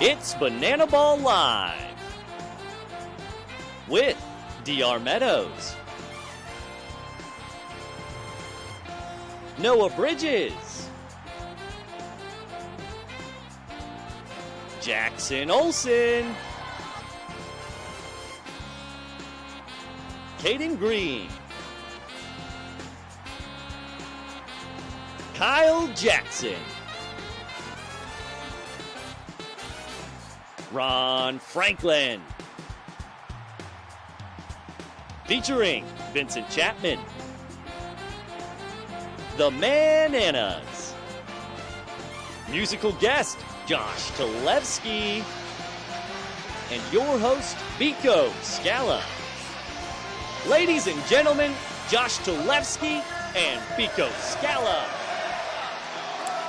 It's Banana Ball Live with DR Meadows, Noah Bridges, Jackson Olsen, Caden Green, Kyle Jackson, Ron Franklin, featuring Vincent Chapman, the Bananas, musical guest Josh Talevsky, and your host Biko Scala. Ladies and gentlemen, Josh Talevsky and Biko Scala.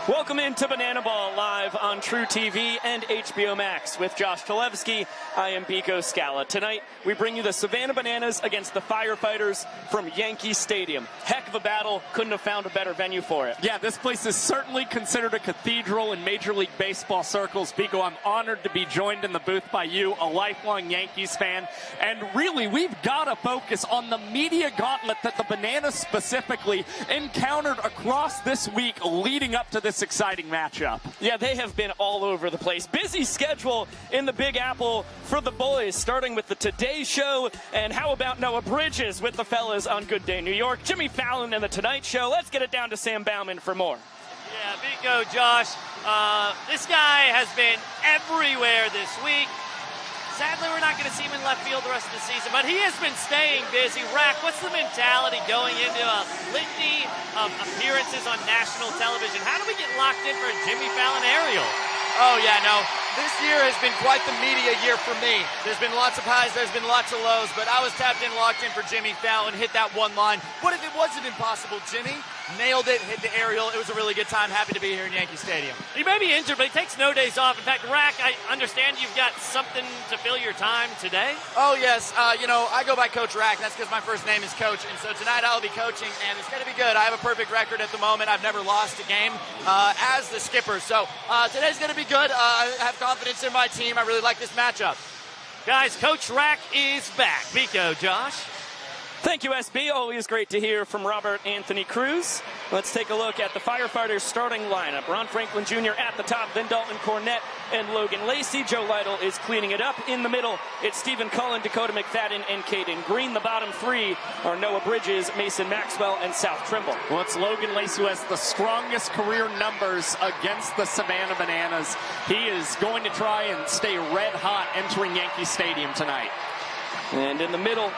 Welcome into Banana Ball live on TruTV and HBO Max. With Josh Talevsky, I am Biko Scala. Tonight, we bring you the Savannah Bananas against the Firefighters from Yankee Stadium. Heck of a battle. Couldn't have found a better venue for it. Yeah, this place is certainly considered a cathedral in Major League Baseball circles. Biko, I'm honored to be joined in the booth by you, a lifelong Yankees fan. And really, we've got to focus on the media gauntlet that the Bananas specifically encountered across this week leading up to this exciting matchup. Yeah, they have been all over the place. Busy schedule in the Big Apple for the boys, starting with the Today Show. And how about Noah Bridges with the fellas on Good Day New York? Jimmy Fallon and the Tonight Show. Let's get it down to Sam Bauman for more. Yeah, Biko, Josh, this guy has been everywhere this week. Sadly, we're not going to see him in left field the rest of the season, but he has been staying busy. Rack, what's the mentality going into a litany of appearances on national television? How do we get locked in for a Jimmy Fallon aerial? Oh, yeah, no. This year has been quite the media year for me. There's been lots of highs, there's been lots of lows, but I was tapped in, locked in for Jimmy Fallon, hit that one line. What if it wasn't impossible, Jimmy? Nailed it, hit the aerial. It was a really good time. Happy to be here in Yankee Stadium. He may be injured, but he takes no days off. In fact, Rack, I understand you've got something to fill your time today? Oh, yes. I go by Coach Rack. That's because my first name is Coach. And so tonight I'll be coaching, and it's going to be good. I have a perfect record at the moment. I've never lost a game as the skipper. So today's going to be good. I have confidence in my team. I really like this matchup. Guys, Coach Rack is back. Biko, Josh. Thank you, SB. Always great to hear from Robert Anthony Cruz. Let's take a look at the Firefighters starting lineup. Ron Franklin Jr. at the top, then Dalton Cornett and Logan Lacey. Joe Lytle is cleaning it up. In the middle, it's Stephen Cullen, Dakota McFadden, and Caden Green. The bottom three are Noah Bridges, Mason Maxwell, and South Trimble. Well, it's Logan Lacey who has the strongest career numbers against the Savannah Bananas. He is going to try and stay red hot entering Yankee Stadium tonight. And in the middle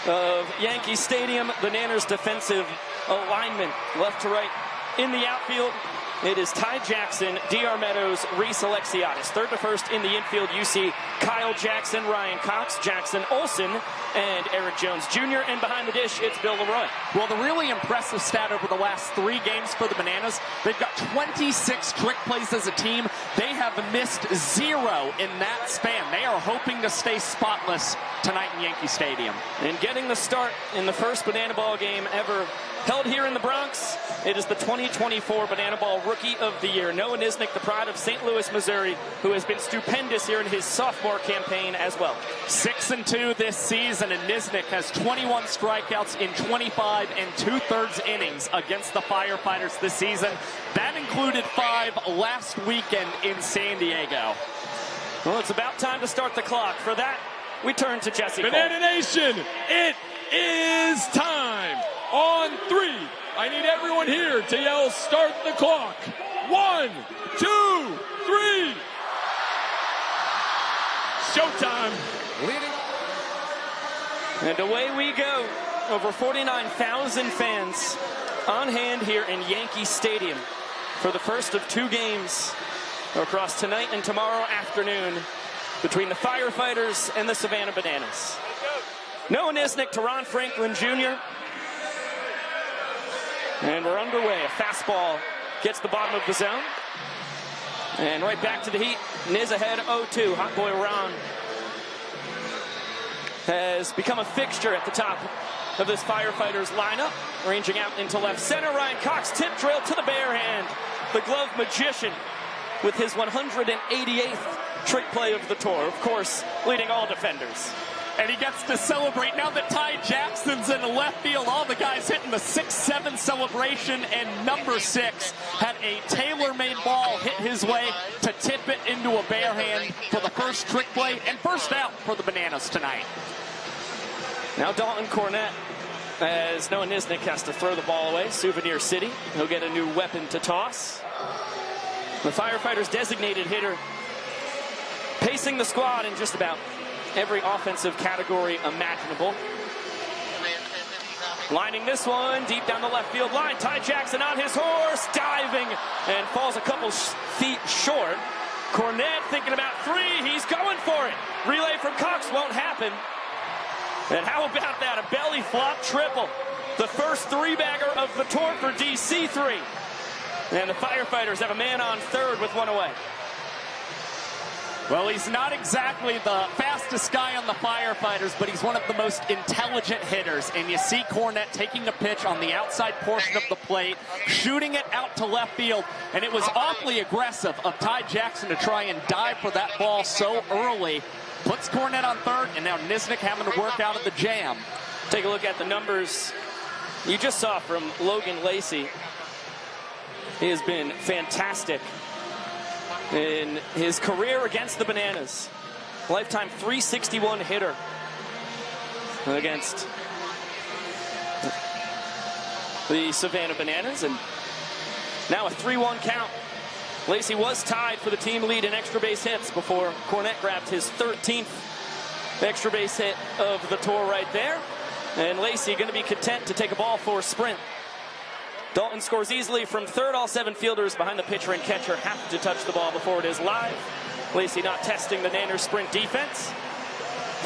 of Yankee Stadium, Bananas defensive alignment, left to right. In the outfield, it is Ty Jackson, DR Meadows, Reese Alexiadis. Third to first in the infield, you see Kyle Jackson, Ryan Cox, Jackson Olsen, and Eric Jones Jr. And behind the dish, it's Bill Leroy. Well, the really impressive stat over the last 3 games for the Bananas, they've got 26 trick plays as a team. They have missed 0 in that span. They are hoping to stay spotless tonight in Yankee Stadium. And getting the start in the first Banana Ball game ever held here in the Bronx, it is the 2024 Banana Ball Rookie of the Year, Noah Nisnik, the pride of St. Louis, Missouri, who has been stupendous here in his sophomore campaign as well. 6-2 this season, and Nisnik has 21 strikeouts in 25 2/3 innings against the Firefighters this season. That included 5 last weekend in San Diego. Well, it's about time to start the clock. For that, we turn to Jesse Banana Cole. Nation, it is time. On 3, I need everyone here to yell, start the clock. 1, 2, 3. Showtime. Leading. And away we go. Over 49,000 fans on hand here in Yankee Stadium for the first of 2 games across tonight and tomorrow afternoon between the Firefighters and the Savannah Bananas. Noah Nisnik to Ron Franklin Jr. And we're underway. A fastball gets the bottom of the zone. And right back to the heat. Niz ahead 0-2. Hot boy Ron has become a fixture at the top of this Firefighters lineup. Ranging out into left center. Ryan Cox tip drill to the bare hand. The glove magician with his 188th trick play of the tour, of course, leading all defenders. And he gets to celebrate now that Ty Jackson's in the left field. All the guys hitting the 6-7 celebration, and number 6 had a tailor-made ball hit his way to tip it into a bare hand for the first trick play and first out for the Bananas tonight. Now Dalton Cornett, as Noah Nisnik has to throw the ball away. Souvenir City, he'll get a new weapon to toss. The Firefighters' designated hitter pacing the squad in just about every offensive category imaginable. Lining this one deep down the left field line. Ty Jackson on his horse, diving, and falls a couple feet short. Cornett thinking about 3. He's going for it. Relay from Cox won't happen. And how about that? A belly flop triple. The first 3-bagger of the tour for DC3. And the Firefighters have a man on third with 1 away. Well, he's not exactly the fastest guy on the Firefighters, but he's one of the most intelligent hitters. And you see Cornett taking a pitch on the outside portion of the plate, shooting it out to left field. And it was awfully aggressive of Ty Jackson to try and dive for that ball so early. Puts Cornett on third, and now Nisnik having to work out of the jam. Take a look at the numbers you just saw from Logan Lacey. He has been fantastic in his career against the Bananas. Lifetime .361 hitter against the Savannah Bananas, and now a 3-1 count. Lacey was tied for the team lead in extra base hits before Cornett grabbed his 13th extra base hit of the tour right there. And Lacey going to be content to take a ball for a sprint. Dalton scores easily from third. All 7 fielders behind the pitcher and catcher have to touch the ball before it is live. Lacey not testing the Nanners sprint defense.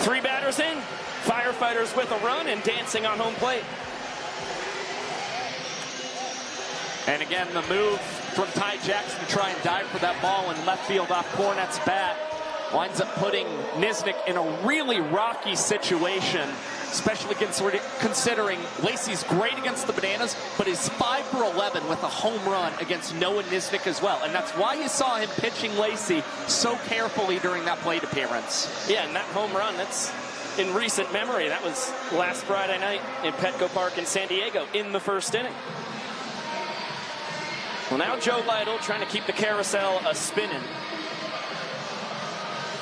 3 batters in. Firefighters with a run and dancing on home plate. And again, the move from Ty Jackson to try and dive for that ball in left field off Cornett's bat winds up putting Nisnik in a really rocky situation, especially considering Lacey's great against the Bananas, but is 5 for 11 with a home run against Noah Nisnik as well. And that's why you saw him pitching Lacey so carefully during that plate appearance. Yeah, and that home run, that's in recent memory. That was last Friday night in Petco Park in San Diego in the first inning. Well, now Joe Lytle trying to keep the carousel a-spinning.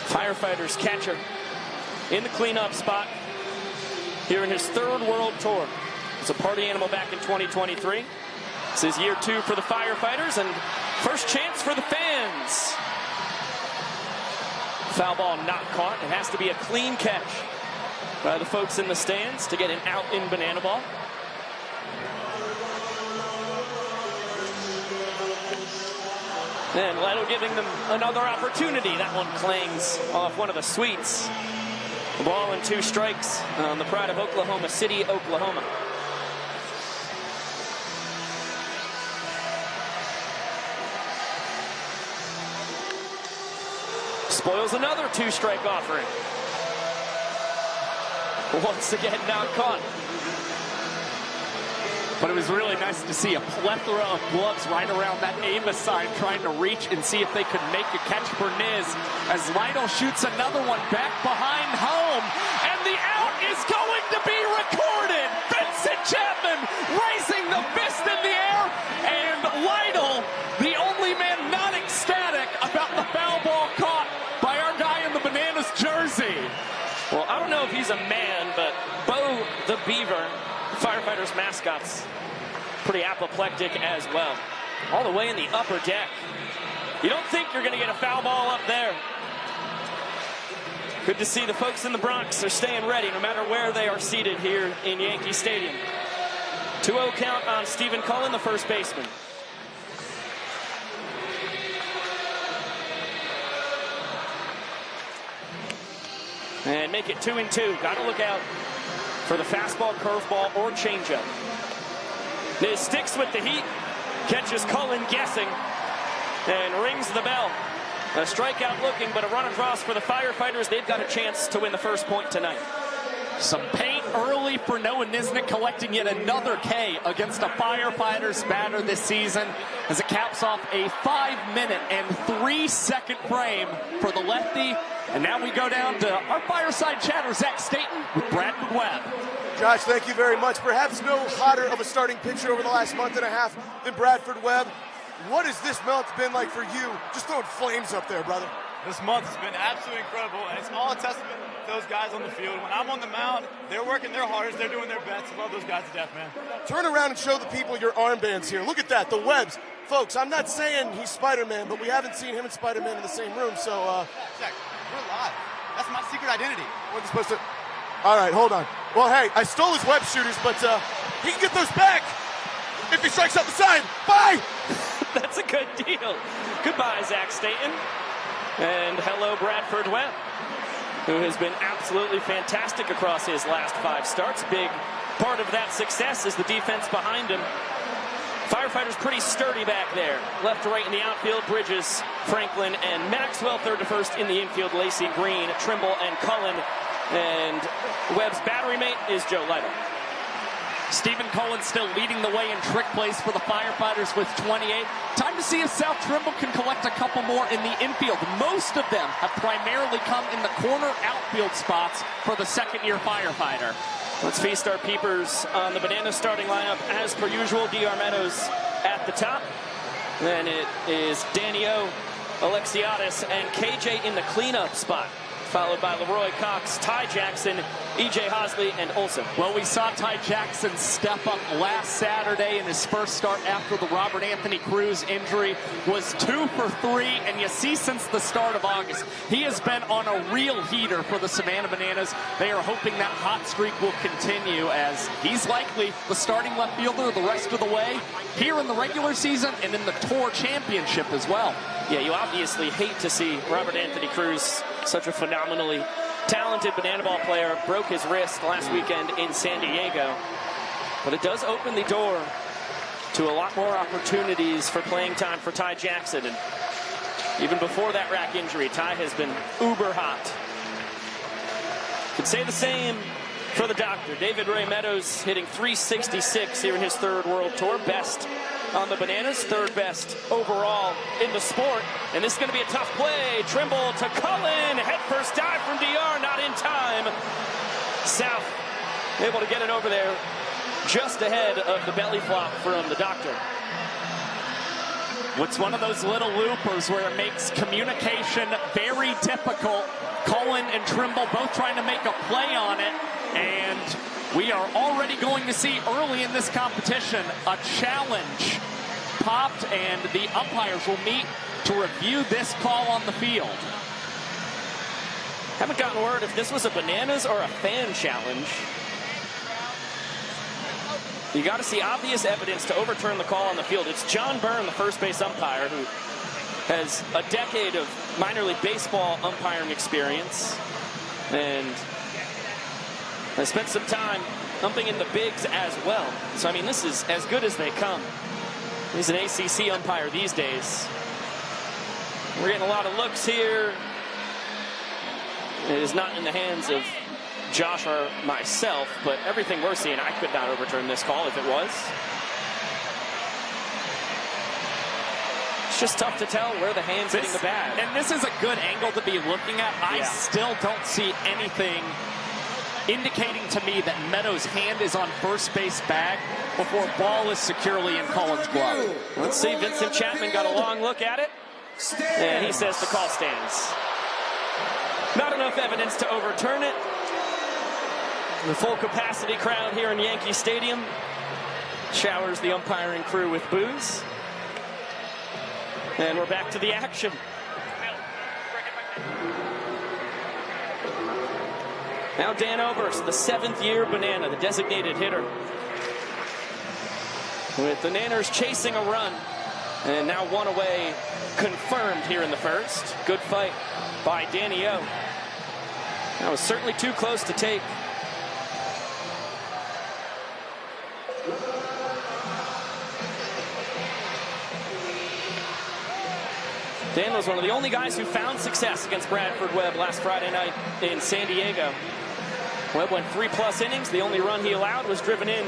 Firefighters catcher in the cleanup spot here in his 3rd World Tour. He's a party animal back in 2023. This is year 2 for the Firefighters and first chance for the fans. Foul ball not caught. It has to be a clean catch by the folks in the stands to get an out in bananaball. And Lytle giving them another opportunity. That one clangs off one of the sweets. The ball and 2 strikes on the pride of Oklahoma City, Oklahoma. Spoils another 2-strike offering. Once again, not caught. But it was really nice to see a plethora of gloves right around that Ava sign trying to reach and see if they could make a catch for Niz as Lytle shoots another one back behind home. And the out is going to be recorded. Vincent Chapman raising the fist in the air. And Lytle, the only man not ecstatic about the foul ball caught by our guy in the Bananas jersey. Well, I don't know if he's a man, but Bo the Beaver, Firefighters mascots, pretty apoplectic as well. All the way in the upper deck. You don't think you're going to get a foul ball up there. Good to see the folks in the Bronx are staying ready no matter where they are seated here in Yankee Stadium. 2-0 count on Stephen Cullen, the first baseman. And make it 2-2. Got to look out for the fastball, curveball, or changeup. Niz sticks with the heat, catches Cullen guessing, and rings the bell. A strikeout looking, but a run across for the Firefighters. They've got a chance to win the first point tonight. Some paint early for Noah Nisnik, collecting yet another K against a Firefighters batter this season as it caps off a 5-minute and 3-second frame for the lefty. And now we go down to our fireside chatter, Zach Staten with Bradford Webb. Josh, thank you very much. Perhaps no hotter of a starting pitcher over the last month and a half than Bradford Webb. What has this month been like for you? Just throwing flames up there, brother. This month has been absolutely incredible, and it's all a testament to those guys on the field. When I'm on the mound, they're working their hardest, they're doing their best. I love those guys to death, man. Turn around and show the people your armbands here. Look at that, the Webbs. Folks, I'm not saying he's Spider-Man, but we haven't seen him and Spider-Man in the same room, so... Check, we're live. That's my secret identity. Wasn't supposed to... All right, hold on. Well, hey, I stole his web shooters, but he can get those back if he strikes out the side. Bye! That's a good deal. Goodbye, Zach Staten. And hello, Bradford Webb, who has been absolutely fantastic across his last 5 starts. Big part of that success is the defense behind him. Firefighters pretty sturdy back there. Left to right in the outfield, Bridges, Franklin, and Maxwell. Third to first in the infield, Lacey, Green, Trimble, and Cullen. And Webb's battery mate is Joe Lytle. Stephen Cullen still leading the way in trick plays for the Firefighters with 28. Time to see if South Trimble can collect a couple more in the infield. Most of them have primarily come in the corner outfield spots for the second-year Firefighter. Let's feast our peepers on the Banana starting lineup. As per usual, DR Meadows at the top. Then it is Danny O, Alexiadis, and KJ in the cleanup spot, followed by Leroy Cox, Ty Jackson, E.J. Hosley, and Olsen. Well, we saw Ty Jackson step up last Saturday in his first start after the Robert Anthony Cruz injury. Was 2 for 3, and you see since the start of August, he has been on a real heater for the Savannah Bananas. They are hoping that hot streak will continue, as he's likely the starting left fielder the rest of the way here in the regular season and in the Tour Championship as well. Yeah, you obviously hate to see Robert Anthony Cruz, such a phenomenally talented banana ball player, broke his wrist last weekend in San Diego. But it does open the door to a lot more opportunities for playing time for Ty Jackson. And even before that rack injury, Ty has been uber hot. Could say the same for the doctor. David Ray Meadows hitting .366 here in his 3rd World Tour. Best on the Bananas, 3rd best overall in the sport. And this is going to be a tough play. Trimble to Cullen. Head first dive from DR, not in time. South able to get it over there just ahead of the belly flop from the doctor. It's one of those little loopers where it makes communication very difficult. Cullen and Trimble both trying to make a play on it. And we are already going to see early in this competition a challenge popped, and the umpires will meet to review this call on the field. Haven't gotten word if this was a Bananas or a fan challenge. You got to see obvious evidence to overturn the call on the field. It's John Byrne, the first base umpire, who has a decade of minor league baseball umpiring experience and has spent some time umping in the bigs as well. So, I mean, this is as good as they come. He's an ACC umpire these days. We're getting a lot of looks here. It is not in the hands of Josh or myself, but everything we're seeing, I could not overturn this call if it was. It's just tough to tell where the hand's hitting the bat. And this is a good angle to be looking at. I still don't see anything indicating to me that Meadows' hand is on first base bag before ball is securely in Cullen's glove. Let's see, Vincent Chapman got a long look at it, and he says the call stands. Not enough evidence to overturn it. The full capacity crowd here in Yankee Stadium showers the umpiring crew with boos. And we're back to the action. Now Dan Oberst, the 7th-year Banana, the designated hitter. With the Nanners chasing a run. And now 1 away confirmed here in the 1st. Good fight by Danny O. That was certainly too close to take. Dan was one of the only guys who found success against Bradford Webb last Friday night in San Diego. Webb went 3+ innings. The only run he allowed was driven in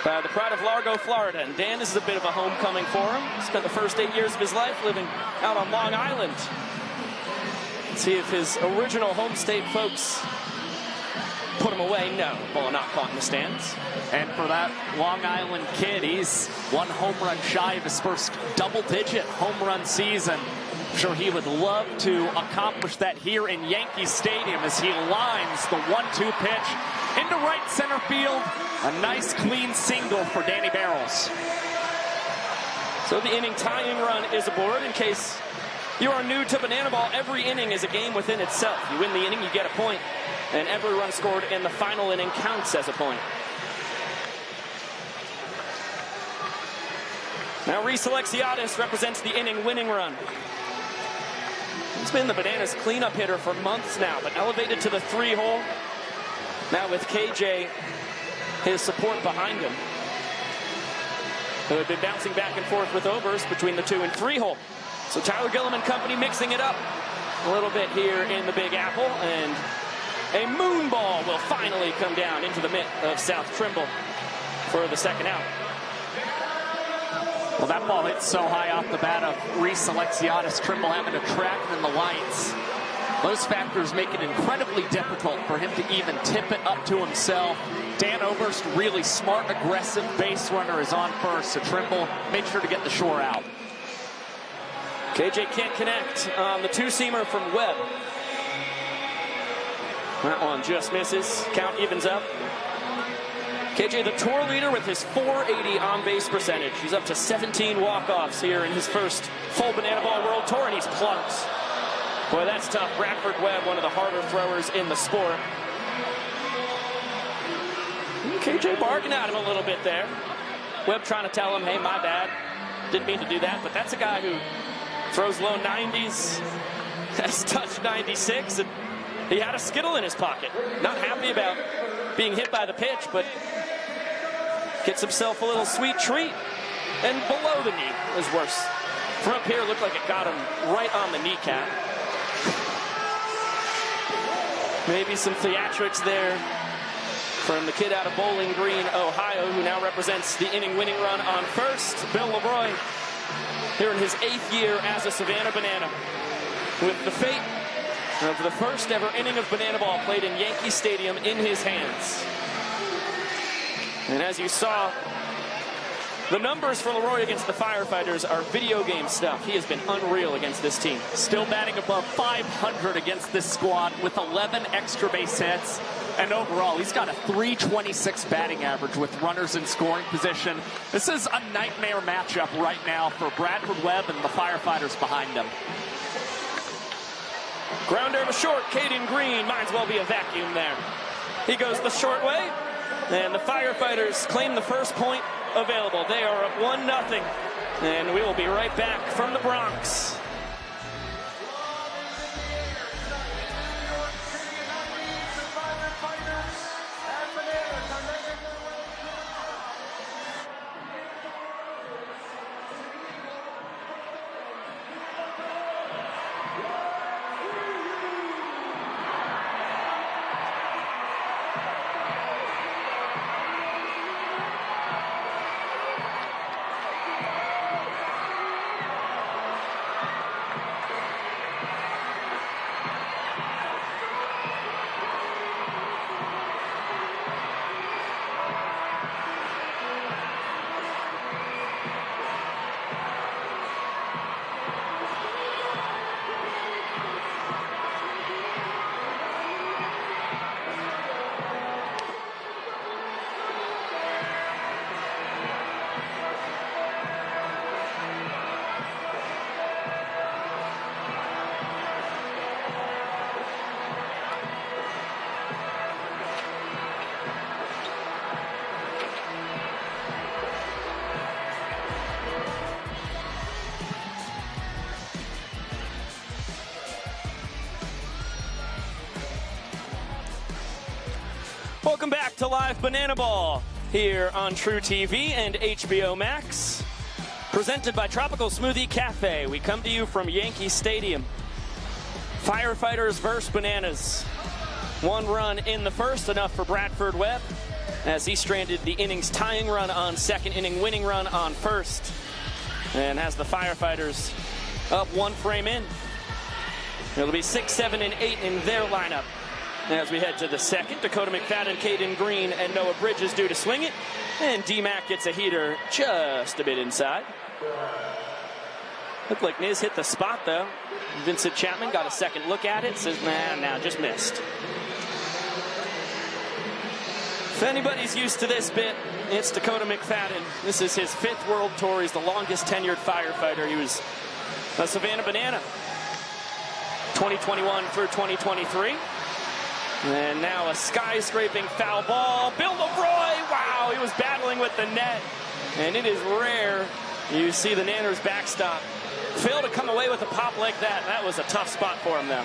by the pride of Largo, Florida. And Dan, this is a bit of a homecoming for him. Spent the first 8 years of his life living out on Long Island. Let's see if his original home state folks put him away. No, ball not caught in the stands. And for that Long Island kid, he's one home run shy of his first double-digit home run season. I'm sure he would love to accomplish that here in Yankee Stadium as he lines the 1-2 pitch into right center field. A nice clean single for Danny Barrels. So the inning tying run is aboard. In case you are new to Banana Ball, every inning is a game within itself. You win the inning, you get a point, and every run scored in the final inning counts as a point. Now Reese Alexiadis represents the inning winning run. He's been the Bananas cleanup hitter for months now, but elevated to the 3-hole. Now with KJ, his support behind him, who had been bouncing back and forth with overs between the 2 and 3-hole. So Tyler Gillum and company mixing it up a little bit here in the Big Apple, and a moon ball will finally come down into the mitt of South Trimble for the second out. Well, that ball hit so high off the bat of Reese Alexiadis, Trimble having to track it in the lights. Those factors make it incredibly difficult for him to even tip it up to himself. Dan Oberst, really smart, aggressive base runner, is on first, so Trimble made sure to get the shore out. KJ can't connect on the 2-seamer from Webb. That one just misses. Count evens up. KJ, the tour leader with his .480 on-base percentage. He's up to 17 walk-offs here in his first full Banana Ball World Tour, and he's plunked. Boy, that's tough. Bradford Webb, one of the harder throwers in the sport. KJ barking at him a little bit there. Webb trying to tell him, hey, my bad. Didn't mean to do that, but that's a guy who throws low 90s, has touched 96, and he had a Skittle in his pocket. Not happy about being hit by the pitch, but gets himself a little sweet treat. And below the knee is worse. From up here, looked like it got him right on the kneecap. Maybe some theatrics there from the kid out of Bowling Green, Ohio, who now represents the inning-winning run on first. Bill Leroy, here in his 8th year as a Savannah Banana, with the fate of the first ever inning of Banana Ball played in Yankee Stadium in his hands. And as you saw, the numbers for Leroy against the Firefighters are video game stuff. He has been unreal against this team. Still batting above 500 against this squad with 11 extra base hits. And overall, he's got a .326 batting average with runners in scoring position. This is a nightmare matchup right now for Bradford Webb and the Firefighters behind him. Grounder to short, Caden Green. Might as well be a vacuum there. He goes the short way, and the Firefighters claim the first point available. They are up 1-0, and we will be right back from the Bronx. Welcome back to Live Banana Ball here on TruTV and HBO Max. Presented by Tropical Smoothie Cafe. We come to you from Yankee Stadium. Firefighters versus Bananas. 1 run in the first, enough for Bradford Webb, as he stranded the innings tying run on second, inning winning run on first, and has the Firefighters up 1 frame in. It'll be 6, 7, and 8 in their lineup as we head to the second. Dakota McFadden, Caden Green, and Noah Bridges due to swing it, and D-Mac gets a heater just a bit inside. Looked like Niz hit the spot though. Vincent Chapman got a second look at it, says nah, just missed. If anybody's used to this bit, it's Dakota McFadden. This is his 5th World Tour. He's the longest tenured firefighter. He was a Savannah Banana 2021 through 2023. And now a sky-scraping foul ball. Bill LeBroy, wow, he was battling with the net. And it is rare you see the Nanners backstop fail to come away with a pop like that. That was a tough spot for him, though.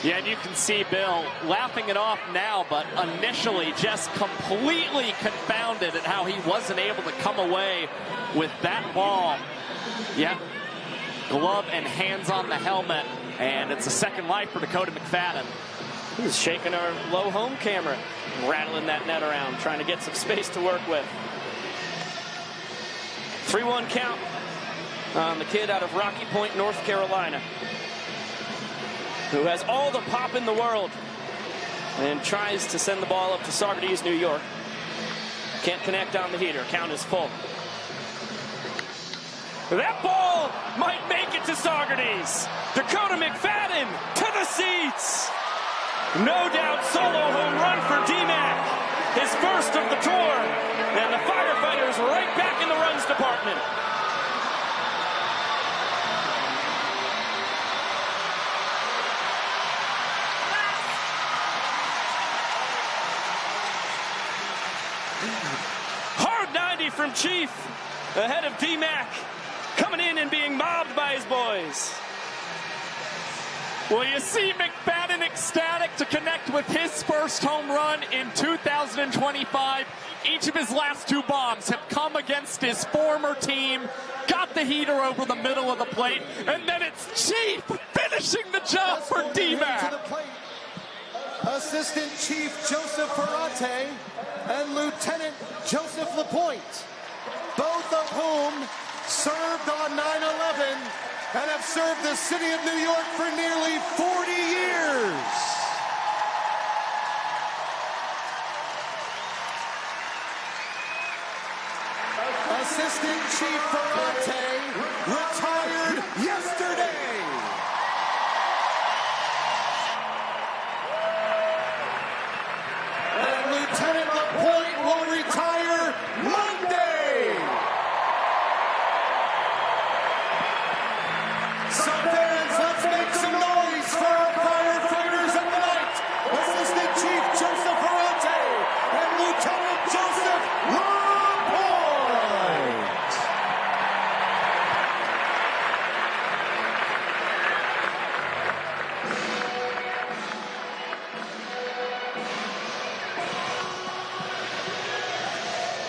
Yeah, and you can see Bill laughing it off now, but initially just completely confounded at how he wasn't able to come away with that ball. Yeah, glove and hands on the helmet, and it's a second life for Dakota McFadden. He's shaking our low home camera, rattling that net around, trying to get some space to work with. 3-1 count on the kid out of Rocky Point, North Carolina, who has all the pop in the world and tries to send the ball up to Saugerties, New York. Can't connect on the heater. Count is full. That ball might make it to Saugerties. Dakota McFadden to the seats. No doubt solo home run for D-Mac. His first of the tour. And the Firefighters right back in the runs department. Hard 90 from Chief, ahead of D-Mac, coming in and being mobbed by his boys. Well, you see McFadden ecstatic to connect with his first home run in 2025. Each of his last 2 bombs have come against his former team. Got the heater over the middle of the plate, and then it's Chief finishing the job for D-Mac. Assistant Chief Joseph Ferrante and Lieutenant Joseph Lapointe, both of whom served on 9/11 and have served the city of New York for nearly 40 years. Assistant Chief Ferrante retired yesterday. And Lieutenant Lapointe will retire Monday. So fans, let's make some noise for our firefighters of the night. Assistant Chief Joseph Ferrante and Lieutenant Joseph Lapointe.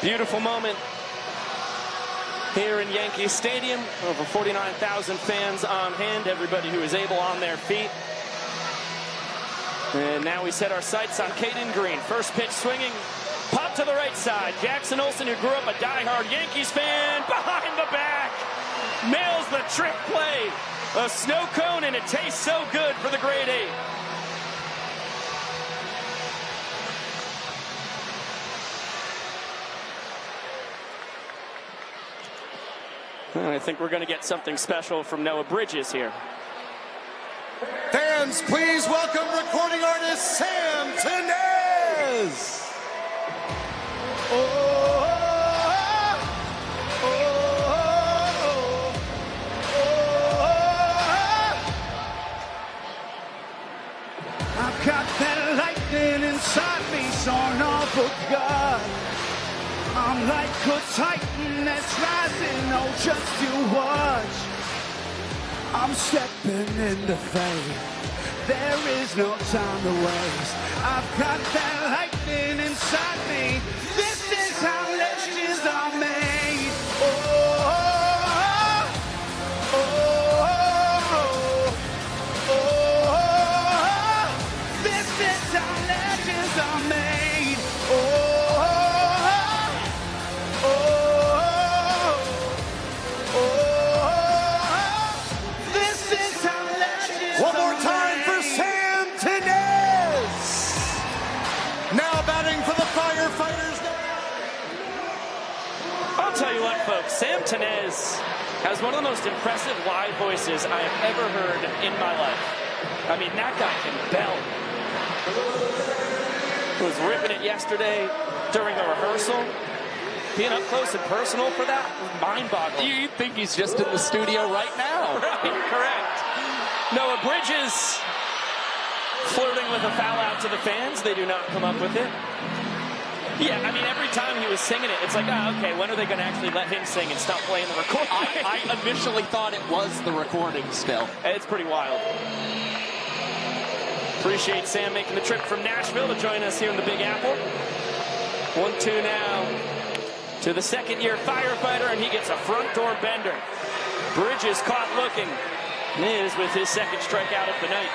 Beautiful moment here in Yankee Stadium. Over 49,000 fans on hand, everybody who is able on their feet. And now we set our sights on Caden Green. First pitch swinging, pop to the right side. Jackson Olsen, who grew up a diehard Yankees fan, behind the back, nails the trick play. A snow cone, and it tastes so good for the grade 8. And I think we're going to get something special from Noah Bridges here. Fans, please welcome recording artist Sam Tenez. I've got that lightning inside me, son of a God. I'm like a titan that's rising, oh, just you watch. I'm stepping into faith. There is no time to waste. I've got that lightning inside me. This is how legends are made. This is how legends One more time for Sam Tenez. Now batting for the Firefighters. I'll tell you what, folks, Sam Tenez has one of the most impressive live voices I have ever heard in my life. I mean, that guy can belt. He was ripping it yesterday during a rehearsal. Being up close and personal for that was mind-boggling. You think he's just in the studio right now. Right, correct. Noah Bridges flirting with a foul out to the fans. They do not come up with it. Yeah, I mean, every time he was singing it, it's like, oh, okay, when are they going to actually let him sing and stop playing the recording? I initially thought it was the recording still. It's pretty wild. Appreciate Sam making the trip from Nashville to join us here in the Big Apple. 1-2 now to the second-year firefighter, and he gets a front door bender. Bridges caught looking. Niz with his second strikeout of the night.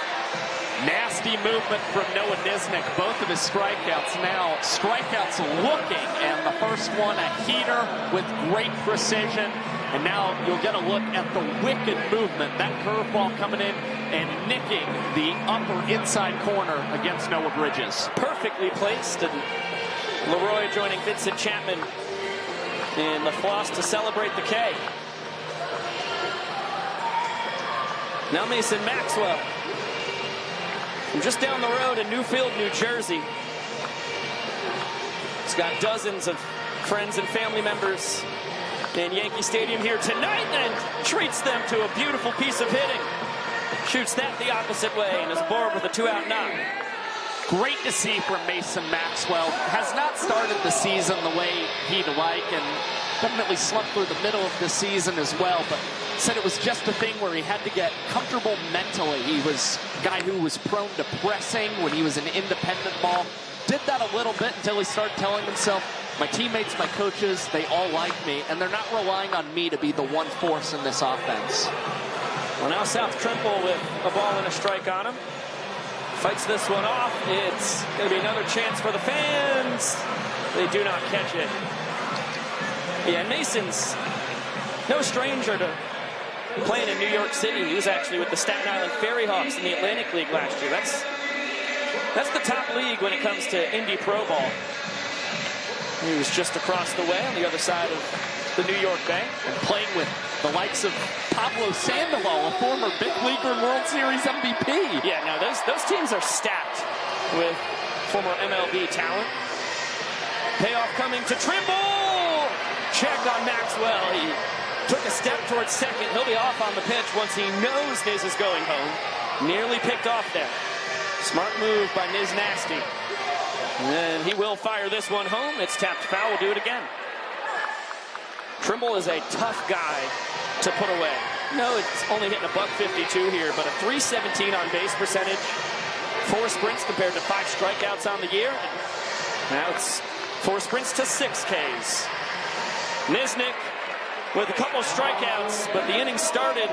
Nasty movement from Noah Niznik. Both of his strikeouts now. Strikeouts looking, and the first one a heater with great precision. And now you'll get a look at the wicked movement. That curveball coming in and nicking the upper inside corner against Noah Bridges. Perfectly placed, and Leroy joining Vincent Chapman in the floss to celebrate the K. Now Mason Maxwell from just down the road in Newfield, New Jersey. He's got dozens of friends and family members in Yankee Stadium here tonight and treats them to a beautiful piece of hitting. Shoots that the opposite way and is aboard with a 2-out knock. Great to see from Mason Maxwell. Has not started the season the way he'd like, and definitely slumped through the middle of the season as well, but said it was just a thing where he had to get comfortable mentally. He was a guy who was prone to pressing when he was an independent ball. Did that a little bit until he started telling himself, my teammates, my coaches, they all like me, and they're not relying on me to be the one force in this offense. Well, now South Trimble with a ball and a strike on him. Fights this one off. It's going to be another chance for the fans. They do not catch it. Yeah, Mason's no stranger to playing in New York City. He was actually with the Staten Island Ferry Hawks in the Atlantic League last year. That's the top league when it comes to Indy Pro Ball. He was just across the way on the other side of the New York Bay. And playing with the likes of Pablo Sandoval, a former big leaguer and World Series MVP. Yeah, no, those teams are stacked with former MLB talent. Payoff coming to Trimble. Check on Maxwell. He took a step towards second. He'll be off on the pitch once he knows Niz is going home. Nearly picked off there. Smart move by Niz Nasty. And he will fire this one home. It's tapped foul. We'll do it again. Trimble is a tough guy to put away. No, it's only hitting a .152 here, but a .317 on base percentage. 4 sprints compared to 5 strikeouts on the year. Now it's 4 sprints to 6 Ks. Niznik with a couple strikeouts, but the inning started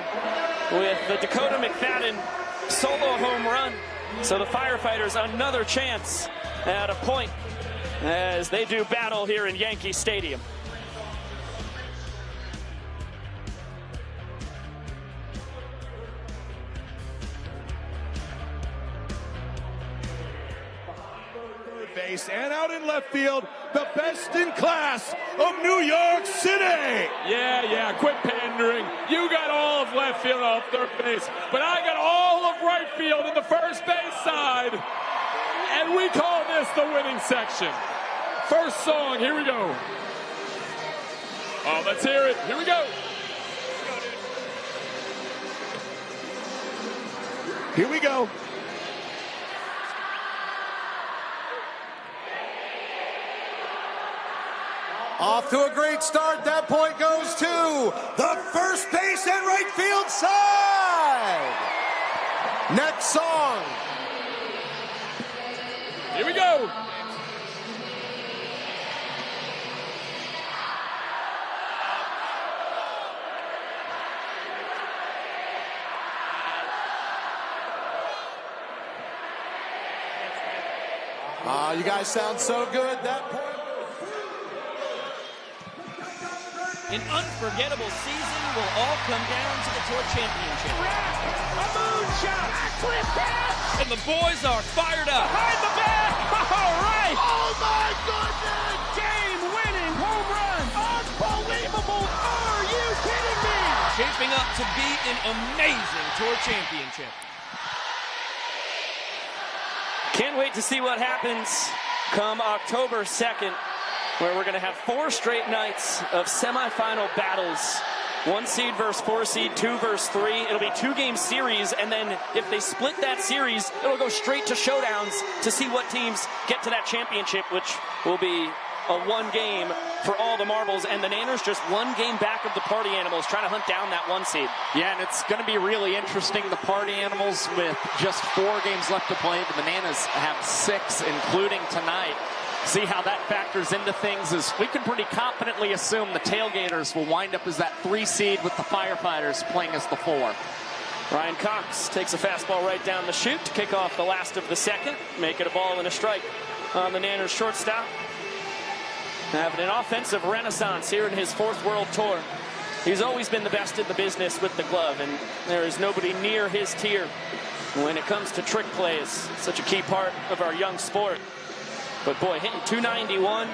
with the Dakota McFadden solo home run. So the Firefighters another chance at a point as they do battle here in Yankee Stadium. Base and out in left field, the best in class of New York City. Yeah, quit pandering. You got all of left field off third base, but I got all of right field in the first base side. And we call this the winning section. First song, here we go. Oh, let's hear it. Here we go. Here we go. Off to a great start. That point goes to the first base and right field side. Next song. Here we go. You guys sound so good. That point. An unforgettable season will all come down to the Tour Championship. A moonshot! Clip pass! And the boys are fired up. Behind the back! All right! Oh my goodness! Game-winning home run! Unbelievable! Are you kidding me? Shaping up to be an amazing Tour Championship. Can't wait to see what happens come October 2nd, where we're going to have 4 straight nights of semifinal battles. 1 seed versus 4 seed, 2 versus 3. It'll be 2-game series, and then if they split that series, it'll go straight to showdowns to see what teams get to that championship, which will be a 1 game for all the marbles, and the Nanners just 1 game back of the Party Animals, trying to hunt down that 1 seed. Yeah, and it's going to be really interesting. The Party Animals with just 4 games left to play. The Bananas have 6, including tonight. See how that factors into things, as we can pretty confidently assume the Tailgaters will wind up as that 3 seed with the Firefighters playing as the 4. Ryan Cox takes a fastball right down the chute to kick off the last of the second, make it a ball and a strike on the Nanners shortstop. Having an offensive renaissance here in his 4th World Tour. He's always been the best in the business with the glove, and there is nobody near his tier when it comes to trick plays. Such a key part of our young sport. But boy, hitting .291,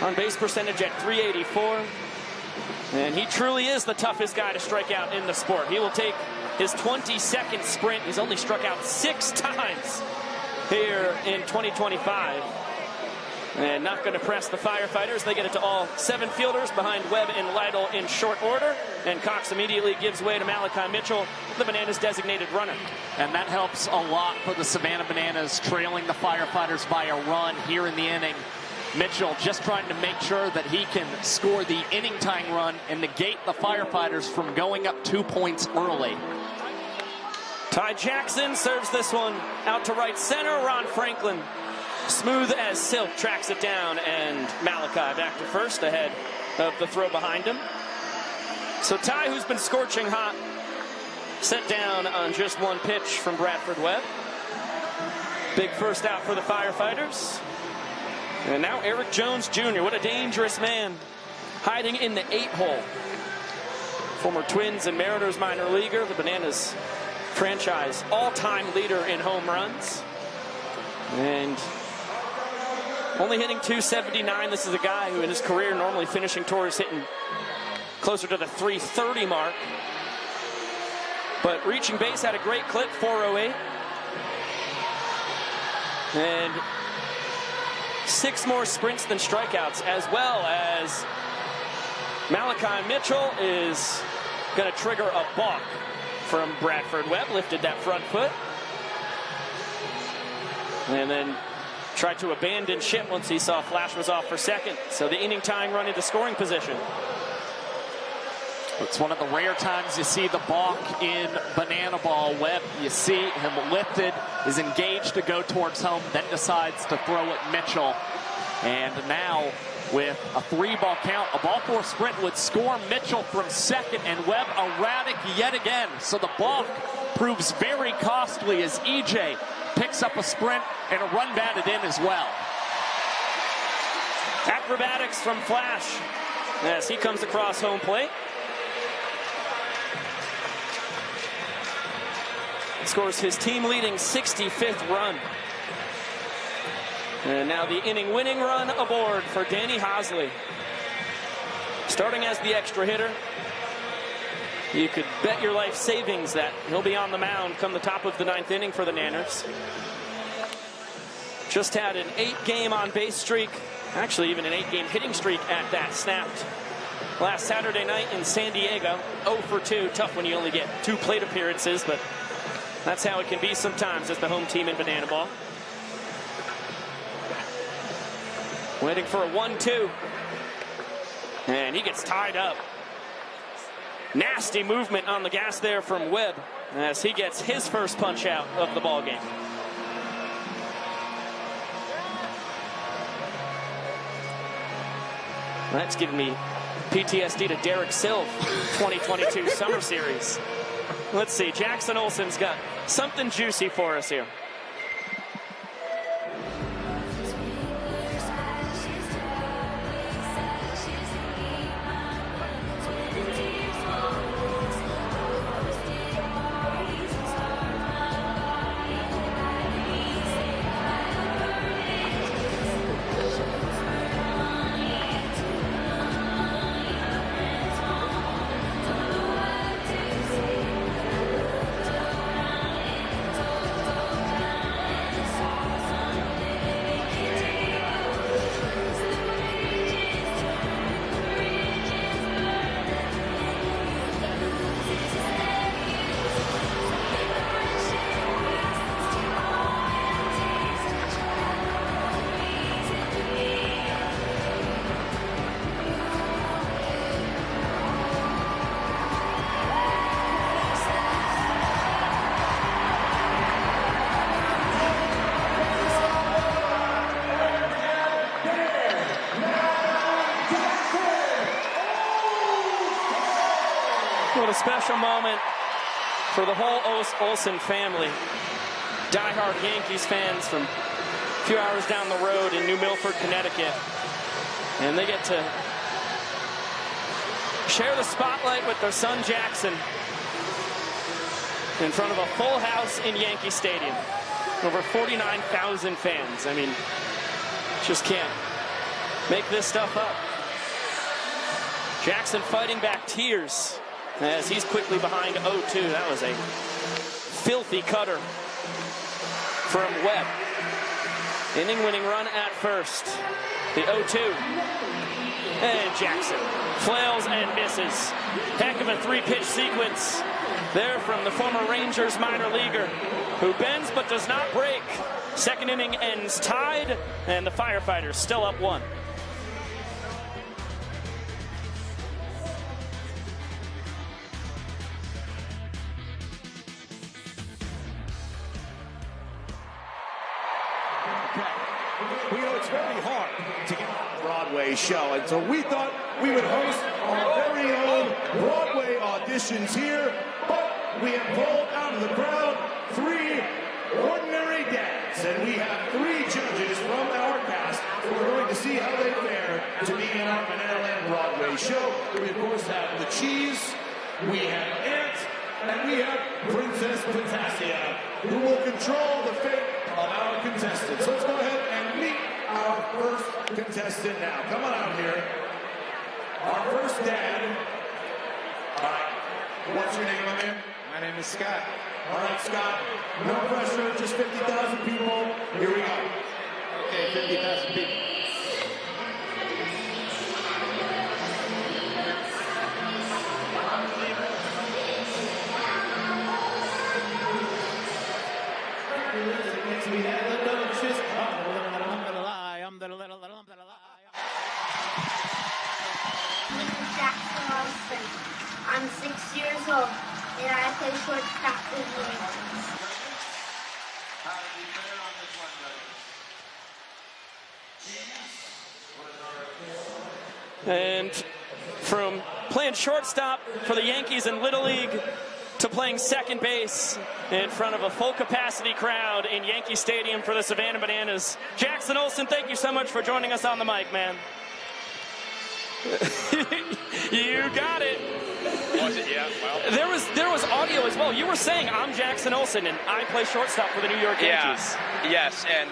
on base percentage at .384, and he truly is the toughest guy to strike out in the sport. He will take his 22nd sprint. He's only struck out 6 times here in 2025. And not going to press the Firefighters. They get it to all 7 fielders behind Webb and Lytle in short order. And Cox immediately gives way to Malachi Mitchell, the Bananas' designated runner. And that helps a lot for the Savannah Bananas, trailing the Firefighters by a run here in the inning. Mitchell just trying to make sure that he can score the inning-tying run and negate the Firefighters from going up 2 points early. Ty Jackson serves this one out to right center. Ron Franklin, smooth as silk, tracks it down, and Malachi back to first ahead of the throw behind him. So Ty, who's been scorching hot, set down on just 1 pitch from Bradford Webb. Big first out for the Firefighters. And now Eric Jones Jr., what a dangerous man, hiding in the 8-hole. Former Twins and Mariners minor leaguer, the Bananas franchise all-time leader in home runs. And only hitting .279. This is a guy who in his career normally finishing tours hitting closer to the .330 mark. But reaching base at a great clip, .408. And 6 more sprints than strikeouts, as well as Malachi Mitchell is going to trigger a balk from Bradford Webb. Lifted that front foot. And then tried to abandon ship once he saw Flash was off for second. So the inning tying run into scoring position. It's one of the rare times you see the balk in BananaBall. Webb, you see him lifted, is engaged to go towards home, then decides to throw at Mitchell. And now with a 3-ball count, a ball 4 sprint would score Mitchell from second, and Webb erratic yet again. So the balk proves very costly as EJ picks up a sprint and a run batted in as well. Acrobatics from Flash as he comes across home plate. Scores his team-leading 65th run. And now the inning-winning run aboard for Danny Hosley. Starting as the extra hitter, you could bet your life savings that he'll be on the mound come the top of the 9th inning for the Nanners. Just had an 8-game on-base streak, actually even an 8-game hitting streak at that, snapped last Saturday night in San Diego. 0 for 2, tough when you only get 2 plate appearances, but that's how it can be sometimes as the home team in BananaBall. Waiting for a 1-2. And he gets tied up. Nasty movement on the gas there from Webb as he gets his first punch out of the ball game. That's giving me PTSD to Derek Silv 2022 Summer Series. Let's see, Jackson Olsen's got something juicy for us here. special moment for the whole Olsen family. Die-hard Yankees fans from a few hours down the road in New Milford, Connecticut. And they get to share the spotlight with their son Jackson in front of a full house in Yankee Stadium. Over 49,000 fans. I mean, just can't make this stuff up. Jackson fighting back tears as he's quickly behind 0-2. That was a filthy cutter from Webb. Inning-winning run at first. The 0-2. And Jackson flails and misses. Heck of a three-pitch sequence there from the former Rangers minor leaguer who bends but does not break. Second inning ends tied, and the Firefighters still up 1. We know it's very hard to get a Broadway show, and so we thought we would host our very own Broadway auditions here, but we have pulled out of the crowd 3 ordinary dads, and we have 3 judges from our cast who are going to see how they fare to be in our Banana Broadway show. We, of course, have the Cheese, we have Ant, and we have Princess Potassia, who will control the fate of our contestants. Let's go ahead and meet our first contestant now. Come on out here. Our first dad. All right. What's your name, my man? My name is Scott. All right, Scott. No pressure, just 50,000 people. Here we go. Okay, 50,000 people. I'm 6 years old, and I play shortstop for the Yankees. And from playing shortstop for the Yankees in Little League to playing second base in front of a full-capacity crowd in Yankee Stadium for the Savannah Bananas. Jackson Olsen, thank you so much for joining us on the mic, man. You got it. Was it? Yeah. Well. There was audio as well. You were saying, I'm Jackson Olsen, and I play shortstop for the New York Yankees. Yeah. Yes, and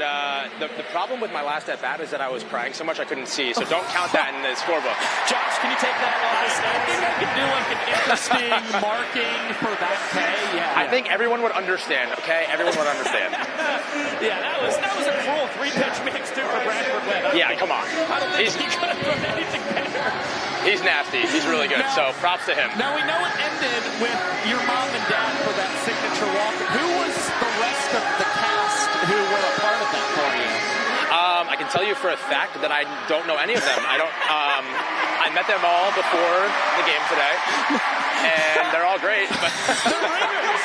the problem with my last at-bat is that I was crying so much I couldn't see, so don't count that in the scorebook. Josh, can you take that off the stage? I think I could do like an interesting marking for that K. Yeah. I think everyone would understand, okay? Everyone would understand. Yeah, that was a cruel 3-pitch mix, too, for Bradford Webb. Yeah, come on. I don't think he could have done anything better. He's nasty. He's really good, so props to him. Now, we know it ended with your mom and dad for that signature walk. Who was the rest of the cast who were a part of that for you? I can tell you for a fact that I don't know any of them. I met them all before the game today, and they're all great. But they're ringers.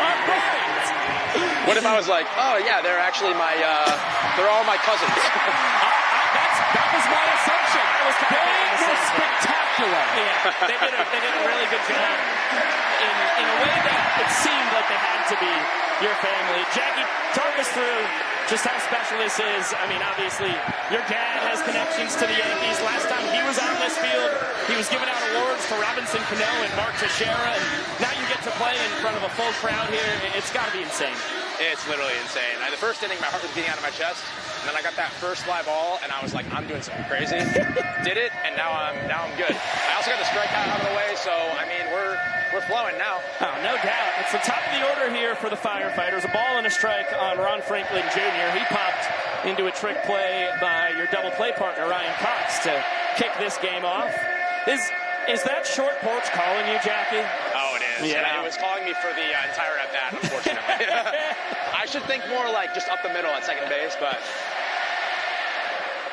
All right. What if I was like, oh yeah, they're actually they're all my cousins. That was my assumption. They were spectacular. Yeah, they did a really good job in a way that it seemed like they had to be your family. Jackie, talk us through just how special this is. I mean, obviously, your dad has connections to the Yankees. Last time he was on this field, he was giving out awards to Robinson Cano and Mark Teixeira, and now you get to play in front of a full crowd here. It's got to be insane. It's literally insane. The first inning, my heart was beating out of my chest, and then I got that first fly ball, and I was like, I'm doing something crazy. Did it, and now I'm good. I also got the strikeout out of the way, so I mean, we're flowing now. Oh, no doubt. It's the top of the order here for the Firefighters. A ball and a strike on Ron Franklin Jr. He popped into a trick play by your double play partner, Ryan Cox, to kick this game off. Is that short porch calling you, Jackie? Oh, it is. Yeah. It was calling me for the entire at-bat, unfortunately. I should think more like just up the middle at second base, but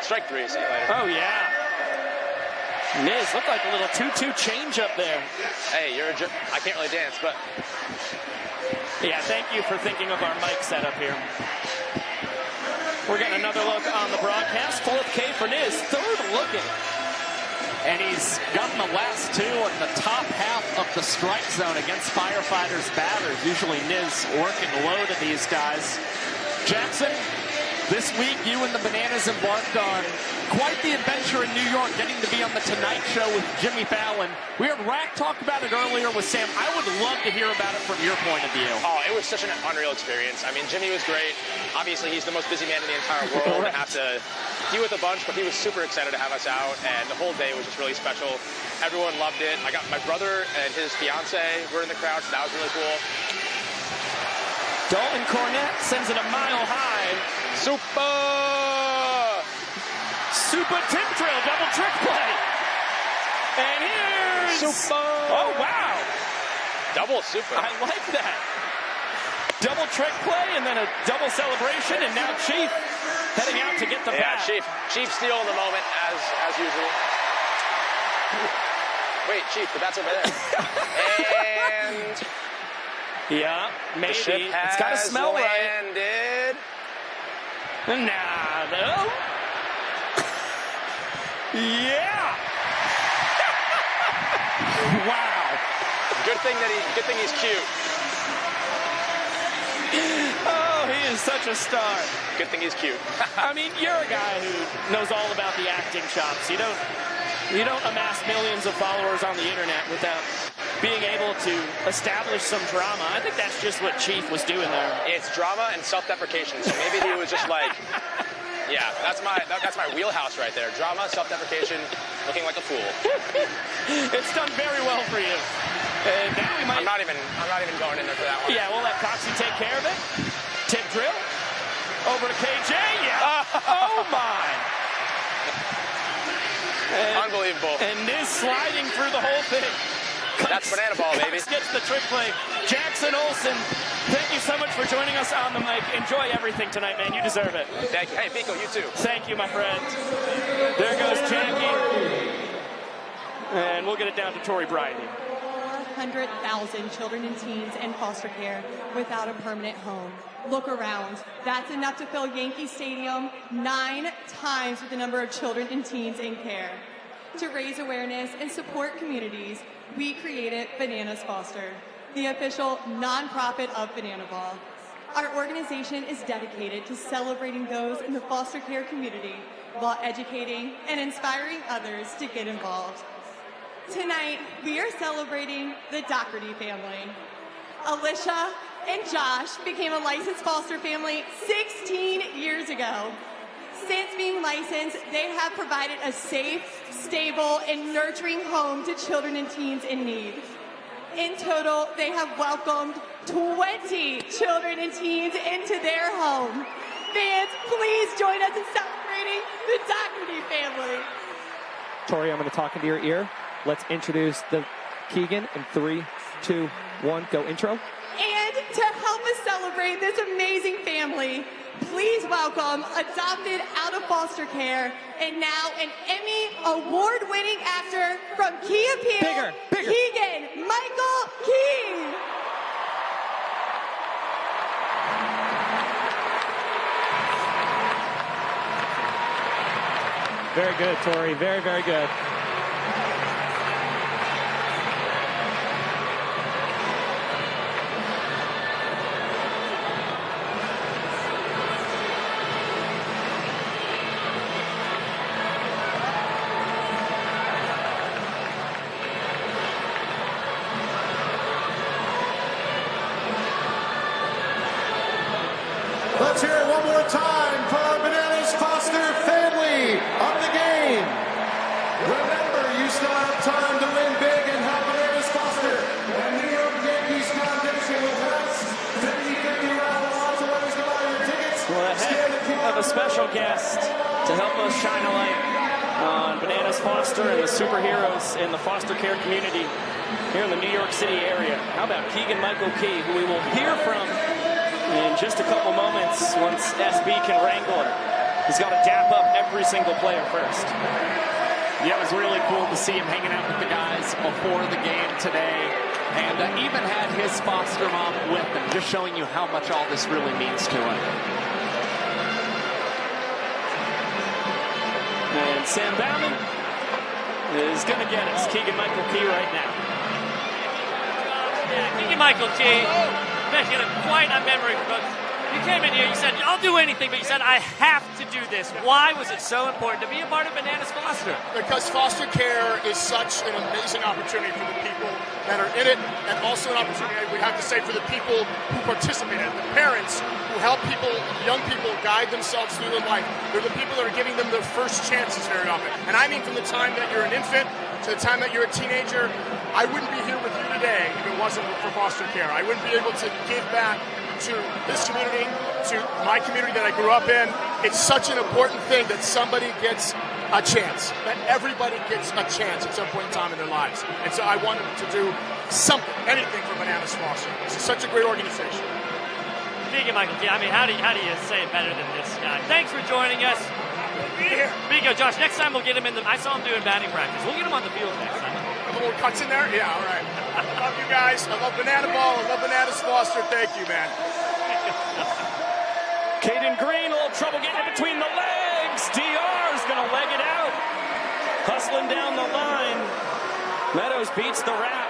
strike 3, see you later. Oh, yeah. Niz looked like a little 2-2 change up there. Hey, I can't really dance, but... Yeah, thank you for thinking of our mic setup here. We're getting another look on the broadcast. 4th K for Niz. 3rd looking. And he's gotten the last two in the top half of the strike zone against Firefighters batters. Usually Niz working low to these guys. Jackson, this week you and the Bananas embarked on quite the adventure in New York, getting to be on the Tonight Show with Jimmy Fallon. We heard Rack talk about it earlier with Sam. I would love to hear about it from your point of view. Oh, it was such an unreal experience. I mean, Jimmy was great. Obviously, he's the most busy man in the entire world. I have to deal with a bunch, but he was super excited to have us out, and the whole day was just really special. Everyone loved it. I got my brother and his fiance were in the crowd, so that was really cool. Dalton Cornett sends it a mile high. Super tip drill, double trick play. And here's... Oh, wow. Double super. I like that. Double trick play and then a double celebration, and now Chief heading out to get the bat. Yeah, Chief steal in the moment, as usual. Wait, Chief, the bat's over there. And... Yeah, maybe. It's got to smell landed. Right. Nah, no. Yeah. Wow. Good thing he's cute. Oh, he is such a star. Good thing he's cute. I mean, you're a guy who knows all about the acting chops. You don't amass millions of followers on the internet without being able to establish some drama. I think that's just what Chief was doing there. It's drama and self-deprecation. So maybe he was just like, yeah, that's my wheelhouse right there. Drama, self-deprecation, looking like a fool. It's done very well for you. And now we might... I'm not even going in there for that one. Yeah, we'll let Coxie take care of it. Tip drill. Over to KJ. Yeah. Oh, my. Unbelievable. And Niz sliding through the whole thing. That's banana ball, baby. Cox gets the trick play. Jackson Olsen, thank you so much for joining us on the mic. Enjoy everything tonight, man. You deserve it. Thank you. Hey, Pico, you too. Thank you, my friend. There goes Jackie. And we'll get it down to Tori Bridey. 400,000 children and teens in foster care without a permanent home. Look around. That's enough to fill Yankee Stadium 9 times with the number of children and teens in care. To raise awareness and support communities, we created Bananas Foster, the official nonprofit of BananaBall. Our organization is dedicated to celebrating those in the foster care community while educating and inspiring others to get involved. Tonight, we are celebrating the Doherty family. Alicia and Josh became a licensed foster family 16 years ago. Since being licensed, they have provided a safe, stable, and nurturing home to children and teens in need. In total, they have welcomed 20 children and teens into their home. Fans, please join us in celebrating the Doherty family. Tori, I'm going to talk into your ear. Let's introduce the Keegan in 3, 2, 1, go intro. And to help us celebrate this amazing family, please welcome adopted out of foster care and now an Emmy award-winning actor from Key Appeal, Keegan Michael Key. Very good, Tori. Very, very good. Let's hear it one more time for our Bananas Foster family of the game. Remember, you still have time to win big and help Bananas Foster and New York Yankees Foundation with West 50-50 raffle. Lots of ways to buy your tickets. Well, ahead of a special guest to help us shine a light on Bananas Foster and the superheroes in the foster care community here in the New York City area. How about Keegan Michael Key, who we will hear from in just a couple moments once SB can wrangle it. He's got to dap up every single player first. Yeah, it was really cool to see him hanging out with the guys before the game today, and even had his foster mom with him, just showing you how much all this really means to him. And Sam Bauman is going to get us Keegan-Michael Key right now. Yeah, Keegan-Michael Key, making quite a memory for us. You came in here, you said, I'll do anything, but you said, I have to do this. Why was it so important to be a part of Bananas Foster? Because foster care is such an amazing opportunity for the people that are in it, and also an opportunity, we have to say, for the people who participate in it, the parents who help people, young people, guide themselves through their life. They're the people that are giving them their first chances very often. And I mean from the time that you're an infant to the time that you're a teenager. I wouldn't be here with you today if it wasn't for foster care. I wouldn't be able to give back to this community, to my community that I grew up in. It's such an important thing that somebody gets a chance, that everybody gets a chance at some point in time in their lives. And so I wanted to do something, anything for Bananas Foster. This is such a great organization. Keegan-Michael Key, I mean, how do you say it better than this guy? Thanks for joining us. Biko, Josh, next time we'll get him in the... I saw him doing batting practice. We'll get him on the field next time. A little cuts in there? Yeah, all right. I love you guys. I love BananaBall. I love Bananas Foster. Thank you, man. Caden Green, a little trouble getting it between the legs. DR is going to leg it out. Hustling down the line. Meadows beats the wrap.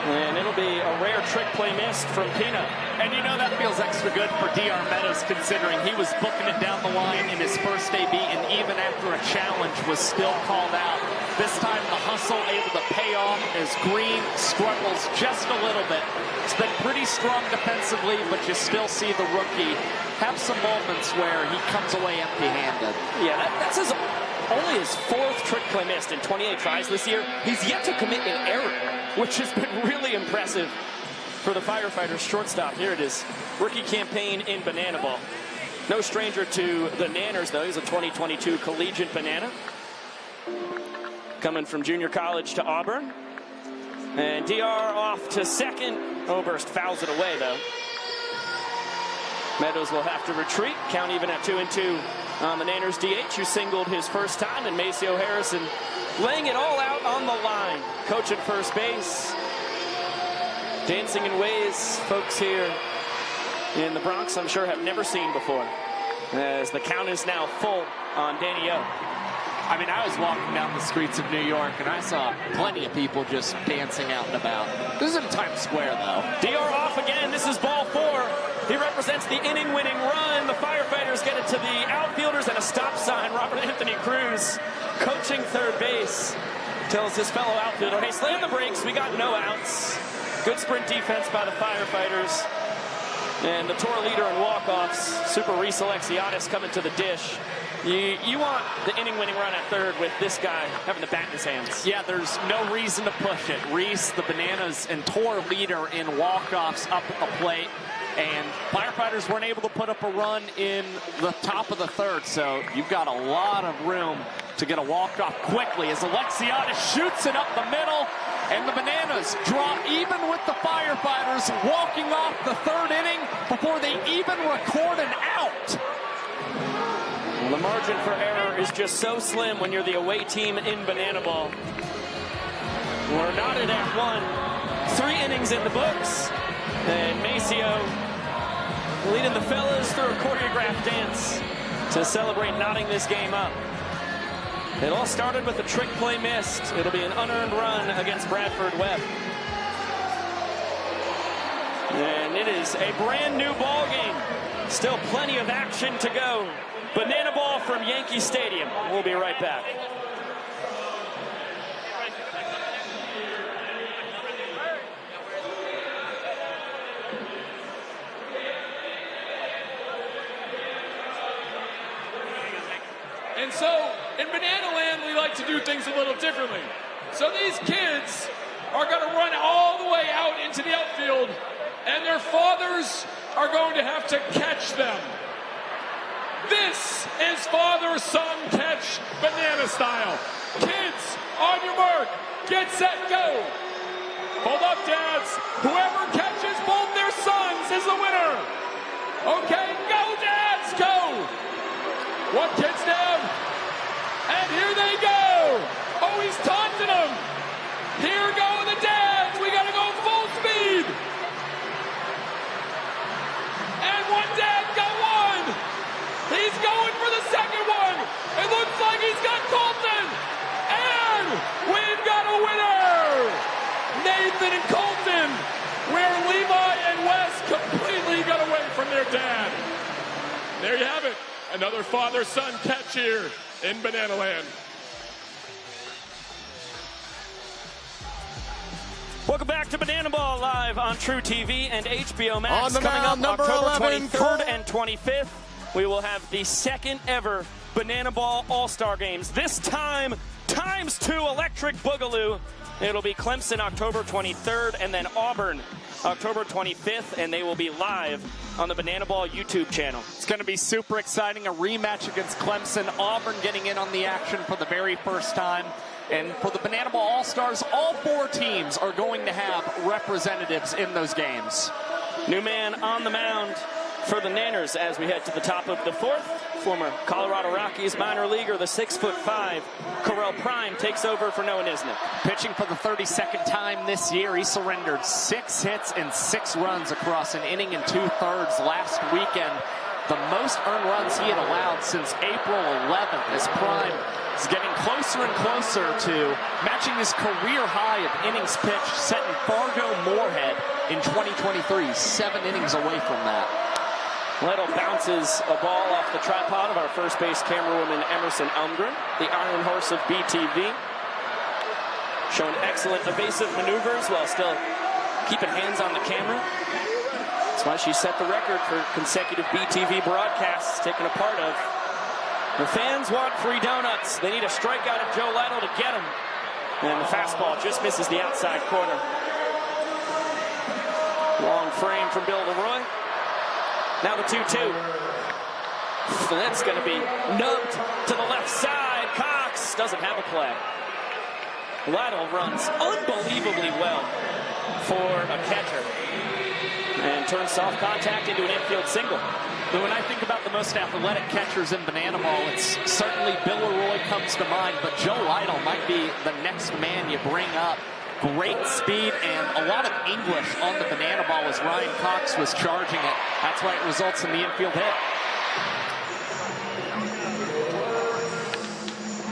And it'll be a rare trick play missed from Pina. And you know that feels extra good for DR Meadows, considering he was booking it down the line in his first AB, and even after a challenge was still called out. This time the hustle able to pay off as Green struggles just a little bit. It's been pretty strong defensively, but you still see the rookie have some moments where he comes away empty-handed. Yeah, that's only his fourth trick play missed in 28 tries this year. He's yet to commit an error, which has been really impressive for the Firefighters shortstop. Here it is, rookie campaign in BananaBall. No stranger to the Nanners, though. He's a 2022 collegiate Banana. Coming from junior college to Auburn. And DR off to second. Oberst fouls it away, though. Meadows will have to retreat. Count even at 2-2 on the Nanners DH, who singled his first time, and Maceo Harrison laying it all out on the line. Coach at first base. Dancing in ways folks here in the Bronx, I'm sure, have never seen before. As the count is now full on Danny O. I mean, I was walking down the streets of New York, and I saw plenty of people just dancing out and about. This isn't Times Square, though. DR off again. This is ball 4. He represents the inning-winning run. The Firefighters get it to the outfielders and a stop sign. Robert Anthony Cruz, coaching third base, tells his fellow outfielder, hey, slam the brakes. We got no outs. Good sprint defense by the Firefighters. And the tour leader in walk-offs, Super Reese Alexiadis, coming to the dish. You want the inning-winning run at third with this guy having the bat in his hands. Yeah, there's no reason to push it. Reese, the Bananas and tour leader in walk-offs up at the plate. And Firefighters weren't able to put up a run in the top of the third, so you've got a lot of room to get a walk-off quickly as Alexiadis shoots it up the middle, and the Bananas draw even with the Firefighters walking off the third inning before they even record an out. Well, the margin for error is just so slim when you're the away team in BananaBall. We're knotted at 1. 3 innings in the books. And Maceo leading the fellas through a choreographed dance to celebrate knotting this game up. It all started with a trick play missed. It'll be an unearned run against Bradford Webb. And it is a brand new ball game. Still plenty of action to go. BananaBall from Yankee Stadium. We'll be right back. And so, in Banana Land, we like to do things a little differently. So these kids are going to run all the way out into the outfield, and their fathers are going to have to catch them. This is father-son catch, Banana style. Kids, on your mark, get set, go. Hold up, dads. Whoever catches both their sons is the winner. Okay, go, dads, go. One kid's down. And here they go. Oh, he's taunting them. Here go the dads. We got to go full speed. And one dad got one. He's going for the second one. It looks like he's got Colton. And dad. There you have it. Another father-son catch here in Banana Land. Welcome back to Banana Ball live on TruTV and HBO Max. On the Coming mound, up number October 11, 23rd and 25th, we will have the second ever Banana Ball All-Star Games. This time, ×2 Electric Boogaloo. It'll be Clemson October 23rd and then Auburn October 25th, and they will be live on the Banana Ball YouTube channel. It's going to be super exciting. A rematch against Clemson. Auburn getting in on the action for the very first time. And for the Banana Ball All-Stars, all 4 teams are going to have representatives in those games. New man on the mound for the Nanners as we head to the top of the 4th. Former Colorado Rockies minor leaguer, the 6'5", Correll Prime takes over for Noah Nisnik. Pitching for the 32nd time this year, he surrendered 6 hits and 6 runs across an inning and 2/3 last weekend. The most earned runs he had allowed since April 11th, as Prime is getting closer and closer to matching his career high of innings pitched set in Fargo-Moorhead in 2023, 7 innings away from that. Leto bounces a ball off the tripod of our first base camerawoman Emerson Elmgren, the Iron Horse of BTV. Showing excellent evasive maneuvers while still keeping hands on the camera. That's why she set the record for consecutive BTV broadcasts taken a part of. The fans want free donuts. They need a strikeout of Joe Lytle to get them. And the fastball just misses the outside corner. Long frame from Bill Leroy. Now the 2-2. That's going to be nubbed to the left side. Cox doesn't have a play. Lytle runs unbelievably well for a catcher and turns soft contact into an infield single. But when I think about the most athletic catchers in Banana Ball, it's certainly Bill Leroy comes to mind, but Joe Lytle might be the next man you bring up. Great speed and a lot of English on the Banana Ball as Ryan Cox was charging it. That's why it results in the infield hit.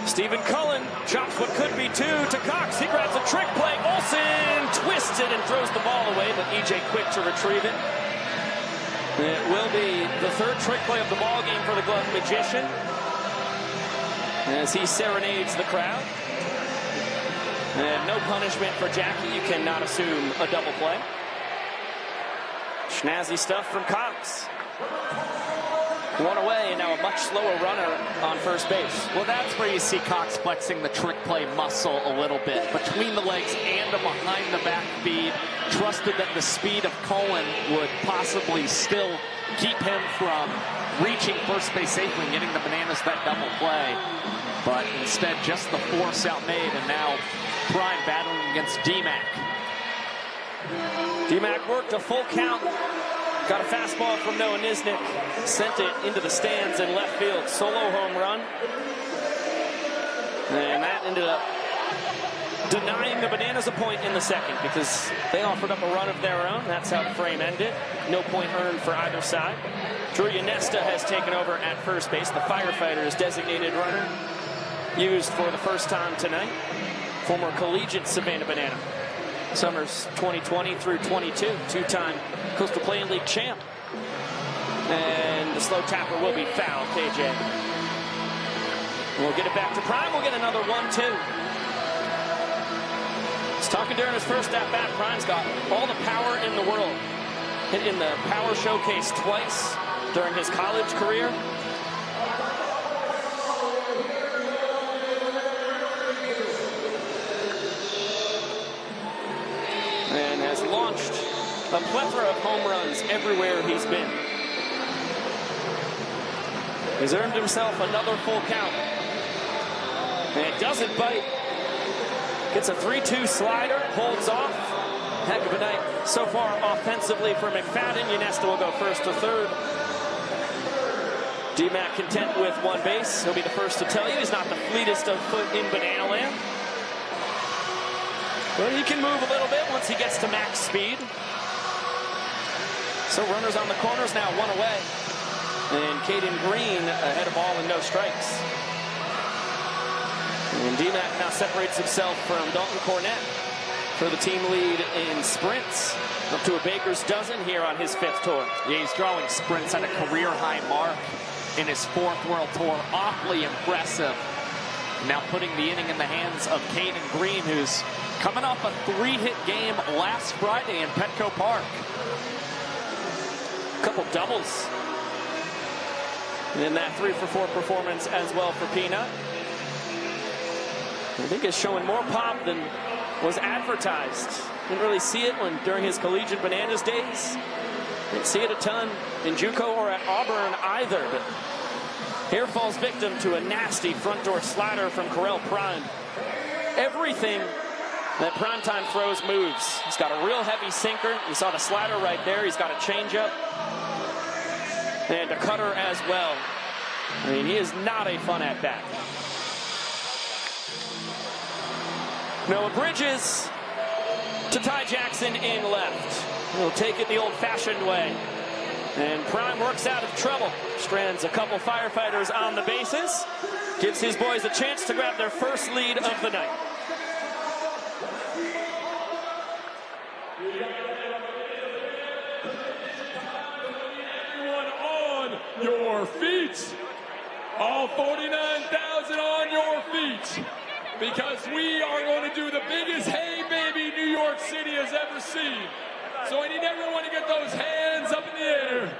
Stephen Cullen chops what could be 2 to Cox. He grabs a trick play. Olsen twists it and throws the ball away, but EJ quick to retrieve it. It will be the 3rd trick play of the ball game for the Glove Magician as he serenades the crowd. And no punishment for Jackie. You cannot assume a double play. Snazzy stuff from Cox. 1 away, and now a much slower runner on first base. Well, that's where you see Cox flexing the trick play muscle a little bit. Between the legs and a behind the back feed. Trusted that the speed of Cullen would possibly still keep him from reaching first base safely and getting the Bananas that double play. But instead, just the force outmade, and now Prime battling against D-Mac. D-Mac worked a full count. Got a fastball from Noah Nisnik. Sent it into the stands in left field. Solo home run. And that ended up denying the Bananas a point in the second because they offered up a run of their own. That's how the frame ended. No point earned for either side. Drew Yanesta has taken over at first base. The Firefighters designated runner used for the first time tonight. Former collegiate Savannah Banana. Summers 2020 through 22. 2-time Coastal Plain League champ. And the slow tapper will be fouled, KJ. We'll get it back to Prime. We'll get another 1-2. He's talking during his first at-bat. Prime's got all the power in the world. Hit in the Power Showcase twice during his college career. And has launched a plethora of home runs everywhere he's been. He's earned himself another full count. And it doesn't bite. Gets a 3-2 slider, holds off. Heck of a night so far offensively for McFadden. Yanesta will go first to third. D-Mac content with 1 base. He'll be the first to tell you he's not the fleetest of foot in Banana Land. But he can move a little bit once he gets to max speed. So runners on the corners now, 1 away. And Caden Green ahead of all and no strikes. And D-Mac now separates himself from Dalton Cornett for the team lead in sprints. Up to a baker's dozen here on his 5th tour. Yeah, he's drawing sprints at a career-high mark in his 4th World Tour. Awfully impressive. Now putting the inning in the hands of Caden Green, who's coming off a 3-hit game last Friday in Petco Park. A couple doubles in that 3-for-4 performance as well for Peanut. I think it's showing more pop than was advertised. Didn't really see it during his collegiate Bananas days. Didn't see it a ton in JUCO or at Auburn either. But here falls victim to a nasty front door slider from Correll Prime. Everything that Primetime throws moves. He's got a real heavy sinker. You saw the slider right there. He's got a changeup and a cutter as well. I mean, he is not a fun at bat. Noah Bridges to Ty Jackson in left. He'll take it the old-fashioned way. And Prime works out of trouble. Strands a couple Firefighters on the bases. Gives his boys a chance to grab their first lead of the night. Everyone on your feet. All 49,000 on your feet. Because we are going to do the biggest hey baby New York City has ever seen. So I need everyone to get those hands up in the air.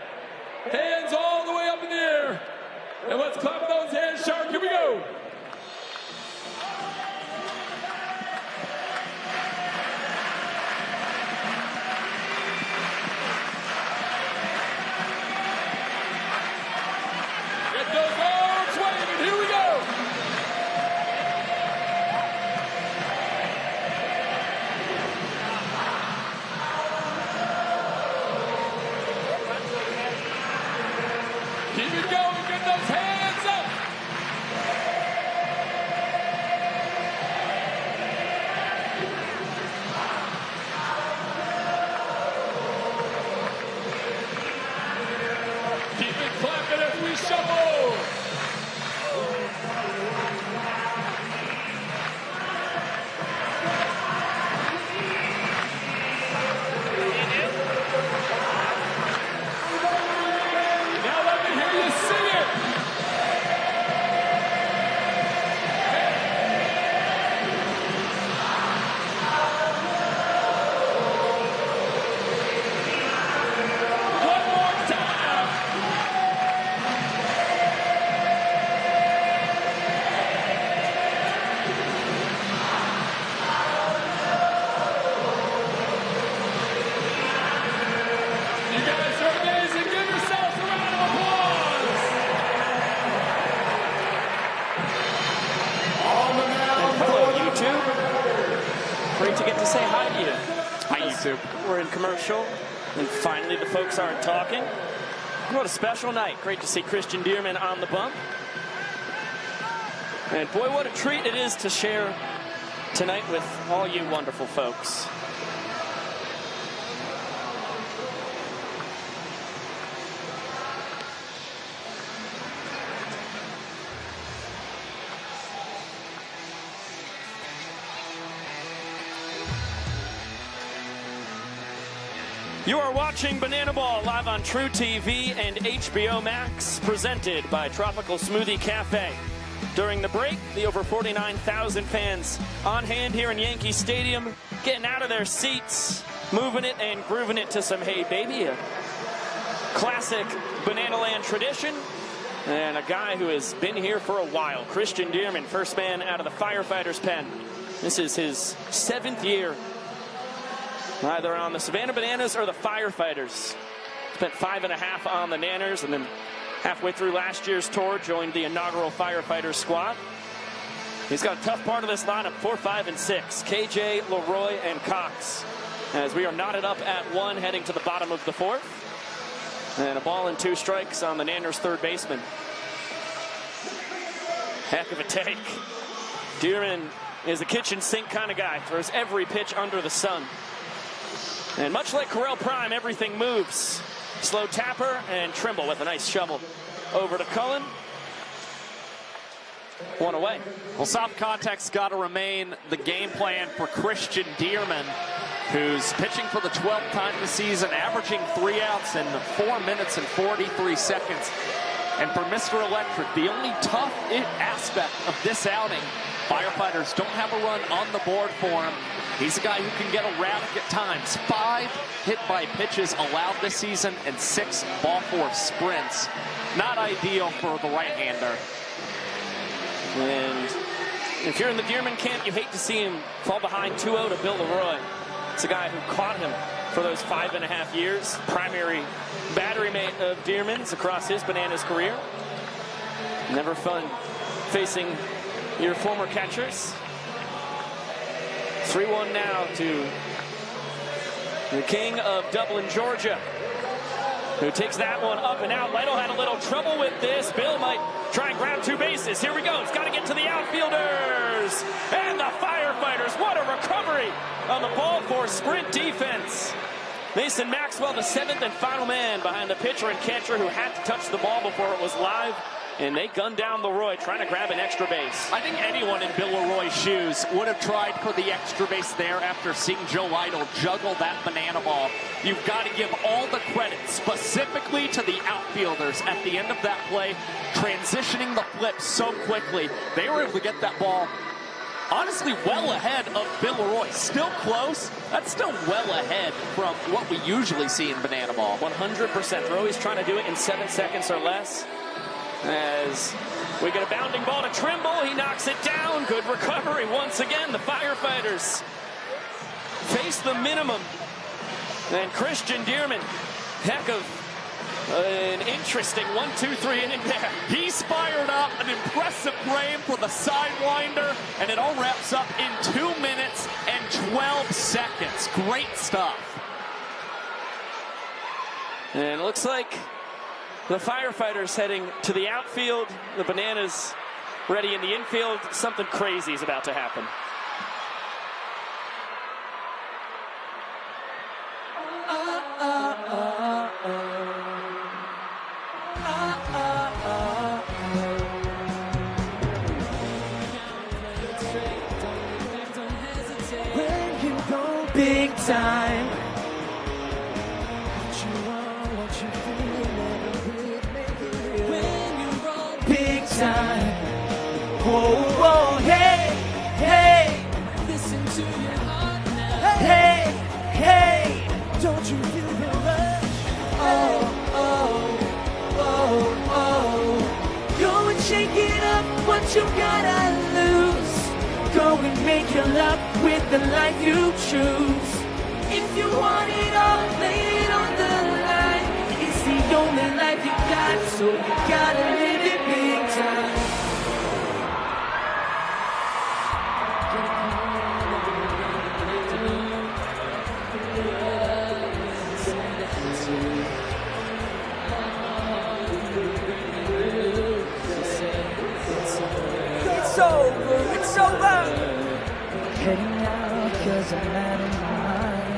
Hands all the way up in the air. And let's clap those hands sharp. Here we go. Get those arms waving. Here we go. Keep it going, get those hands up! Keep it clapping as we shuffle! We're in commercial, and finally the folks aren't talking. What a special night. Great to see Christian Dearman on the bump. And boy, what a treat it is to share tonight with all you wonderful folks. You are watching BananaBall live on TruTV and HBO Max, presented by Tropical Smoothie Cafe. During the break, the over 49,000 fans on hand here in Yankee Stadium, getting out of their seats, moving it and grooving it to some Hey Baby, a classic Banana Land tradition, and a guy who has been here for a while, Christian Dearman, first man out of the Firefighters pen. This is his 7th year either on the Savannah Bananas or the Firefighters. Spent 5.5 on the Nanners, and then halfway through last year's tour, joined the inaugural Firefighters squad. He's got a tough part of this lineup, 4, 5, and 6. KJ, Leroy, and Cox. As we are knotted up at 1, heading to the bottom of the 4th. And a ball and 2 strikes on the Nanners' third baseman. Heck of a take. Dearman is a kitchen sink kind of guy. Throws every pitch under the sun. And much like Correll Prime, everything moves. Slow tapper and Trimble with a nice shovel. Over to Cullen. 1 away. Well, soft contact's got to remain the game plan for Christian Dearman. who's pitching for the 12th time this season, averaging 3 outs in 4 minutes and 43 seconds. And for Mr. Electric, the only tough aspect of this outing, Firefighters don't have a run on the board for him. He's a guy who can get erratic at times. 5 hit-by pitches allowed this season and 6 ball-force sprints. Not ideal for the right-hander. And if you're in the Dearman camp, you hate to see him fall behind 2-0 to Bill Leroy. It's a guy who caught him for those 5.5 years. Primary battery mate of Dearman's across his Bananas career. Never fun facing your former catchers. 3-1 now to the king of Dublin, Georgia, who takes that one up and out. Lytle had a little trouble with this. Bill might try and grab 2 bases. Here we go. It's got to get to the outfielders. And the Firefighters. What a recovery on the ball for sprint defense. Mason Maxwell, the 7th and final man behind the pitcher and catcher who had to touch the ball before it was live. And they gunned down Leroy, trying to grab an extra base. I think anyone in Bill Leroy's shoes would have tried for the extra base there after seeing Joe Lytle juggle that banana ball. You've got to give all the credit specifically to the outfielders at the end of that play, transitioning the flip so quickly. They were able to get that ball honestly well ahead of Bill Leroy. Still close. That's still well ahead from what we usually see in banana ball. 100%. They're always trying to do it in 7 seconds or less. As we get a bounding ball to Trimble, he knocks it down. Good recovery once again. The Firefighters face the minimum. And Christian Dearman, heck of an interesting 1-2-3 inning there. He's fired up, an impressive frame for the sidewinder, and it all wraps up in 2 minutes and 12 seconds. Great stuff. And it looks like the Firefighters heading to the outfield. The Bananas ready in the infield. Something crazy is about to happen. When you go big time, time. Whoa, whoa, hey, hey. Listen to your heart now. Hey, hey. Don't you feel the rush? Oh, oh, oh, oh. Go and shake it up, what you gotta lose. Go and make your luck with the life you choose. If you want it all, lay it on the line. It's the only life you got, so you gotta live it big time. It's over, it's over. Heading out 'cause I'm out of my mind.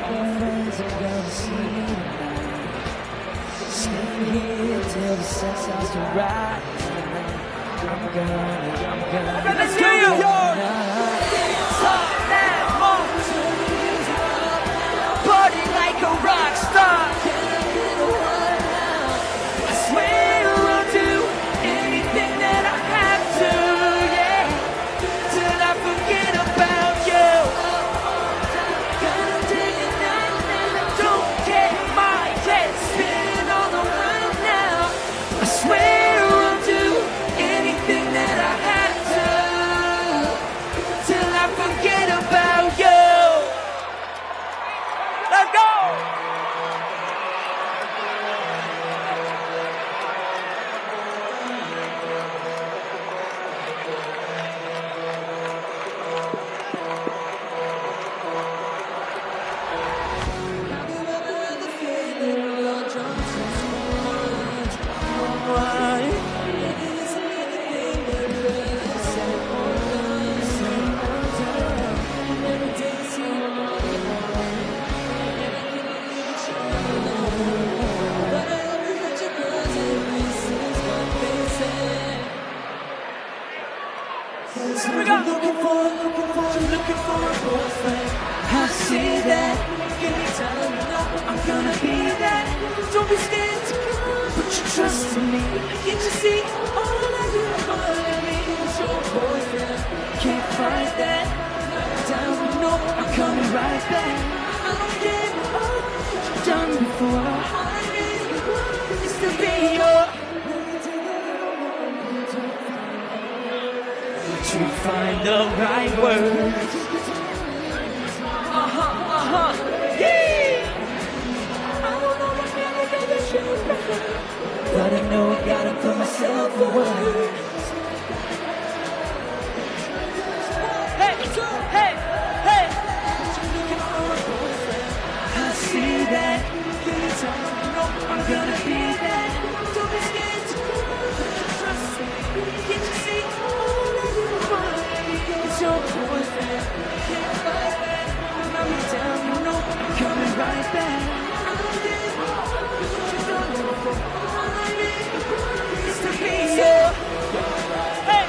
My friends are gonna see me tonight. Stay here till the sun starts to rise. I'm gonna see you. It's hot now, party like a rock star. I swear I'll do anything that I have to, yeah, till I forget about you. Gonna take a night and I don't get my head spinning all around now. I swear I'll do anything that I have to, till I forget about you. Let's go! Looking for a boyfriend. see that. Give me time, you know I'm gonna be that. Don't be scared to go, put your trust in me. Can't you see all I do for me is your boyfriend? Can't fight that. Down, you know I'm coming right back. I don't care what you've done before. All I really want is to be your. To find the right words. Yeah. I don't know what I should, but I know I gotta put myself away. Hey, hey, hey. I see that. I'm gonna be that. Don't be scared to go. Trust me. Can't you see? It's your boyfriend, can't fight that. Knock me down, you know I'm coming right back. I don't care what you've done before. All I really want is to be your. Hey,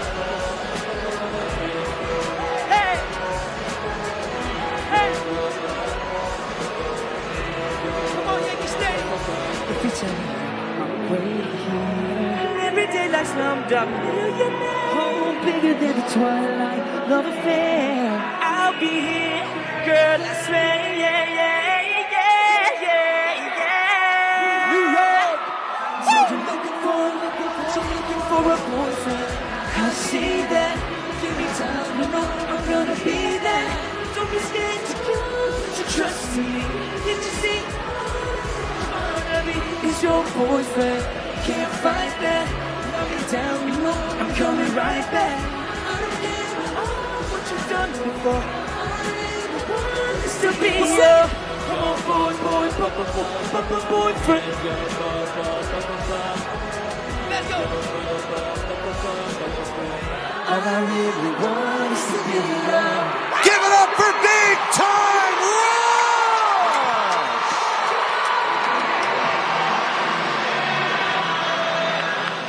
hey, hey. Come on, Yankee Stadium. If you tell me I'm waiting here, every day like Slumdog Millionaire. Bigger than the twilight love affair. I'll be here, girl, I swear, yeah, yeah, yeah, yeah, yeah. New York! So you're looking for a boyfriend. I see that. Give me time, you know I'm gonna be there. Don't be scared to go, put your trust in me. Can't you see? All I need is your boyfriend. Can't fight that. Down, you know I'm coming right back. I don't care what you've done before. It's to be your. Come on, boyfriend. Let's go. All I really want is to be your. Give it up for Big Time Rush!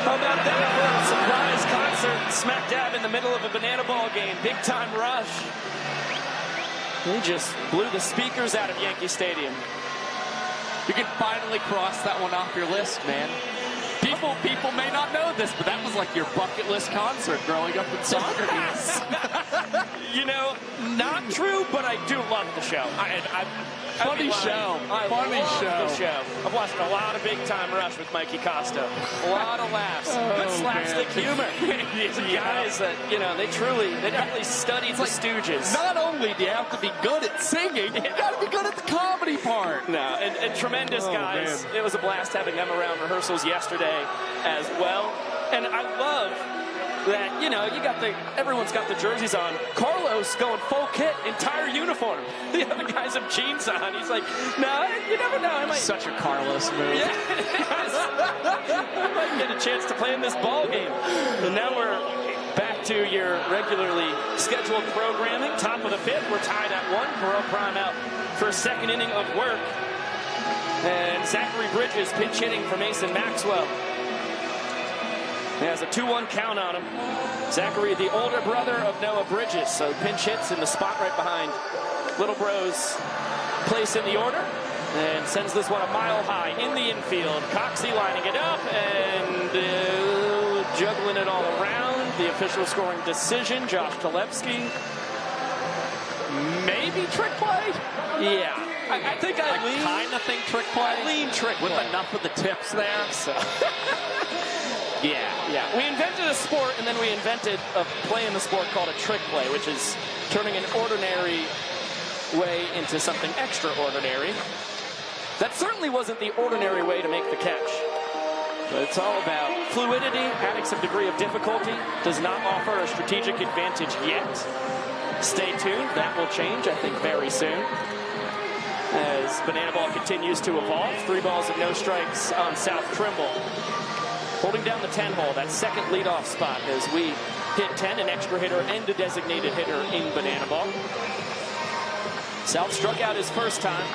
How about that for a surprise concert smack dab in the middle of a banana ball game? Big Time Rush. He just blew the speakers out of Yankee Stadium. You can finally cross that one off your list, man. People may not know this, but that was like your bucket list concert growing up in Socrates. You know, not true, but I do love the show. Funny show. I love the show. I've watched a lot of Big Time Rush with Mikey Costa. A lot of laughs. Good slapstick humor. These guys that, you know, they definitely studied the Stooges. Not only do you have to be good at singing, you got to be good at the comedy part. No, and tremendous guys. Man. It was a blast having them around rehearsals yesterday as well. And I love that, you know, everyone's got the jerseys on. Carlos going full kit, entire uniform. The other guys have jeans on. He's like, no, you never know. Such a Carlos move. Yeah, I might get a chance to play in this ball game. And now we're back to your regularly scheduled programming. Top of the fifth, we're tied at 1. Corral Prime out for a second inning of work. And Zachary Bridges pinch hitting for Mason Maxwell. He has a 2-1 count on him. Zachary, the older brother of Noah Bridges, so pinch hits in the spot right behind Little Bro's place in the order, and sends this one a mile high in the infield. Coxey lining it up and juggling it all around. The official scoring decision, Josh Talevsky. Maybe trick play? Yeah. I think I kind of think trick play. I lean trick with play. Enough of the tips there. So. Yeah. We invented a sport, and then we invented a play in the sport called a trick play, which is turning an ordinary way into something extraordinary. That certainly wasn't the ordinary way to make the catch. But it's all about fluidity, adding some degree of difficulty. Does not offer a strategic advantage yet. Stay tuned. That will change, I think, very soon. As Banana Ball continues to evolve. 3 balls and no strikes on South Trimble. Holding down the 10 hole, that second leadoff spot as we hit 10, an extra hitter and a designated hitter in Banana Ball. South struck out his first time.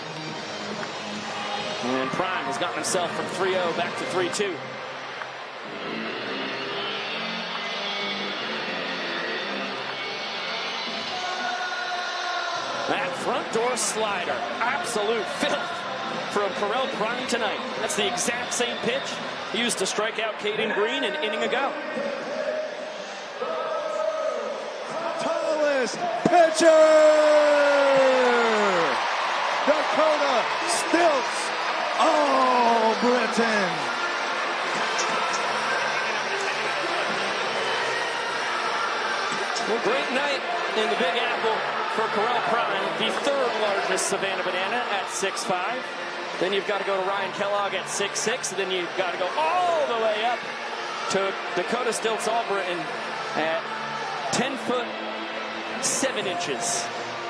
And Prime has gotten himself from 3-0 back to 3-2. That front door slider. Absolute filth from Correll Prime tonight. That's the exact same pitch he used to strike out Caden Green an inning ago. Tallest pitcher! Dakota Stilts. Oh, Britain. Well, great night in the Big Apple for Correll Prime, the third largest Savannah Banana at 6'5". Then you've got to go to Ryan Kellogg at 6'6", and then you've got to go all the way up to Dakota Stilts All-Britain at 10 foot 7 inches,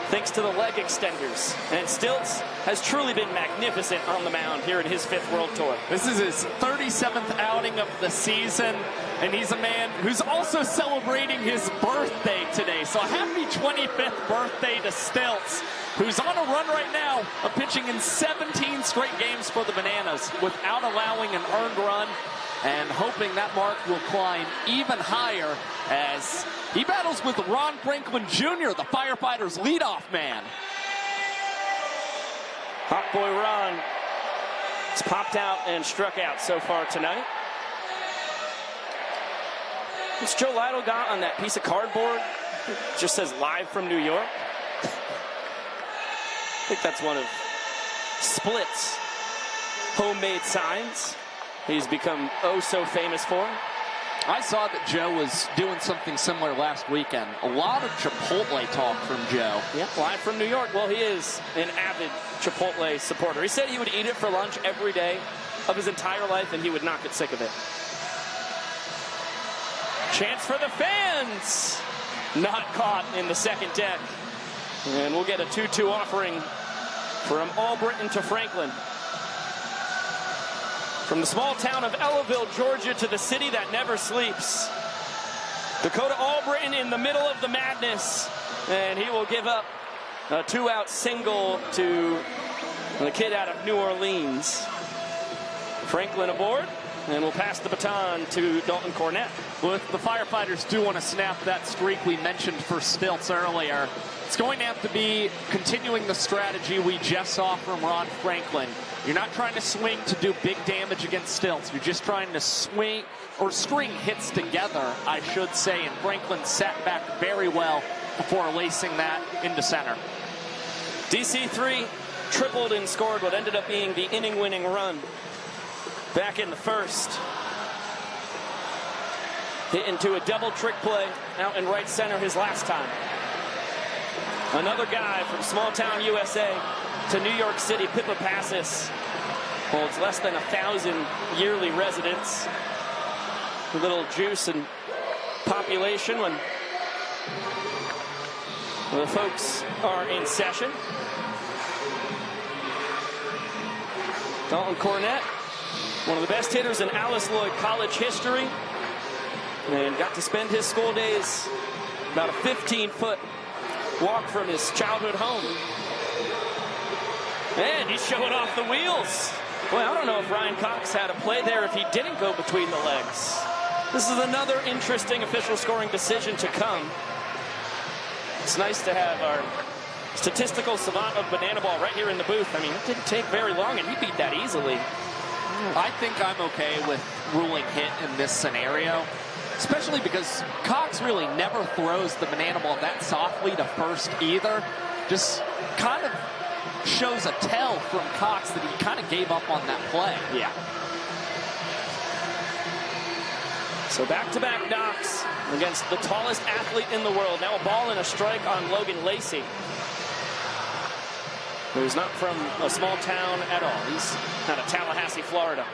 thanks to the leg extenders. And Stilts has truly been magnificent on the mound here in his 5th World Tour. This is his 37th outing of the season, and he's a man who's also celebrating his birthday today. So happy 25th birthday to Stilts, who's on a run right now of pitching in 17 straight games for the Bananas without allowing an earned run, and hoping that mark will climb even higher as he battles with Ron Franklin Jr., the Firefighters leadoff man. Hot boy Ron has popped out and struck out so far tonight. What's Joe Lytle got on that piece of cardboard? It just says live from New York. I think that's one of Split's homemade signs he's become oh so famous for. I saw that Joe was doing something similar last weekend. A lot of Chipotle talk from Joe. Yeah, live from New York. Well, he is an avid Chipotle supporter. He said he would eat it for lunch every day of his entire life, and he would not get sick of it. Chance for the fans. Not caught in the second deck. And we'll get a 2-2 offering from All-Britain to Franklin. From the small town of Ellaville, Georgia, to the city that never sleeps. Dakota All-Britain in the middle of the madness. And he will give up a 2-out single to the kid out of New Orleans. Franklin aboard, and we'll pass the baton to Dalton Cornett. Well, if the Firefighters do want to snap that streak we mentioned for Stilts earlier, it's going to have to be continuing the strategy we just saw from Ron Franklin. You're not trying to swing to do big damage against Stilts. You're just trying to swing or string hits together, I should say. And Franklin sat back very well before lacing that into center. DC3 tripled and scored what ended up being the inning-winning run back in the first. Hit into a double trick play out in right center his last time. Another guy from small town USA to New York City, Pippa Passis, holds less than 1,000 yearly residents. A little juice and population when the folks are in session. Dalton Cornett, one of the best hitters in Alice Lloyd College history, and got to spend his school days about a 15-foot walk from his childhood home. And he's showing off the wheels. Boy, I don't know if Ryan Cox had a play there if he didn't go between the legs. This is another interesting official scoring decision to come. It's nice to have our statistical savant of Bananaball right here in the booth. I mean, it didn't take very long, and he beat that easily. I think I'm okay with ruling hit in this scenario, especially because Cox really never throws the banana ball that softly to first either. Just kind of shows a tell from Cox that he kind of gave up on that play. Yeah. So back-to-back knocks against the tallest athlete in the world. Now a ball and a strike on Logan Lacey, who's not from a small town at all. He's out of Tallahassee, Florida.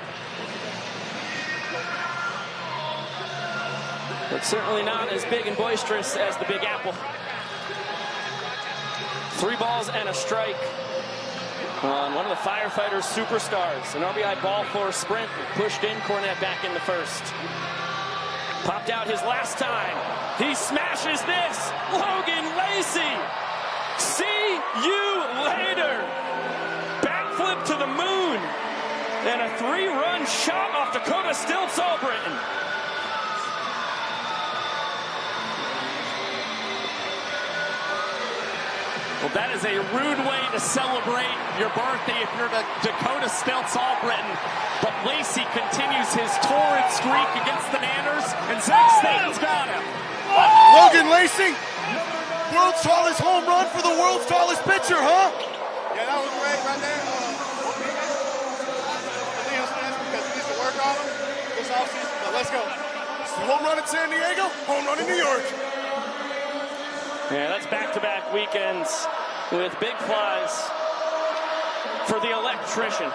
But certainly not as big and boisterous as the Big Apple. 3 balls and a strike on one of the Firefighters superstars. An RBI ball for sprint, pushed in Cornett back in the first. Popped out his last time. He smashes this. Logan Lacey. See you later. Backflip to the moon. And a 3-run shot off Dakota Stilts All-Britain. Well, that is a rude way to celebrate your birthday if you're the Dakota Stilts All-Britain. But Lacey continues his torrid streak against the Nanners, and Zach Staten's got him. Logan Lacey, world's tallest home run for the world's tallest pitcher, huh? Yeah, that was great right there. I think it was because he needs to work on him this offseason, but let's go. Home run in San Diego, home run in New York. Yeah, that's back-to-back weekends with big flies for the electrician.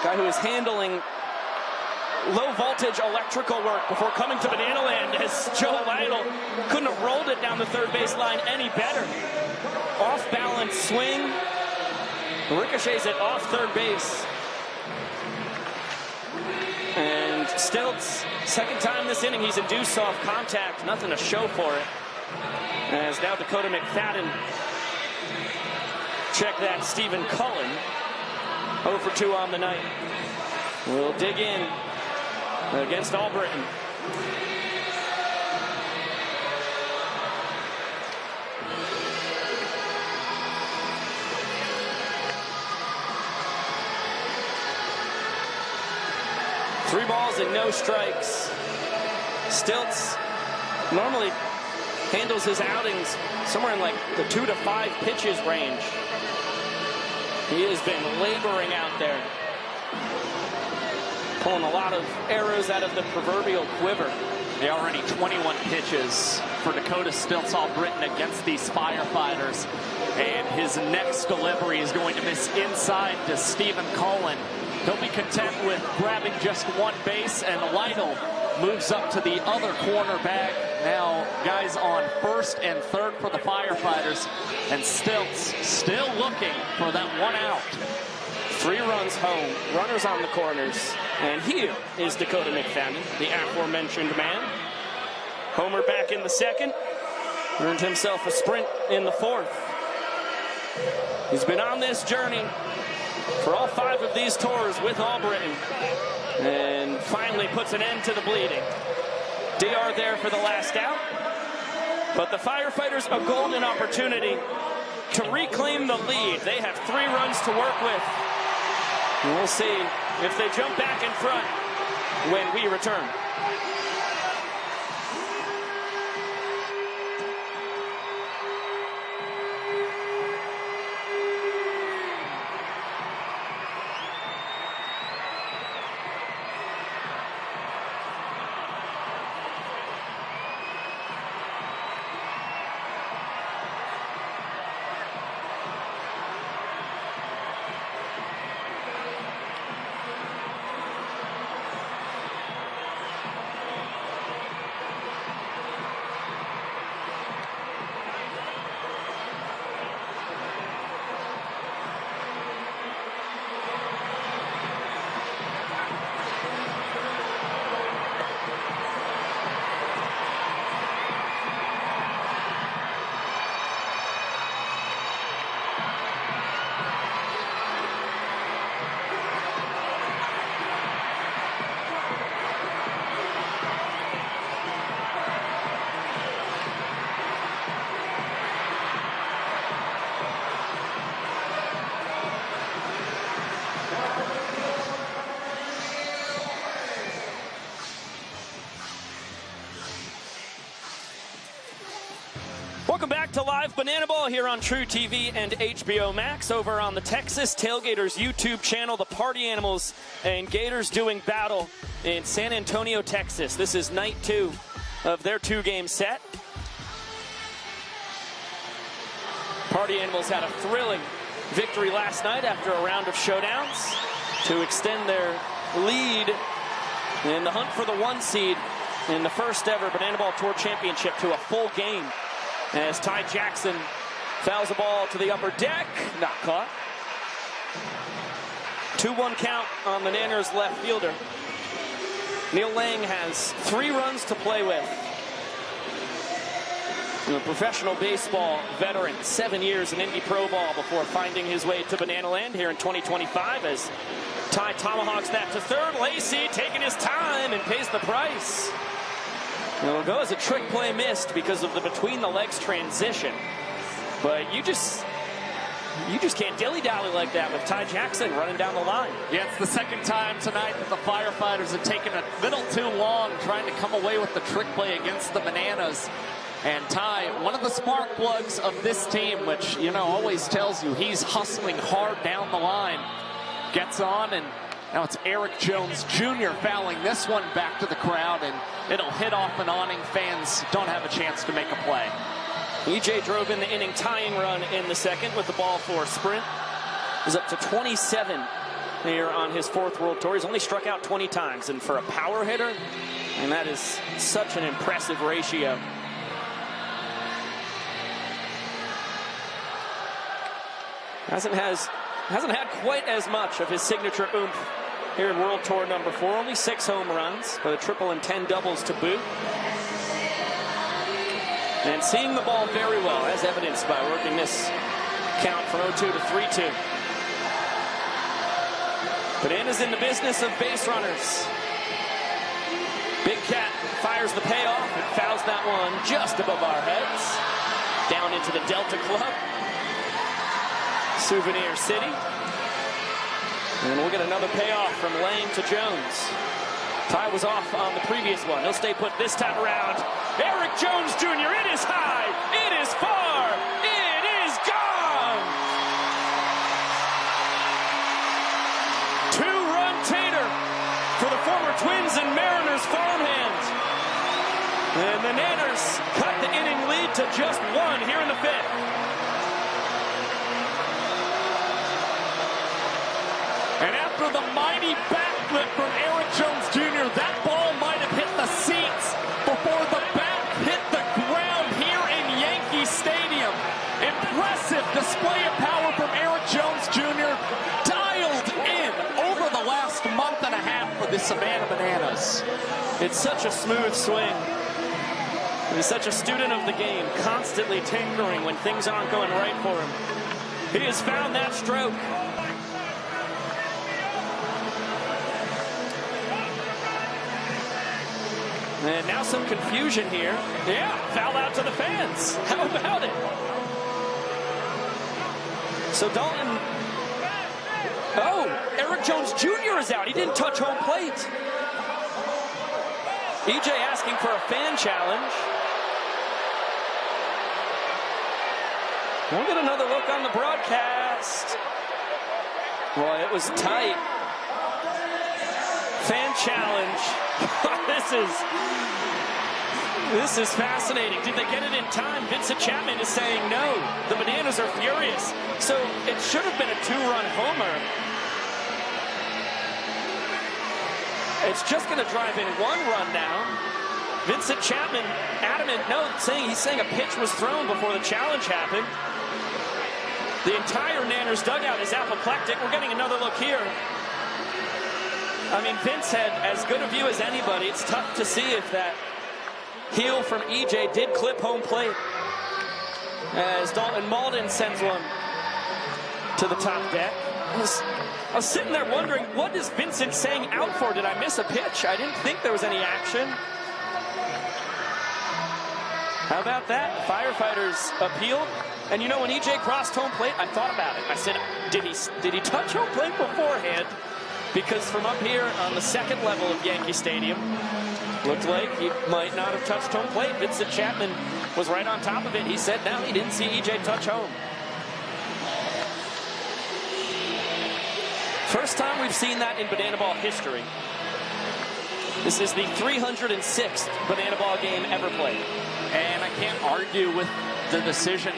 Guy who is handling low-voltage electrical work before coming to Banana Land, as Joe Lytle couldn't have rolled it down the third base line any better. Off-balance swing, ricochets it off third base. And Stilts, second time this inning, he's induced soft contact, nothing to show for it. As now Dakota McFadden, check that, Stephen Cullen, 0 for 2 on the night. We'll dig in against All-Britain. Three balls and no strikes. Stilts normally handles his outings somewhere in like the 2 to 5 pitches range. He has been laboring out there, pulling a lot of arrows out of the proverbial quiver. They already 21 pitches for Dakota Stilts All-Britain against these Firefighters. And his next delivery is going to miss inside to Stephen Cullen. He'll be content with grabbing just one base, and Lytle moves up to the other corner bag. Now guys on first and third for the Firefighters, and Stilts still looking for that one out. 3 runs home, runners on the corners, and here is Dakota McFadden, the aforementioned man. Homer back in the second, earned himself a sprint in the 4th. He's been on this journey for all 5 of these tours with All-Britain, and finally puts an end to the bleeding. DR there for the last out, but the Firefighters a golden opportunity to reclaim the lead. They have 3 runs to work with. And we'll see if they jump back in front when we return. Welcome back to Live Banana Ball here on TruTV and HBO Max. Over on the Texas Tailgaters YouTube channel, the Party Animals and Gators doing battle in San Antonio, Texas. This is night 2 of their 2-game set. Party Animals had a thrilling victory last night after a round of showdowns to extend their lead in the hunt for the 1 seed in the first ever Banana Ball Tour Championship to a full game. As Ty Jackson fouls the ball to the upper deck, not caught. 2-1 count on the Nanners left fielder. Neil Lang has 3 runs to play with. A professional baseball veteran, 7 years in Indy Pro Ball before finding his way to Banana Land here in 2025 as Ty tomahawks that to third. Lacey taking his time and pays the price. It'll go as a trick play missed because of the between the legs transition. But you just You just can't dilly-dally like that with Ty Jackson running down the line. Yeah, it's the second time tonight that the Firefighters have taken a little too long trying to come away with the trick play against the Bananas. And Ty, one of the spark plugs of this team, which, you know, always tells you he's hustling hard down the line, gets on, and now it's Eric Jones Jr. fouling this one back to the crowd, and it'll hit off an awning. Fans don't have a chance to make a play. EJ drove in the inning tying run in the second with the ball for a sprint. He's up to 27 here on his 4th World Tour. He's only struck out 20 times, and for a power hitter, and that is such an impressive ratio. Hasn't had quite as much of his signature oomph here in World Tour number 4. Only 6 home runs, but a triple and 10 doubles to boot. And seeing the ball very well, as evidenced by working this count from 0-2 to 3-2. Bananas in the business of base runners. Big Cat fires the payoff and fouls that one just above our heads. Down into the Delta Club. Souvenir City. And we'll get another payoff from Lane to Jones. Ty was off on the previous one. He'll stay put this time around. Eric Jones Jr., it is high, it is far, it is gone! 2-run tater for the former Twins and Mariners farmhand. And the Nanners cut the inning lead to just 1 here in the 5th. And after the mighty backflip from Eric Jones Jr., that ball might have hit the seats before the bat hit the ground here in Yankee Stadium. Impressive display of power from Eric Jones Jr., dialed in over the last month and a half for the Savannah Bananas. It's such a smooth swing. He's such a student of the game, constantly tinkering when things aren't going right for him. He has found that stroke. And now some confusion here. Yeah, foul out to the fans. How about it? So Dalton. Oh, Eric Jones Jr. is out. He didn't touch home plate. EJ asking for a fan challenge. We'll get another look on the broadcast. Boy, it was tight. Fan challenge. This is fascinating. Did they get it in time? Vincent Chapman is saying no. The Bananas are furious. So it should have been a 2-run homer. It's just going to drive in 1 run now. Vincent Chapman adamant no, he's saying a pitch was thrown before the challenge happened. The entire Nanners dugout is apoplectic. We're getting another look here. I mean, Vince had as good a view as anybody. It's tough to see if that heel from EJ did clip home plate. As Dalton Malden sends one to the top deck. I was sitting there wondering, what is Vincent saying out for? Did I miss a pitch? I didn't think there was any action. How about that? Firefighters appealed. And you know, when EJ crossed home plate, I thought about it. I said, did he touch home plate beforehand? Because from up here on the 2nd level of Yankee Stadium, looked like he might not have touched home plate. Vincent Chapman was right on top of it. He said no, he didn't see EJ touch home. First time we've seen that in Banana Ball history. This is the 306th Banana Ball game ever played. And I can't argue with the decision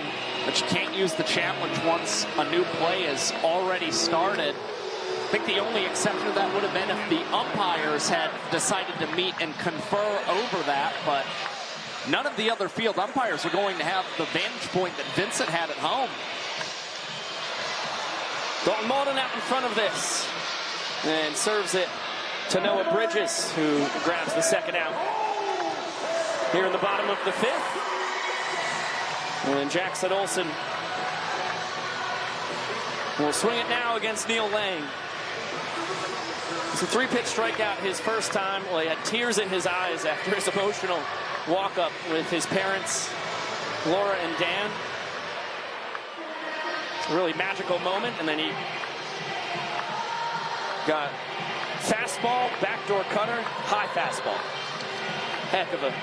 that you can't use the challenge once a new play has already started. I think the only exception to that would have been if the umpires had decided to meet and confer over that, but none of the other field umpires are going to have the vantage point that Vincent had at home. Dalton Malden out in front of this and serves it to Noah Bridges, who grabs the 2nd out. Here in the bottom of the 5th. And Jackson Olsen will swing it now against Neil Lang. It's a 3-pitch strikeout his first time. Well, he had tears in his eyes after his emotional walk-up with his parents, Laura and Dan. really magical moment, and then he got fastball, backdoor cutter, high fastball. Heck of a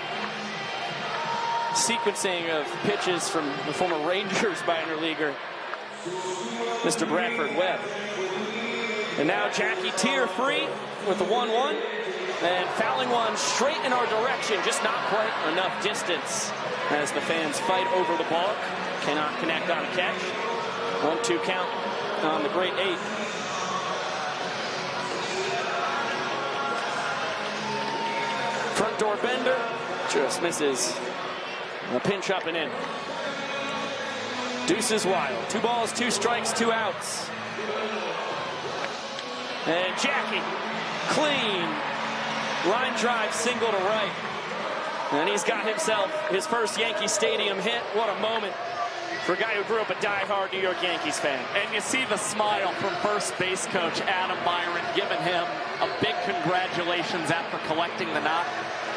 sequencing of pitches from the former Rangers minor leaguer, Mr. Bradford Webb. And now Jackie Tier free with the 1-1 and fouling one straight in our direction, just not quite enough distance as the fans fight over the ball. Cannot connect on a catch. 1-2 count on the great 8. Front door bender just misses. A pinch up and in. Deuces wild. 2 balls, 2 strikes, 2 outs. And Jackie, clean. Line drive, single to right. And he's got himself his first Yankee Stadium hit. What a moment for a guy who grew up a die-hard New York Yankees fan. And you see the smile from first base coach Adam Byron, giving him a big congratulations after collecting the knock.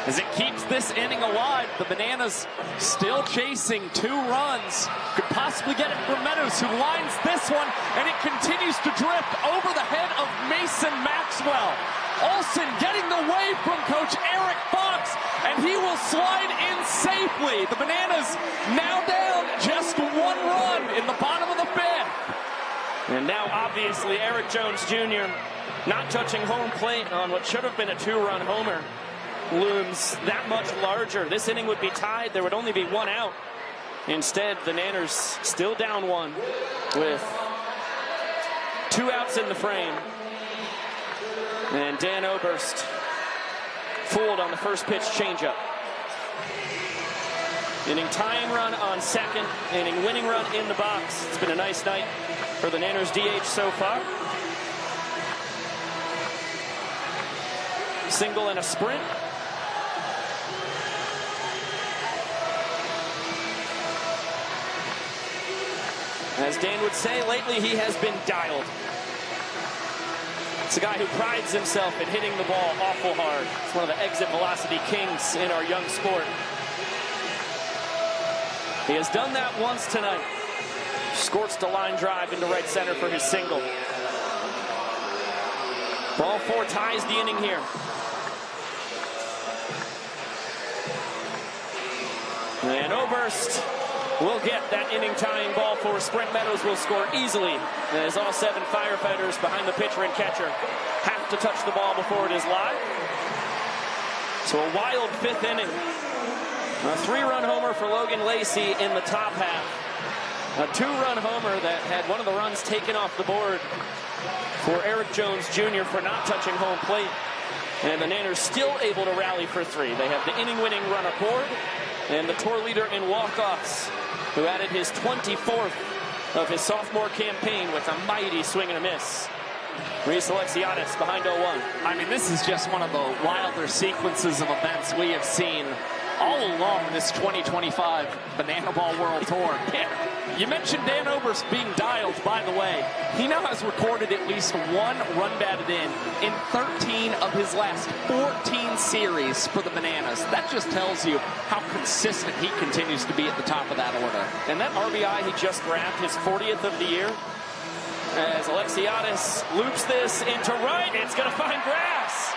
As it keeps this inning alive, the Bananas still chasing 2 runs. Could possibly get it from Meadows, who lines this one, and it continues to drift over the head of Mason Maxwell. Olsen getting the wave from Coach Eric Fox, and he will slide in safely. The Bananas now down just 1 run in the bottom of the 5th. And now, obviously, Eric Jones Jr. not touching home plate on what should have been a 2-run homer looms that much larger. This inning would be tied. There would only be 1 out. Instead, the Nanners still down 1 with 2 outs in the frame. And Dan Oberst fooled on the first pitch changeup. Inning tying run on second, inning winning run in the box. It's been a nice night for the Nanners DH so far. Single and a sprint. As Dan would say, lately he has been dialed. It's a guy who prides himself in hitting the ball awful hard. It's one of the exit velocity kings in our young sport. He has done that once tonight. Scorched a line drive into right center for his single. Ball 4 ties the inning here. And Oberst will get that inning tying ball for Sprint. Meadows will score easily as all 7 Firefighters behind the pitcher and catcher have to touch the ball before it is live. So a wild 5th inning. A 3-run homer for Logan Lacey in the top half. A 2-run homer that had one of the runs taken off the board for Eric Jones Jr. for not touching home plate. And the Nanners still able to rally for 3. They have the inning-winning run aboard and the tour leader in walk-offs, who added his 24th of his sophomore campaign with a mighty swing and a miss. Reese Alexiadis behind 0-1. I mean, this is just one of the wilder sequences of events we have seen all along this 2025 Banana Ball World Tour. Yeah. You mentioned Dan Oberst being dialed, by the way. He now has recorded at least 1 run batted in 13 of his last 14 series for the Bananas. That just tells you how consistent he continues to be at the top of that order. And that RBI he just grabbed, his 40th of the year, as Alexiadis loops this into right. It's going to find grass.